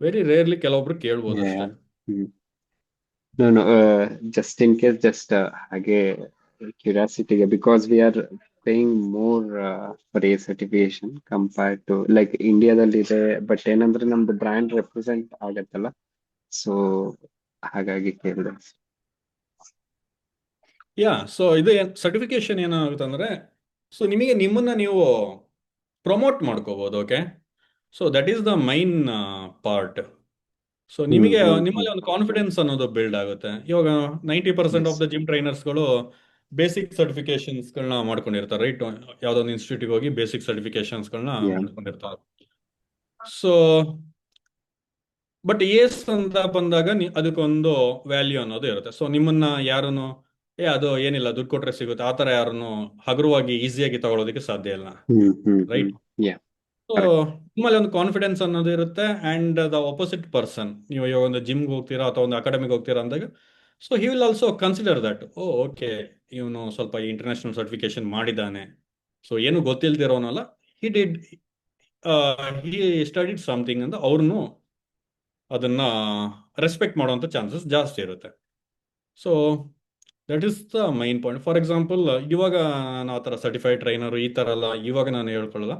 ವೆರಿ ರೇರ್ಲಿ ಕೆಲವೊಬ್ರು ಕೇಳ್ಬೋದು ಅಷ್ಟೇ. No, just in case, ಹಾಗೆ ಕ್ಯೂರಿಯಾಸಿಟಿಗೆ, because we are paying more for a certification compared to ಇಂಡಿಯಾದಲ್ಲಿ ಇದೆ, ಬಟ್ ಏನಂದ್ರೆ ನಮ್ದು ಬ್ರ್ಯಾಂಡ್ ರೆಪ್ರೆಸೆಂಟ್ ಆಗತ್ತಲ್ಲ, ಸೊ ಹಾಗಾಗಿ ಕೇಳಿದೆ. ಸೊ ಇದು ಸರ್ಟಿಫಿಕೇಶನ್ ಏನಾಗುತ್ತೆ ಅಂದ್ರೆ, ಸೊ ನಿಮ್ಮನ್ನ ನೀವು ಪ್ರಮೋಟ್ ಮಾಡ್ಕೋಬಹುದು, okay? So that is the main part. So ನಿಮ್ಮಲ್ಲಿ ಒಂದು ಕಾನ್ಫಿಡೆನ್ಸ್ ಅನ್ನೋದು ಬಿಲ್ಡ್ ಆಗುತ್ತೆ. ಇವಾಗ 90% ಆಫ್ ದ ಜಿಮ್ ಟ್ರೈನರ್ಸ್ಗಳು ಬೇಸಿಕ್ ಸರ್ಟಿಫಿಕೇಶನ್ಸ್ಗಳನ್ನ ಮಾಡ್ಕೊಂಡಿರ್ತಾರೆ, ರೈಟ್? ಯಾವ್ದೊಂದು ಇನ್ಸ್ಟಿಟ್ಯೂಟ್ಗೆ ಹೋಗಿ ಬೇಸಿಕ್ ಸರ್ಟಿಫಿಕೇಶನ್ಸ್ಗಳನ್ನ ಮಾಡ್ಕೊಂಡಿರ್ತಾರೆ. ಸೊ ಬಟ್ ಏಸ್ ಅಂತ ಬಂದಾಗ ಅದಕ್ಕೊಂದು ವ್ಯಾಲ್ಯೂ ಅನ್ನೋದು ಇರುತ್ತೆ. ಸೊ ನಿಮ್ಮನ್ನ ಯಾರನ್ನು ಅದು ಏನಿಲ್ಲ ದುಡ್ಡು ಕೊಟ್ರೆ ಸಿಗುತ್ತೆ ಆ ಥರ ಯಾರನ್ನು ಹಗುರವಾಗಿ ಈಸಿಯಾಗಿ ತಗೊಳ್ಳೋದಕ್ಕೆ ಸಾಧ್ಯ ಇಲ್ಲ, ರೈಟ್? Yeah so correct. ನಿಮ್ಮಲ್ಲಿ ಒಂದು ಕಾನ್ಫಿಡೆನ್ಸ್ ಅನ್ನೋದು ಇರುತ್ತೆ ಅಂಡ್ ದ ಆಪೋಸಿಟ್ ಪರ್ಸನ್, ನೀವು ಇವಾಗ ಒಂದು ಜಿಮ್ಗೆ ಹೋಗ್ತೀರಾ ಅಥವಾ ಒಂದು ಅಕಾಡೆಮಿಗೆ ಹೋಗ್ತೀರಾ ಅಂದಾಗ so he will also consider that, oh okay ಇವನು ಸ್ವಲ್ಪ ಇಂಟರ್ನ್ಯಾಷನಲ್ ಸರ್ಟಿಫಿಕೇಶನ್ ಮಾಡಿದ್ದಾನೆ, ಸೊ ಏನು ಗೊತ್ತಿಲ್ದಿರೋನಲ್ಲ, he did he studied something ಅಂತ ಅವ್ರನ್ನು ಅದನ್ನ ರೆಸ್ಪೆಕ್ಟ್ ಮಾಡುವಂಥ ಚಾನ್ಸಸ್ ಜಾಸ್ತಿ ಇರುತ್ತೆ. So that is the main point. For example ಇವಾಗ ನಾನು ಆ ಥರ ಸರ್ಟಿಫೈಡ್ ಟ್ರೈನರು ಈ ಥರ ಎಲ್ಲ ಇವಾಗ ನಾನು ಹೇಳ್ಕೊಳ್ಳಲ್ಲ.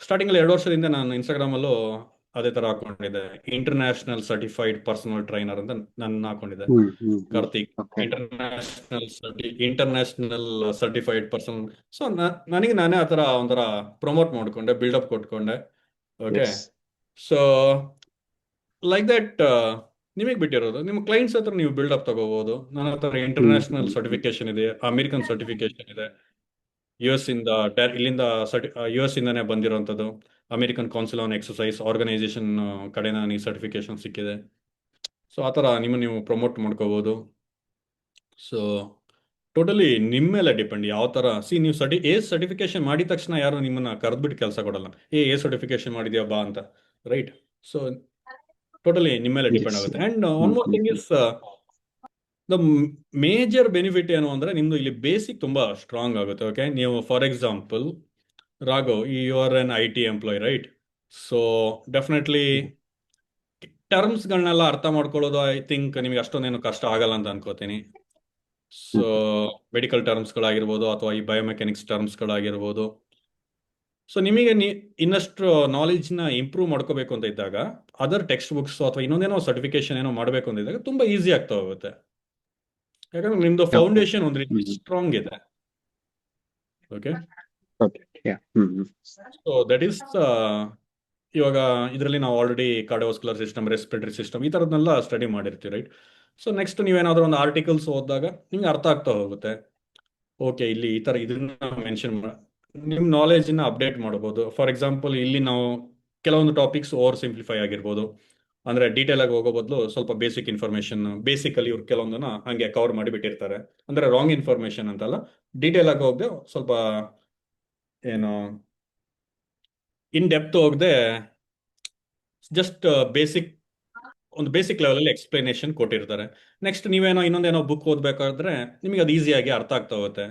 ಸ್ಟಾರ್ಟಿಂಗಲ್ಲಿ 2 ವರ್ಷದಿಂದ ನಾನು ಇನ್ಸ್ಟಾಗ್ರಾಮಲ್ಲೂ ಅದೇ ಥರ ಹಾಕೊಂಡಿದ್ದೆ, ಇಂಟರ್ನ್ಯಾಷನಲ್ ಸರ್ಟಿಫೈಡ್ ಪರ್ಸನಲ್ ಟ್ರೈನರ್ ಅಂತ ನಾನು ಹಾಕೊಂಡಿದ್ದೆ. Karthik okay. International certified personal. So ನನಗೆ ನಾನೇ ಆ ಥರ ಒಂಥರ ಪ್ರಮೋಟ್ ಮಾಡ್ಕೊಂಡೆ, ಬಿಲ್ಡಪ್ ಕೊಟ್ಕೊಂಡೆ. Okay, yes. So like that ನಿಮಗೆ ಬಿಟ್ಟಿರೋದು, ನಿಮ್ಮ ಕ್ಲೈಂಟ್ಸ್ ಹತ್ರ ನೀವು ಬಿಲ್ಡಪ್ ತಗೋಬಹುದು. ನನ್ನ ಹತ್ರ ಇಂಟರ್ನ್ಯಾಷನಲ್ ಸರ್ಟಿಫಿಕೇಶನ್ ಇದೆ, ಅಮೆರಿಕನ್ ಸರ್ಟಿಫಿಕೇಶನ್ ಇದೆ, US ಇಂದ ಇಲ್ಲಿಂದ US ಇಂದಾನೇ ಬಂದಿರೋಂಥದ್ದು, American council on exercise organization ಕಡೆ ನನಗೆ ಸರ್ಟಿಫಿಕೇಶನ್ ಸಿಕ್ಕಿದೆ. ಸೊ ಆ ಥರ ನೀವು ಪ್ರಮೋಟ್ ಮಾಡ್ಕೋಬಹುದು. ಸೊ ಟೋಟಲಿ ನಿಮ್ಮ ಮೇಲೆ ಡಿಪೆಂಡ್ ಯಾವ ಥರ. ನೀವು ಸರ್ಟಿಫಿಕೇಶನ್ ಮಾಡಿದ ತಕ್ಷಣ ಯಾರು ನಿಮ್ಮನ್ನ ಕರೆದ್ಬಿಟ್ಟು ಕೆಲಸ ಕೊಡಲ್ಲ, ಸರ್ಟಿಫಿಕೇಶನ್ ಮಾಡಿದ್ಯಾ ಬಾ ಅಂತ, ರೈಟ್? ಸೊ ಟೋಟಲಿ ನಿಮ್ಮ ಮೇಲೆ ಡಿಪೆಂಡ್ Yes. ಆಗುತ್ತೆ. And one more thing is the major benefit ಏನು ಅಂದ್ರೆ ನಿಮ್ದು ಇಲ್ಲಿ ಬೇಸಿಕ್ ತುಂಬಾ ಸ್ಟ್ರಾಂಗ್ ಆಗುತ್ತೆ. ಓಕೆ, ನೀವು for example Raghav, you are an IT employee, right? So definitely ಟರ್ಮ್ಸ್ಗಳನ್ನೆಲ್ಲ ಅರ್ಥ ಮಾಡ್ಕೊಳ್ಳೋದು ಐ ಥಿಂಕ್ ನಿಮಗೆ ಅಷ್ಟೊಂದೇನು ಕಷ್ಟ ಆಗಲ್ಲ ಅಂತ ಅನ್ಕೋತೀನಿ. ಸೊ ಮೆಡಿಕಲ್ ಟರ್ಮ್ಸ್ಗಳಾಗಿರ್ಬೋದು ಅಥವಾ ಈ ಬಯೋಮೆಕ್ಯಾನಿಕ್ಸ್ ಟರ್ಮ್ಸ್ಗಳಾಗಿರ್ಬೋದು. ಸೊ ನಿಮಗೆ ಇನ್ನಷ್ಟು ನಾಲೆಜ್ನ ಇಂಪ್ರೂವ್ ಮಾಡ್ಕೋಬೇಕು ಅಂತ ಇದ್ದಾಗ ಅದರ್ ಟೆಕ್ಸ್ಟ್ ಬುಕ್ಸ್ ಅಥವಾ ಇನ್ನೊಂದೇನೋ ಸರ್ಟಿಫಿಕೇಶನ್ ಏನೋ ಮಾಡಬೇಕು ಅಂತ ಇದ್ದಾಗ ತುಂಬಾ ಈಸಿ ಆಗ್ತಾ ಹೋಗುತ್ತೆ, ಯಾಕಂದ್ರೆ ನಿಮ್ದು ಫೌಂಡೇಶನ್ ಒಂದ್ ರೀತಿ ಸ್ಟ್ರಾಂಗ್ ಇದೆ. Okay, okay. Yeah. So that is ಇವಾಗ ಇದರಲ್ಲಿ ನಾವು already cardiovascular system, respiratory system ಈ ಥರದ್ನೆಲ್ಲ ಸ್ಟಡಿ ಮಾಡಿರ್ತೀವಿ, ರೈಟ್? ಸೊ ನೆಕ್ಸ್ಟ್ ನೀವೇನಾದ್ರೂ ಒಂದು ಆರ್ಟಿಕಲ್ಸ್ ಓದಿದಾಗ ನಿಮ್ಗೆ ಅರ್ಥ ಆಗ್ತಾ ಹೋಗುತ್ತೆ, ಓಕೆ ಇಲ್ಲಿ ಈ ಥರ ಇದನ್ನ ಮೆನ್ಷನ್ ನಿಮ್ಮ ನಾಲೆಜ್ನ ಅಪ್ಡೇಟ್ ಮಾಡ್ಬೋದು. ಫಾರ್ ಎಕ್ಸಾಂಪಲ್ ಇಲ್ಲಿ ನಾವು ಕೆಲವೊಂದು ಟಾಪಿಕ್ಸ್ ಓವರ್ ಸಿಂಪ್ಲಿಫೈ ಆಗಿರ್ಬೋದು, ಅಂದ್ರೆ ಡೀಟೇಲ್ ಆಗಿ ಹೋಗೋ ಬದಲು ಸ್ವಲ್ಪ ಬೇಸಿಕ್ ಇನ್ಫಾರ್ಮೇಶನ್, ಬೇಸಿಕಲಿ ಇವ್ರು ಕೆಲವೊಂದನ್ನ ಹಂಗೆ ಕವರ್ ಮಾಡಿ ಬಿಟ್ಟಿರ್ತಾರೆ. ಅಂದ್ರೆ ರಾಂಗ್ ಇನ್ಫಾರ್ಮೇಶನ್ ಅಂತಲ್ಲ, ಡೀಟೇಲ್ ಆಗಿ ಹೋಗದೆ ಸ್ವಲ್ಪ ಏನು ಇನ್ ಡೆಪ್ತ್ ಹೋಗದೆ ಜಸ್ಟ್ ಒಂದು ಬೇಸಿಕ್ ಲೆವೆಲಲ್ಲಿ ಎಕ್ಸ್ಪ್ಲನೇಷನ್ ಕೊಟ್ಟಿರ್ತಾರೆ. ನೆಕ್ಸ್ಟ್ ನೀವೇನೋ ಇನ್ನೊಂದೇನೋ ಬುಕ್ ಓದಬೇಕಾದ್ರೆ ನಿಮಗೆ ಅದು ಈಸಿಯಾಗಿ ಅರ್ಥ ಆಗ್ತಾ ಹೋಗುತ್ತೆ,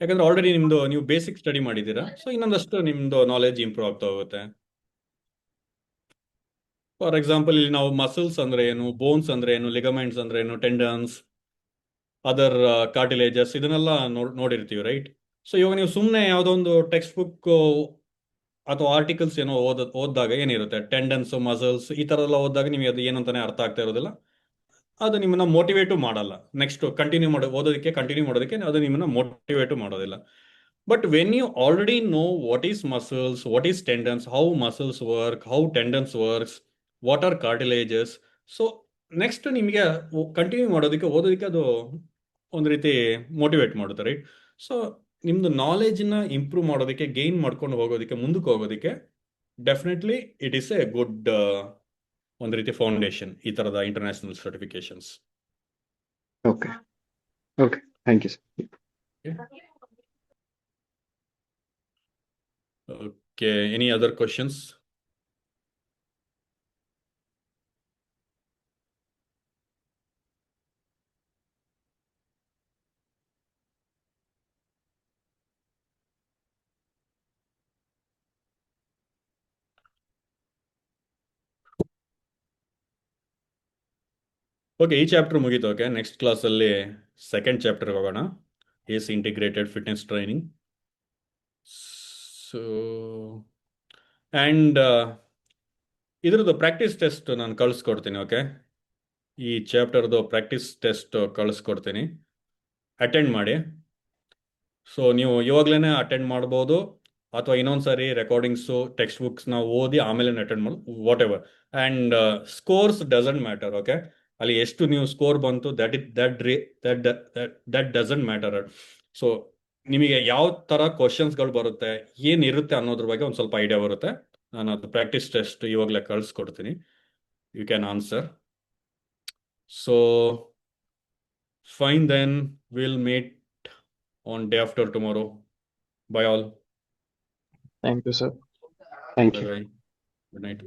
ಯಾಕಂದ್ರೆ ಆಲ್ರೆಡಿ ನೀವು ಬೇಸಿಕ್ ಸ್ಟಡಿ ಮಾಡಿದ್ದೀರಾ. ಸೊ ಇನ್ನೊಂದಷ್ಟು ನಿಮ್ದು ನಾಲೆಜ್ ಇಂಪ್ರೂವ್ ಆಗ್ತಾ ಹೋಗುತ್ತೆ. ಫಾರ್ ಎಕ್ಸಾಂಪಲ್ ಇಲ್ಲಿ ನಾವು ಮಸಲ್ಸ್ ಅಂದ್ರೆ ಏನು, ಬೋನ್ಸ್ ಅಂದ್ರೆ ಏನು, ಲಿಗಮೆಂಟ್ಸ್ ಅಂದ್ರೆ ಏನು, ಟೆಂಡನ್ಸ್, ಅದರ್ ಕಾರ್ಟಿಲೇಜಸ್ ಇದನ್ನೆಲ್ಲ ನೋಡಿರ್ತೀವಿ, ರೈಟ್? ಸೊ ಇವಾಗ ನೀವು ಸುಮ್ಮನೆ ಯಾವುದೋ ಒಂದು ಟೆಕ್ಸ್ಟ್ ಬುಕ್ ಅಥವಾ ಆರ್ಟಿಕಲ್ಸ್ ಏನೋ ಓದಿದಾಗ ಏನಿರುತ್ತೆ, ಟೆಂಡನ್ಸ್, ಮಸಲ್ಸ್ ಈ ಥರ ಎಲ್ಲ ಓದಿದಾಗ ನಿಮಗೆ ಅದು ಏನಂತಾನೆ ಅರ್ಥ ಆಗ್ತಾ ಇರೋದಿಲ್ಲ, ಅದು ನಿಮ್ಮನ್ನ ಮೋಟಿವೇಟು ಮಾಡಲ್ಲ. ನೆಕ್ಸ್ಟ್ ಕಂಟಿನ್ಯೂ ಮಾಡೋದಕ್ಕೆ ಅದು ನಿಮ್ಮನ್ನ ಮೋಟಿವೇಟು ಮಾಡೋದಿಲ್ಲ. But when you already know what is muscles, what is tendons, how muscles work, how tendons works, what are cartilages, so next ನಿಮಗೆ ಕಂಟಿನ್ಯೂ ಮಾಡೋದಕ್ಕೆ ಓದೋದಕ್ಕೆ ಅದು ಒಂದು ರೀತಿ ಮೋಟಿವೇಟ್ ಮಾಡುತ್ತೆ, ರೈಟ್? ಸೊ ನಿಮ್ದು ನಾಲೆಜ್ನ ಇಂಪ್ರೂವ್ ಮಾಡೋದಕ್ಕೆ, ಗೈನ್ ಮಾಡ್ಕೊಂಡು ಹೋಗೋದಕ್ಕೆ, ಮುಂದಕ್ಕೆ ಹೋಗೋದಕ್ಕೆ definitely it is a good ಒಂದು ರೀತಿ ಫೌಂಡೇಶನ್ ಈ ತರದ international certifications. Okay. Okay, thank you sir. Okay, any other questions? Okay, ಈ ಚಾಪ್ಟರ್ ಮುಗೀತು. ಓಕೆ, ನೆಕ್ಸ್ಟ್ ಕ್ಲಾಸಲ್ಲಿ ಸೆಕೆಂಡ್ ಚಾಪ್ಟರ್ಗೆ ಹೋಗೋಣ, ACE integrated fitness training. So and ಇದ್ರದ್ದು ಪ್ರಾಕ್ಟೀಸ್ ಟೆಸ್ಟ್ ನಾನು ಕಳಿಸ್ಕೊಡ್ತೀನಿ. ಓಕೆ, ಈ ಚಾಪ್ಟರ್ದು ಪ್ರಾಕ್ಟೀಸ್ ಟೆಸ್ಟ್ ಕಳಿಸ್ಕೊಡ್ತೀನಿ, ಅಟೆಂಡ್ ಮಾಡಿ. ಸೊ ನೀವು ಇವಾಗಲೇ ಅಟೆಂಡ್ ಮಾಡ್ಬೋದು ಅಥವಾ ಇನ್ನೊಂದ್ಸರಿ ರೆಕಾರ್ಡಿಂಗ್ಸು, ಟೆಕ್ಸ್ಟ್ ಬುಕ್ಸ್ನ ಓದಿ ಆಮೇಲೆ ಅಟೆಂಡ್ ಮಾಡಿ, what ever. And scores doesn't matter. Okay, ಅಲ್ಲಿ ಎಷ್ಟು ನೀವು ಸ್ಕೋರ್ ಬಂತು ದಟ್ ಡಸಂಟ್ ಮ್ಯಾಟರ್. ಸೊ ನಿಮಗೆ ಯಾವ ಥರ ಕ್ವಶನ್ಸ್ಗಳು ಬರುತ್ತೆ, ಏನಿರುತ್ತೆ ಅನ್ನೋದ್ರ ಬಗ್ಗೆ ಒಂದು ಸ್ವಲ್ಪ ಐಡಿಯಾ ಬರುತ್ತೆ. ನಾನು ಅದು ಪ್ರಾಕ್ಟೀಸ್ ಟೆಸ್ಟ್ ಇವಾಗಲೇ ಕಳಿಸ್ಕೊಡ್ತೀನಿ. you can answer. So fine, then we'll meet on day after tomorrow. Bye all. Thank you, sir. Thank Bye you. bye. Good night.